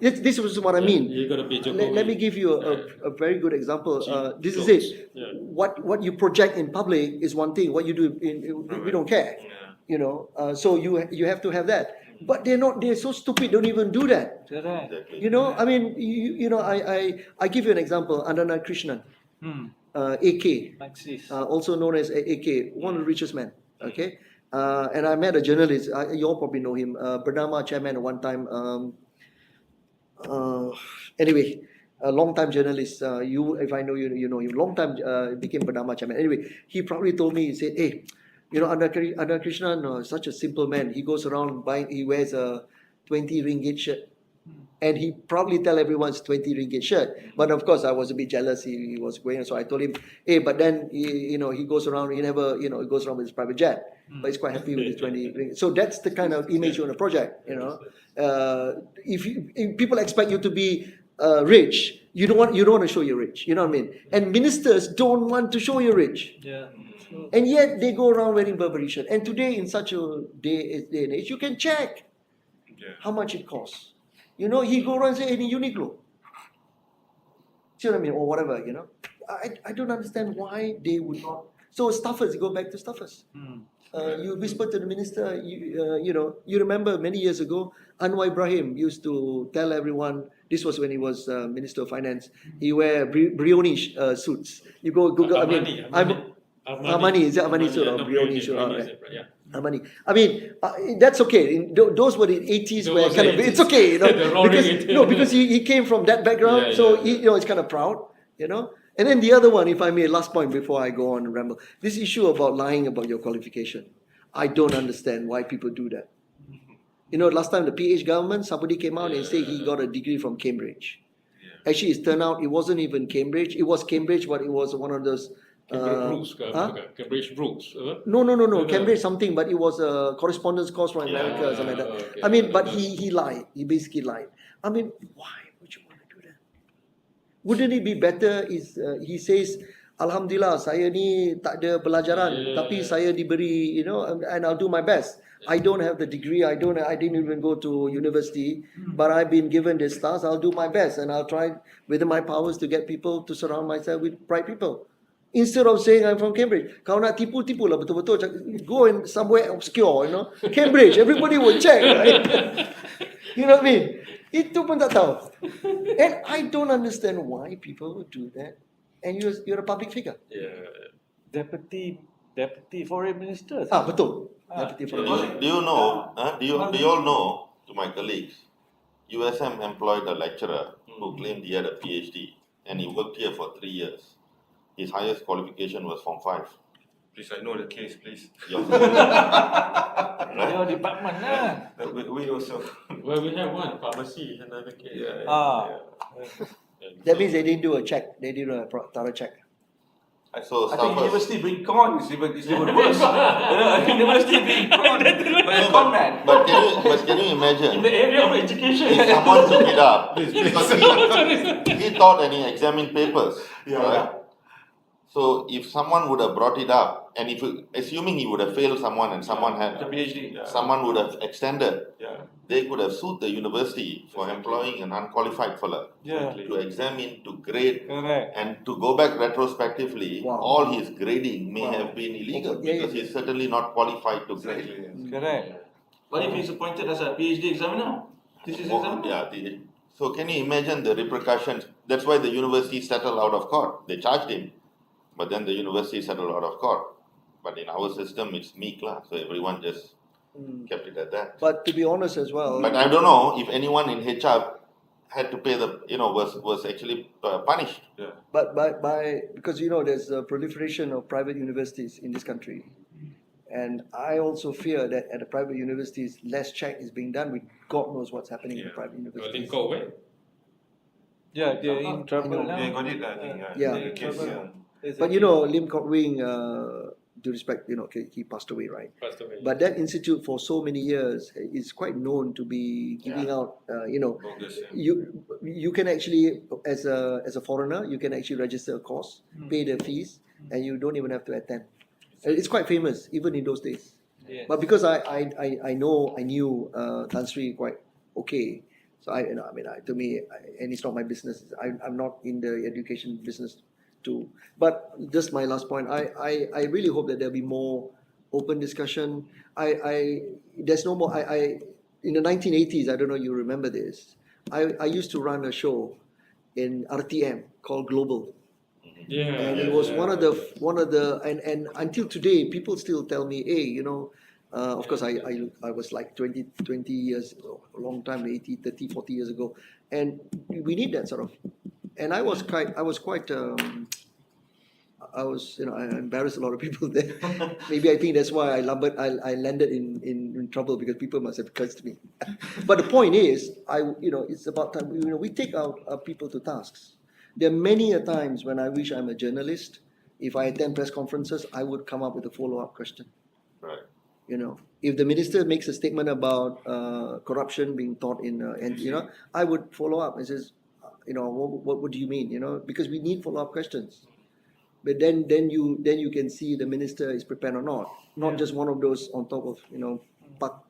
This was what I mean. You got to be a Jokowi. Let me give you a very good example. This is Clothes. it. Yeah. What you project in public is one thing. What you do we don't care. So you have to have that. But they're so stupid. Don't even do that. Correct. Exactly. I mean, I give you an example. Ananda Krishnan, AK, Marxist. also known as AK, one of the richest men. Okay, and I met a journalist. You all probably know him. Bernama chairman at one time. Anyway, a long-time journalist. If I know you know him. Long-time became Bernama chairman. Anyway, he probably told me. He said, "Hey, Ananda Krishnan, such a simple man. He goes around buying. He wears a 20 ringgit shirt." And he probably tell everyone it's 20 ringgit shirt. But of course, I was a bit jealous. He was going, so I told him, hey, but then he goes around. He never, he goes around with his private jet. But he's quite happy with his 20 ringgit. So that's the kind of image you want to project. If people expect you to be rich, you don't want to show you're rich. You know what I mean? And ministers don't want to show you're rich. Yeah. And yet they go around wearing Burberry shirt. And today, in such a day and age, you can check how much it costs. He go around and say, any Uniqlo. See what I mean? Or whatever, I don't understand why they would not. So stuffers, go back to stuffers. You whisper to the minister, you remember many years ago, Anwar Ibrahim used to tell everyone, this was when he was Minister of Finance, he wear Brioni suits. You go Google, Armani, is it Armani suit or Brioni suit? Yeah. Armani. I mean, that's okay. Those were the 80s where Those kind were of, it's okay, The roaring because, 80s. because he came from that background, Yeah, so yeah, he, it's kind of proud, And then the other one, if I may, last point before I go on and ramble, this issue about lying about your qualification. I don't understand why people do that. Last time the PH government, somebody came out and said he got a degree from Cambridge. Actually, it's turned out it wasn't even Cambridge. It was Cambridge, but it was one of those. Cambridge Brooks. No. Cambridge something, but it was a correspondence course from America or something like that. Okay. I mean, but he lied. He basically lied. I mean, why would you want to do that? Wouldn't it be better he says, Alhamdulillah, saya ni tak ada pelajaran, tapi saya diberi, and I'll do my best. I don't have the degree. I didn't even go to university, but I've been given this task. I'll do my best, and I'll try within my powers to get people to surround myself with bright people. Instead of saying I'm from Cambridge, kau nak tipu lah betul-betul. Go in somewhere obscure, Cambridge, everybody will check, right? You know what I mean? Itu pun tak tahu. And I don't understand why people would do that. And you're a public figure. Yeah. Deputy Foreign Minister. Betul. Deputy Do Foreign you know? Do you all know? To my colleagues, USM employed a lecturer who claimed he had a PhD, and he worked here for 3 years. His highest qualification was Form 5. Please, I know the case, please. Your- Your department lah. We also. Well, we have one pharmacy, another case. That means they didn't do a check. They didn't do a thorough check. So I think staffers, university being con is even worse. University being con by a con man. but can you imagine The area of education. if someone took it up because he taught and he examined papers, right? So if someone would have brought it up, and assuming he would have failed someone and someone The had PhD. someone would have extended, Yeah. they could have sued the university for employing an unqualified fella Yeah. to examine, to grade, Correct. and to go back retrospectively. Wow. All his grading may Wow. have been illegal Yeah, because he's certainly not qualified to grade. Correct. What if he's appointed as a PhD examiner? Thesis examiner? Yeah, so can you imagine the repercussions? That's why the university settled out of court. They charged him, but then the university settled out of court. But in our system, it's meek lah, so everyone just kept it at that. But to be honest as well, But I don't know if anyone in HR had to pay was actually punished. but because there's a proliferation of private universities in this country, and I also fear that at the private universities, less check is being done. God knows what's happening in the private universities. Go away. Yeah, they're in trouble now. They got it, I think. Yeah. The case, yeah. But Lim Kok Wing, due respect, he passed away, right? Passed away. But that institute for so many years is quite known to be giving out, Bogus, yeah. you can actually, as a foreigner, you can actually register a course, pay the fees, and you don't even have to attend. It's quite famous even in those days. Yes. But because I knew Tan Sri quite okay, so to me, and it's not my business. I'm not in the education business too. But just my last point, I really hope that there'll be more open discussion. There's no more. In the 1980s, I don't know you remember this. I used to run a show in RTM called Global. Yeah. And it was one of the and until today people still tell me, hey, of course I was like 20 years, a long time, 80, 30, 40 years ago, and we need that sort of, and I was quite I embarrassed a lot of people there. Maybe I think that's why I landed in trouble, because people must have cursed me. But the point is, it's about time. We take our people to tasks. There are many a times when I wish I'm a journalist. If I attend press conferences, I would come up with a follow-up question. Right. If the minister makes a statement about corruption being taught I would follow up and says, what do you mean? Because we need follow-up questions. But then you can see the minister is prepared or not just one of those on top of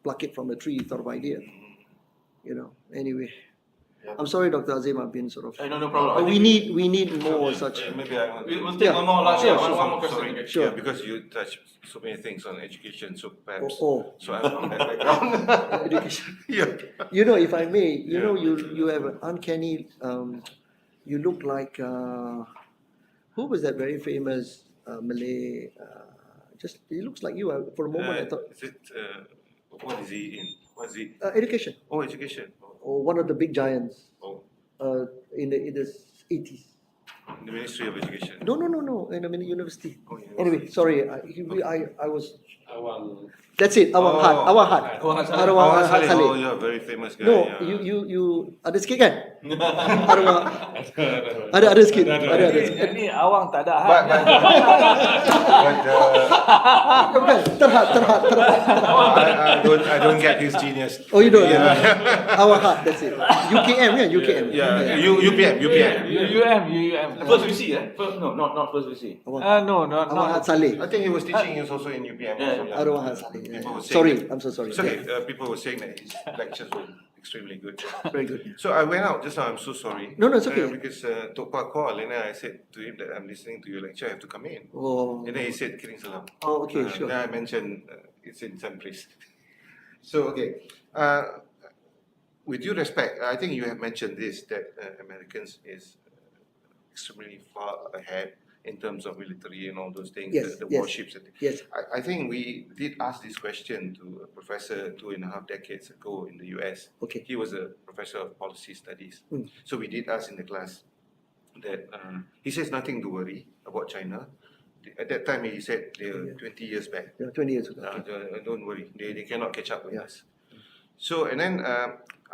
pluck it from the tree sort of idea. Anyway. Yeah. I'm sorry, Dr. Azim, I've been sort of. No problem. But we need more such. Maybe I want We'll take one more last Sure, one, sure, one more question. Sorry. Okay. Sure. Yeah, because you touched so many things on education, so perhaps. Oh. So I'm from that background. Education. Yeah. If I may, Yeah. you have an uncanny. You look like who was that very famous Malay? He looks like you. For a moment, I thought Is it, what is he in? What's he? education, Oh, education. or one of the big giants Oh, in the 80s. the Ministry of Education. No. In a university. Oh, university. Anyway, sorry. I was. Awang. That's it. Awang Had. Awang Had. Awang Had Saleh. Oh, you're a very famous guy. No, yeah. you ada sikit kan? Ada sikit. Ada. Ini awang tak ada But, had. Bukan, terhad. I don't get his genius. Oh, you don't? Yeah. Awang Had, that's it. UKM kan? UKM. Yeah. UPM. UUM. First VC, No, not first VC. No, Awang Had not. Saleh. I think he was teaching us also in UPM. Yeah. Also, Awang Had Saleh. People were saying Sorry, that- I'm so sorry. It's okay. People were saying that his lectures were extremely good. Very good. So I went out just now. I'm so sorry. No, it's okay. Because Tok Pa called and then I said to him that I'm listening to your lecture. I have to come in. Oh, And then he said Kiring Salam. okay, sure. Then I mentioned it's in some place. So okay. With due respect, I think you have mentioned this that Americans is extremely far ahead in terms of military and all those things, Yes, the yes. warships. Yes. I think we did ask this question to a professor 2.5 decades ago in the US. Okay. He was a professor of policy studies. Mm. So we did ask in the class that he says nothing to worry about China. At that time, he said they're 20 years back. Yeah, 20 years ago. Don't worry, they cannot catch up with Yeah. us. So, and then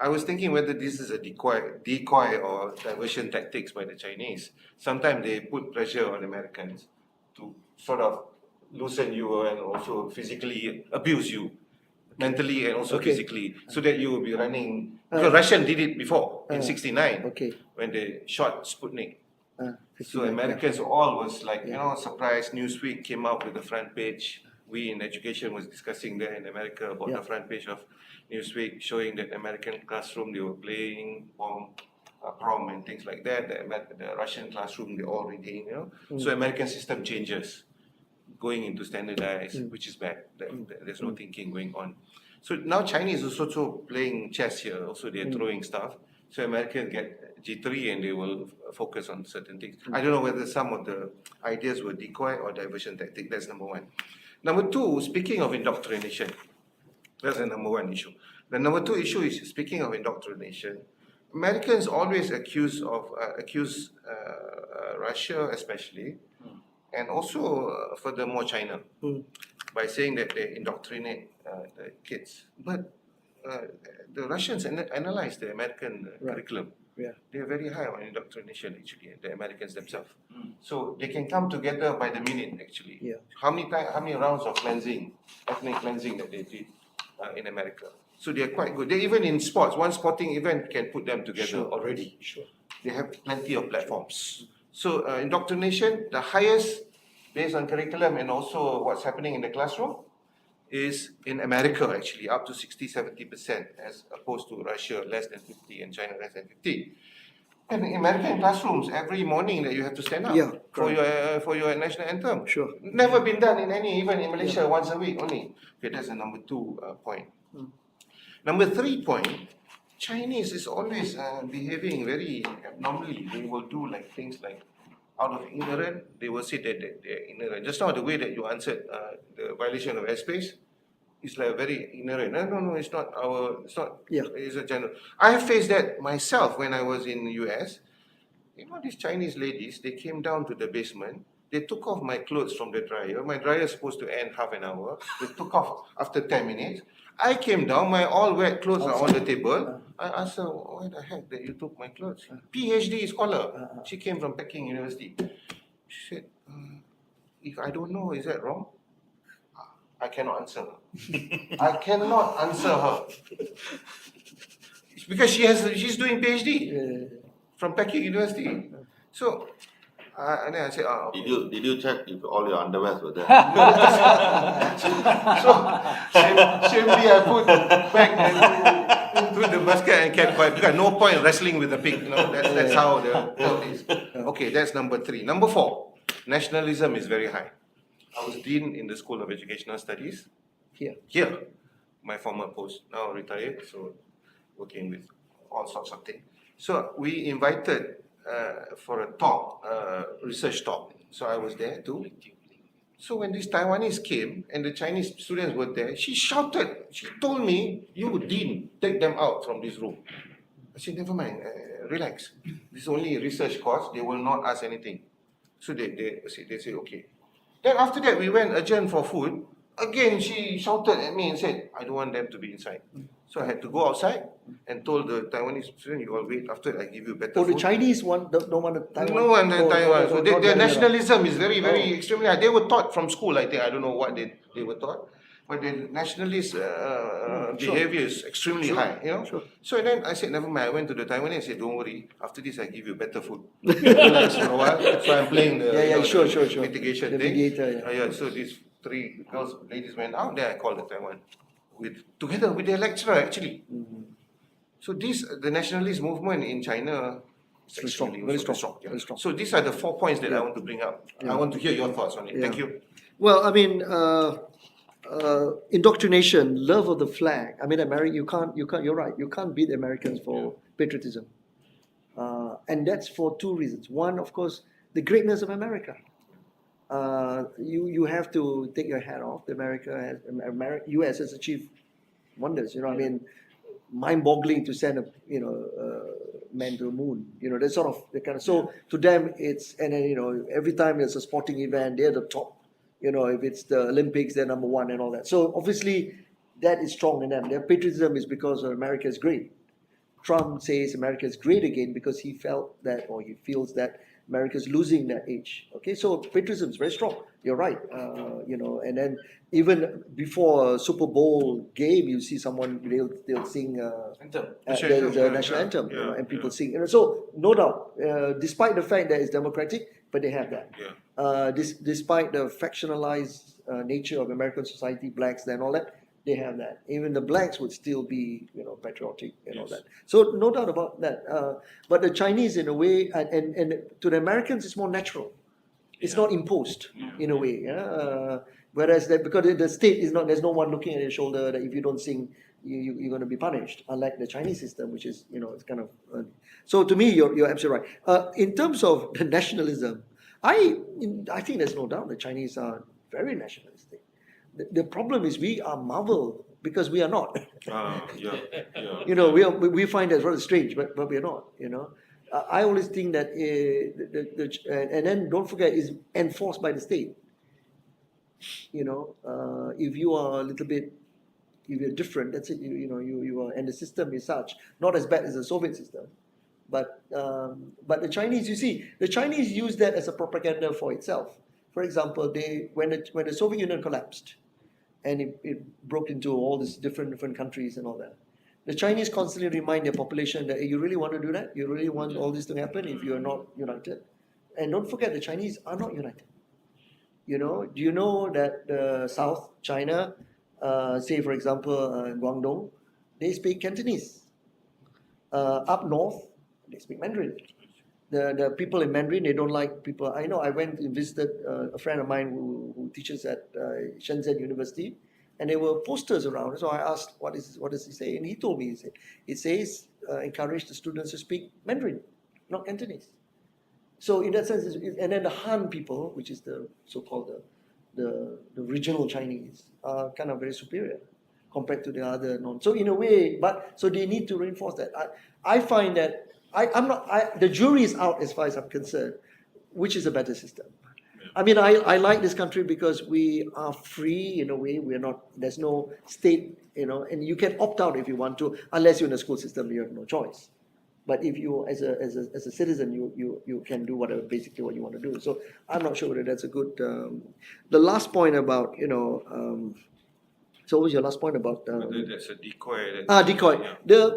I was thinking whether this is a decoy or diversion tactics by the Chinese. Sometimes they put pressure on Americans to sort of loosen you and also physically abuse you, mentally and also Okay. physically, so that you will be running. Because Russian did it before in '69 Okay. when they shot Sputnik. So 59, Americans all was like, surprised. Newsweek came out with the front page. We in education was discussing there in America about Yeah. the front page of Newsweek, showing that American classroom they were playing prom and things like that. The Russian classroom they all reading, So American system changes, going into standardized, which is bad. There's no thinking going on. So now Chinese is also playing chess here. Also they're throwing stuff. So Americans get jittery and they will focus on certain things. I don't know whether some of the ideas were decoy or diversion tactic. That's number one. Number two, speaking of indoctrination, that's the number one issue. The number two issue is, speaking of indoctrination, Americans always accuse Russia especially, and also furthermore China, by saying that they indoctrinate the kids. But the Russians analyze the American curriculum. Yeah. They are very high on indoctrination actually, the Americans themselves. So they can come together by the minute actually. Yeah. How many rounds of cleansing, ethnic cleansing that they did in America. So they are quite good. They even in sports, one sporting event can put them together already. Sure. They have plenty of platforms. So indoctrination, the highest based on curriculum and also what's happening in the classroom, is in America actually up to 60-70%, as opposed to Russia less than 50 and China less than 50. And in American classrooms, every morning that you have to stand up Yeah, for your national anthem. Sure. Never been done in any, even in Malaysia, once a week only. Okay, that's the number 2 point. Number 3 point, Chinese is always behaving very abnormally. They will do like things like out of ignorance, they will say that they're ignorant. Just now the way that you answered the violation of airspace, it's like very ignorant. No, it's not Yeah. it's a general. I have faced that myself when I was in the US. You know, these Chinese ladies, they came down to the basement, they took off my clothes from the dryer. My dryer is supposed to end half an hour. They took off after 10 minutes. I came down, my all wet clothes are on the table. I asked her, why the heck that you took my clothes? PhD scholar. She came from Peking University. She said, if I don't know, is that wrong? I cannot answer her. I cannot answer her. It's because she's doing PhD from Peking University. So, and then I said, Did you check if all your underwears were there? so shamefully I put back into the basket and kept quiet because no point wrestling with the pig. You know, that's how the world is. Okay, that's number 3. Number 4, nationalism is very high. I was dean in the School of Educational Studies. Here, my former post, now retired, so working with all sorts of things. So we invited for a talk, research talk. So I was there too. So when these Taiwanese came and the Chinese students were there, she shouted. She told me, "You dean, take them out from this room." I said, "Never mind, relax. This is only a research course. They will not ask anything." So they say okay. Then after that, we went adjourn for food. Again, she shouted at me and said, "I don't want them to be inside." So I had to go outside and told the Taiwanese student, "You all wait. After I give you better Oh, food." the Chinese don't want the Taiwan. No one in Taiwan. So not their the other way around. nationalism is very, very extremely high. They were taught from school, I think. I don't know what they were taught. But the nationalist behavior is extremely high, you know. Sure. So then I said, never mind. I went to the Taiwanese and said, "Don't worry. After this, I give you better food." Relax for a while. So I'm playing the, Sure. mitigation The thing. mediator, yeah. So these 3 girls, ladies went out. Then I called the Taiwan together with their lecturer actually. So the nationalist movement in China is Very strong, extremely very also strong, yeah. very strong. So these are the 4 points that I want to bring up. I want to hear your thoughts on it. Thank you. Well, I mean, indoctrination, love of the flag. I mean, America, you can't. You're right. You can't beat the Americans for patriotism, and that's for 2 reasons. One, of course, the greatness of America. You have to take your hat off. U.S. has achieved wonders. You know, I mean, mind-boggling to send a man to the moon. You know, that's sort of the kind of. So to them, it's and then every time there's a sporting event, they're the top. You know, if it's the Olympics, they're number 1 and all that. So obviously, that is strong in them. Their patriotism is because America is great. Trump says America is great again because he felt that, or he feels that America is losing that edge. Okay, so patriotism is very strong. You're right. And then even before a Super Bowl game, you see someone they'll sing Anthem. the national anthem, and people sing. So no doubt, despite the fact that it's democratic, but they have that. Despite the factionalized nature of American society, blacks and all that, they have that. Even the blacks would still be, patriotic and all that. So no doubt about that. But the Chinese, in a way, and to the Americans, it's more natural. It's not imposed in a way. Whereas because the state is not, there's no one looking at your shoulder that if you don't sing, you're going to be punished. Unlike the Chinese system, which is, it's kind of. So to me, you're absolutely right. In terms of the nationalism, I think there's no doubt the Chinese are very nationalistic. The problem is we are marvel because we are not. We find that rather strange, but we are not. I always think that and then don't forget it's enforced by the state. If you are a little bit, if you're different, that's it. You are, and the system is such, not as bad as the Soviet system, but the Chinese, you see, the Chinese use that as a propaganda for itself. For example, when the Soviet Union collapsed, and it broke into all these different countries and all that. The Chinese constantly remind their population that, hey, you really want to do that? You really want all this to happen if you are not united? And don't forget, the Chinese are not united. You know, do you know that South China, say for example, Guangdong, they speak Cantonese. Up north, they speak Mandarin. The people in Mandarin, they don't like people. I know I went and visited a friend of mine who teaches at Shenzhen University, and there were posters around. So I asked, what does he say? And he told me, it says encourage the students to speak Mandarin, not Cantonese. So in that sense, and then the Han people, which is the so-called the regional Chinese, are kind of very superior compared to the other non. So in a way, but so they need to reinforce that. I find that the jury is out as far as I'm concerned, which is a better system. I mean, I like this country because we are free in a way. We're not. There's no state, and you can opt out if you want to, unless you're in a school system. You have no choice. But if you, as a citizen, you can do whatever basically what you want to do. So I'm not sure whether that's a good. The last point about so what was your last point about? Whether that's a decoy. That, Decoy. Yeah.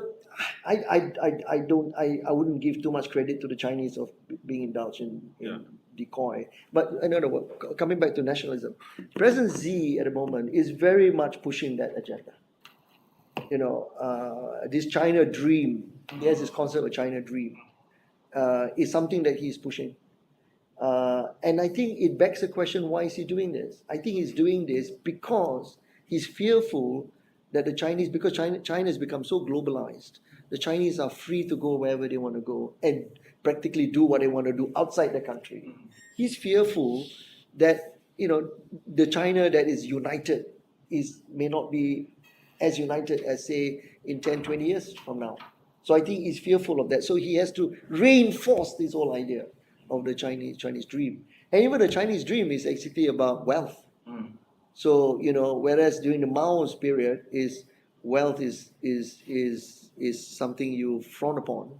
I wouldn't give too much credit to the Chinese of being indulged in Yeah. decoy. But another one, coming back to nationalism, President Xi at the moment is very much pushing that agenda. This China dream, he has this concept of China dream, is something that he's pushing. And I think it begs the question, why is he doing this? I think he's doing this because he's fearful that because China has become so globalized, the Chinese are free to go wherever they want to go and practically do what they want to do outside the country. He's fearful that, the China that is united may not be as united as, say, in 10, 20 years from now. So I think he's fearful of that. So he has to reinforce this whole idea of the Chinese dream. And even the Chinese dream is actually about wealth. So, whereas during the Mao's period, wealth is something you frown upon.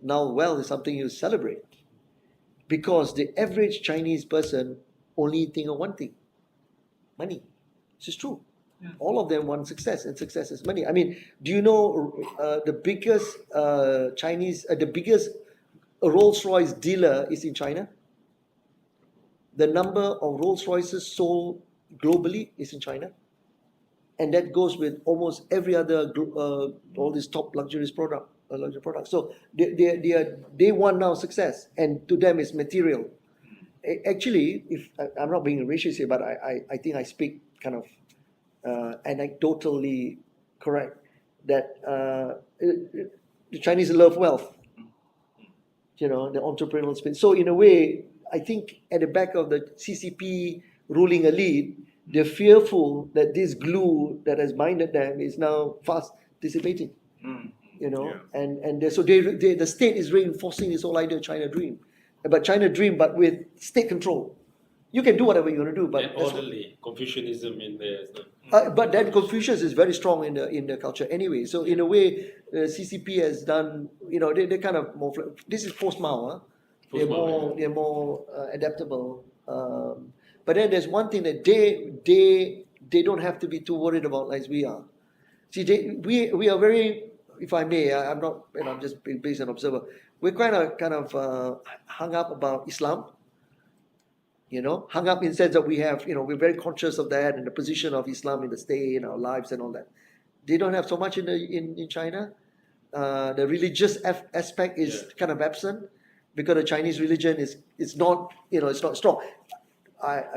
Now wealth is something you celebrate. Because the average Chinese person only think of one thing: money. This is true. Yeah. All of them want success, and success is money. I mean, do you know the biggest the biggest Rolls-Royce dealer is in China? The number of Rolls-Royces sold globally is in China, and that goes with almost every other all these top luxury products. So they want now success, and to them it's material. Actually, if I'm not being racist here, but I think I speak kind of anecdotally correct that the Chinese love wealth. The entrepreneurial spirit. So in a way, I think at the back of the CCP ruling elite, they're fearful that this glue that has binded them is now fast dissipating. And so the state is reinforcing this whole idea of China dream, but with state control. You can do whatever you want to do, but and orderly Confucianism in there. but then Confucius is very strong in the culture anyway. So in a way, CCP has done. They're kind of more. This is post Mao. They're more adaptable. But then there's one thing that they don't have to be too worried about as we are. See, we are very. If I may, I'm not. I'm just being based an observer. We're kind of hung up about Islam. Hung up in the sense that we have, we're very conscious of that and the position of Islam in the state, in our lives and all that. They don't have so much in China. The religious aspect is kind of absent because the Chinese religion is not, it's not strong.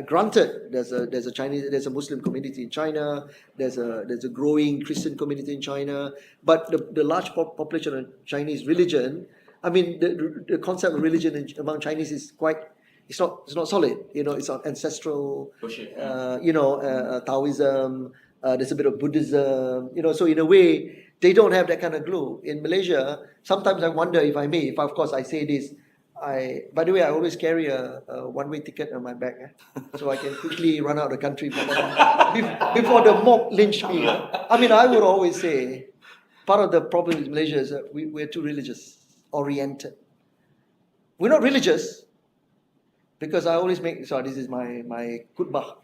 Granted, there's a Muslim community in China. There's a growing Christian community in China, but the large population of Chinese religion. I mean, the concept of religion among Chinese is quite. It's not solid. It's on ancestral. Taoism. There's a bit of Buddhism. So in a way, they don't have that kind of glue. In Malaysia, sometimes I wonder if I may. If of course I say this. By the way, I always carry a one-way ticket on my back, so I can quickly run out of the country before the mob lynch me. I mean, I would always say, part of the problem with Malaysia is that we're too religious oriented. We're not religious, because I always make. So this is my khutbah,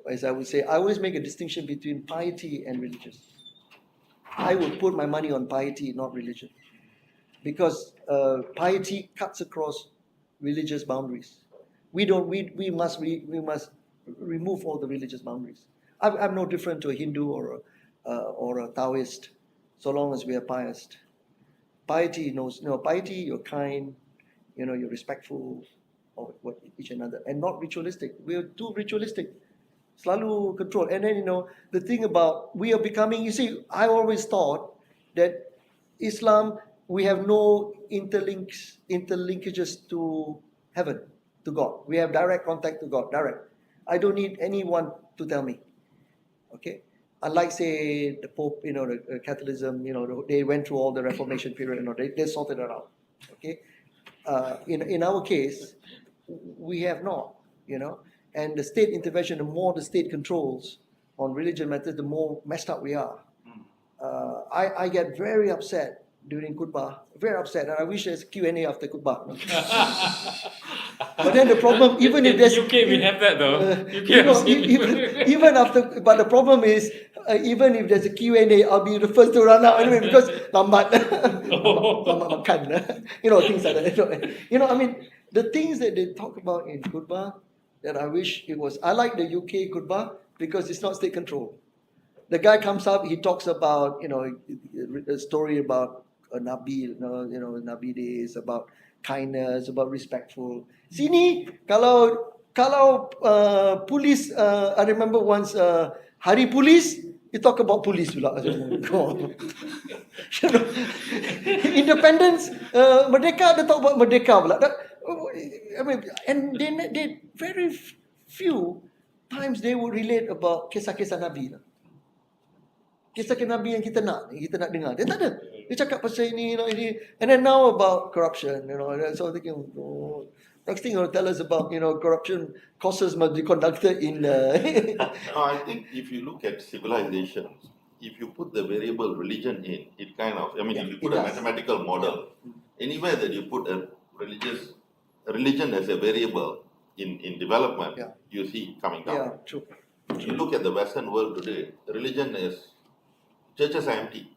as I would say. I always make a distinction between piety and religious. I would put my money on piety, not religion. Because piety cuts across religious boundaries. We must remove all the religious boundaries. I'm no different to a Hindu or a Taoist, so long as we are pious. Piety knows, piety, you're kind, you're respectful of each another, and not ritualistic. We're too ritualistic. Selalu control. And then, the thing about, we are becoming, you see, I always thought that Islam, we have no interlinkages to heaven, to God. We have direct contact to God, direct. I don't need anyone to tell me. Okay? Unlike, say, the Pope, the Catholicism, they went through all the Reformation period, they sorted it out. Okay? In our case, we have not, and the state intervention, the more the state controls on religion matters, the more messed up we are. I get very upset during khutbah, very upset, and I wish there's Q&A after khutbah. But then the problem, even if there's UK, we have that though. UK even after, but the problem is, even if there's a Q&A, I'll be the first to run out anyway because lambat, lambat makan, things like that. I mean, the things that they talk about in khutbah that I wish it was. I like the UK khutbah because it's not state control. The guy comes up, he talks about, a story about a Nabi, Nabi days, about kindness, about respectful. Sini, kalau police, I remember once, Hari Police, you talk about police pula. Independence, Merdeka, they talk about Merdeka pula. I mean, and they very few times they would relate about kisah-kisah Nabi. Kisah Nabi yang kita nak dengar. Dia tak ada. Dia cakap pasal ini, and then now about corruption, so I'm thinking, next thing tell us about, corruption courses must be conducted in. No, I think if you look at civilizations, if you put the variable religion in, it kind of, if you put a mathematical model, anywhere that you put a religion as a variable in development, you see it coming down. Yeah, true. If you look at the Western world today, churches are empty.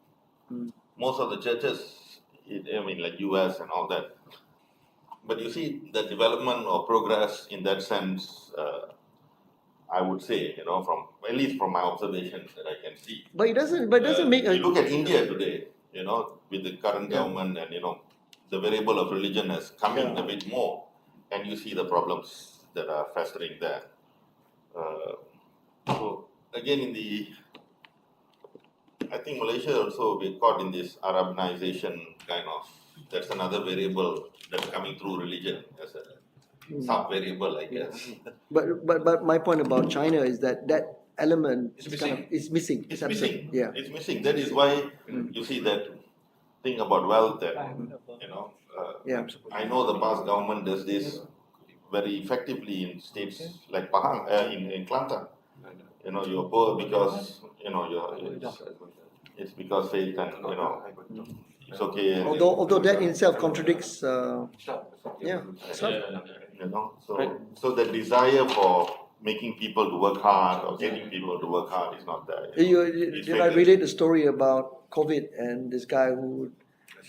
Most of the churches, like US and all that. But you see the development or progress in that sense, I would say, from at least from my observations that I can see. But it doesn't make you look at India today, with the current government and the variable of religion has come in a bit more, and you see the problems that are festering there. So again, I think Malaysia also be caught in this Arabization kind of. That's another variable that's coming through religion as a sub-variable, I guess. But my point about China is that element It's missing. is missing. It's absent. missing. Yeah. It's missing. That is why you see that thing about wealth and I know the past government does this very effectively in states like Pahang, in Kelantan. You're poor because it's because faith and it's okay. And, Although that in itself contradicts. so the desire for making people to work hard or getting people to work hard is not there. Did I relate the story about COVID and this guy who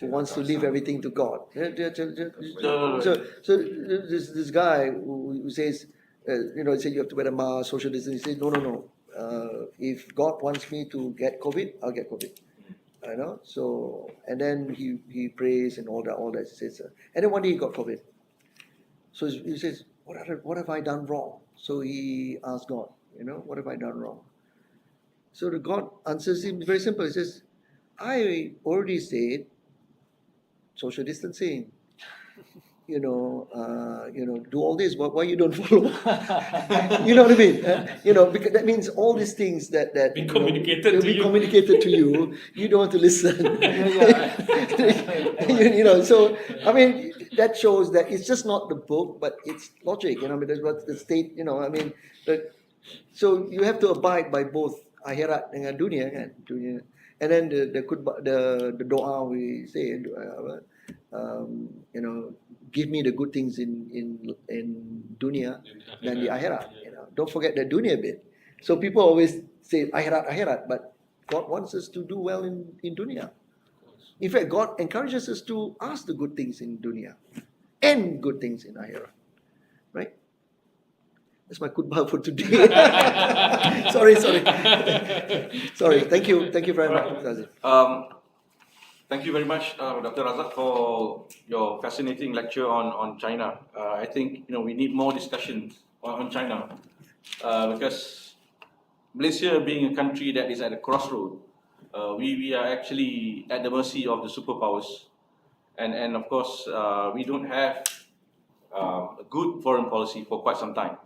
wants to leave everything to God? So this guy who says, he said you have to wear a mask, social distancing. He says no. If God wants me to get COVID, I'll get COVID. So and then he prays and all that. He says, and then one day he got COVID. So he says, what have I done wrong? So he asked God, what have I done wrong? So the God answers him very simple. He says, I already said social distancing. Do all this. Why you don't follow? You know what I mean? Because that means all these things that Be communicated to you. communicated to you. You don't want to listen. So I mean that shows that it's just not the book, but it's logic. That's what the state. So you have to abide by both akhirat dengan dunia, kan? Dunia. And then the doa we say, give me the good things in dunia than the akhirat. Don't forget the dunia bit. So people always say akhirat, but God wants us to do well in dunia. In fact, God encourages us to ask the good things in dunia and good things in akhirat, right? That's my goodbye for today. sorry. Sorry. Thank you very much, Dr. Aziz. Thank you very much, Dr. Razak, for your fascinating lecture on China. I think we need more discussions on China because Malaysia being a country that is at a crossroad, we are actually at the mercy of the superpowers, and of course we don't have a good foreign policy for quite some time.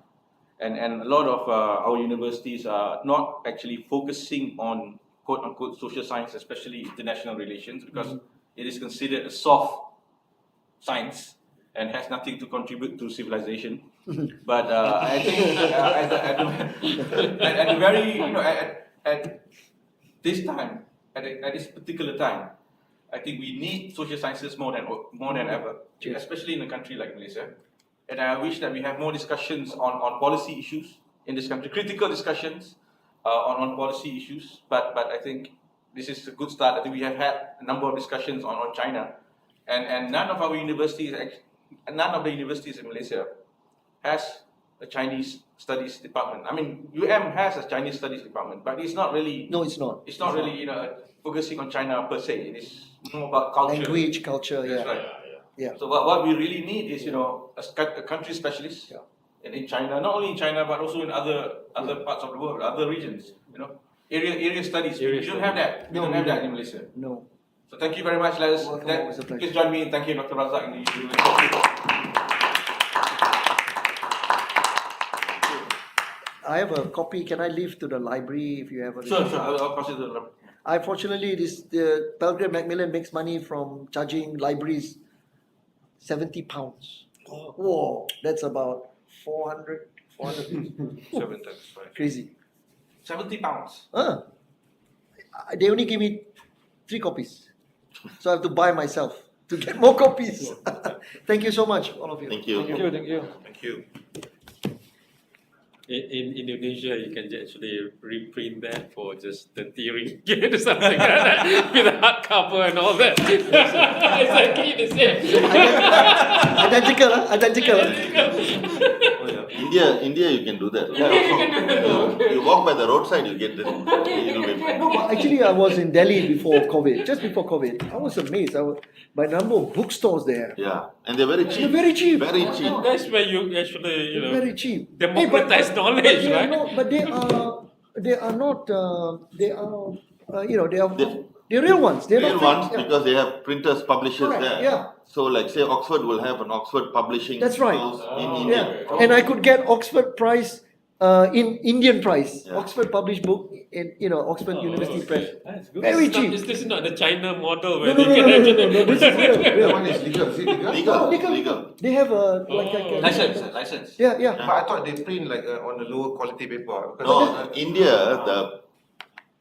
And a lot of our universities are not actually focusing on quote unquote social science, especially international relations, because it is considered a soft science and has nothing to contribute to civilization. But I think at the very, at this time, at this particular time, I think we need social sciences more than ever, especially in a country like Malaysia. And I wish that we have more discussions on policy issues in this country, critical discussions on policy issues. But I think this is a good start. I think we have had a number of discussions on China, and none of the universities in Malaysia has a Chinese studies department. I mean, UM has a Chinese studies department, but it's not really. No, it's not. It's not really focusing on China per se. It is more about culture. Language, culture, That's yeah. right. Yeah. So what we really need is a country specialist in China, not only in China but also in other parts of the world, other regions. Area studies. We don't have that. We don't have that in Malaysia. No. So thank you very much. Welcome, always a pleasure. Please join me in thanking Dr. Razak in the I have a copy. Can I leave to the library if you have a Sure. I'll pass it to the. Unfortunately, the Belgrade Macmillan makes money from charging libraries £70. Whoa, that's about 400. 7 times 5. Crazy. £70. They only give me 3 copies. So I have to buy myself to get more copies. Thank you so much, all of you. Thank you. Thank you. Thank you. In Indonesia, you can actually reprint that for just 30 ringgit or something like that with a hardcover and all that. Exactly the same. Identical, huh? Identical. India, you can do that. You walk by the roadside, you get this. No, but actually, I was in Delhi before COVID, just before COVID. I was amazed by the number of bookstores there. Yeah, and they're very cheap. They're very cheap. Very cheap. That's where you actually, Very cheap. democratize knowledge, they are right? not, but they are not. They are. They're real ones. They're Real not ones fake. because they have printers, publishers Correct, there. yeah. So, like say Oxford will have an Oxford publishing That's right. house in Yeah, India. and I could get Oxford price in Indian price. Yeah. Oxford published book in Oxford University Press. That's good. Very This is not- cheap. This is not the China model No, where no, they no, can no, actually. no, no, this is real. That real. one is legal. Is it legal? Legal, Legal. legal. They have a like a License. yeah. But I thought they print like on a lower quality paper. No, India,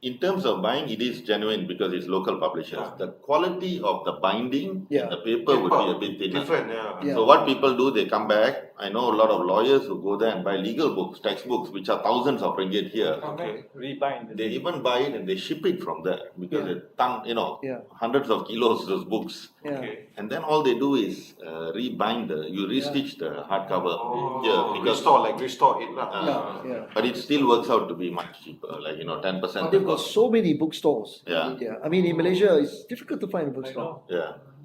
in terms of buying, it is genuine because it's local publishers. The quality of the binding, Yeah. the paper would be a bit thinner. different. Yeah. Yeah. So what people do, they come back. I know a lot of lawyers who go there and buy legal books, textbooks, which are thousands of ringgit here. Okay. Rebind. They even buy it and they ship it from there because Yeah. they Yeah. hundreds of kilos those books. Yeah. Okay. And then all they do is rebind you restitch the hardcover here because Restore it lah. Yeah. but it still works out to be much cheaper, like 10%. They've got so many bookstores in Yeah. India. I mean, in Malaysia, it's difficult to find a bookstore. Yeah.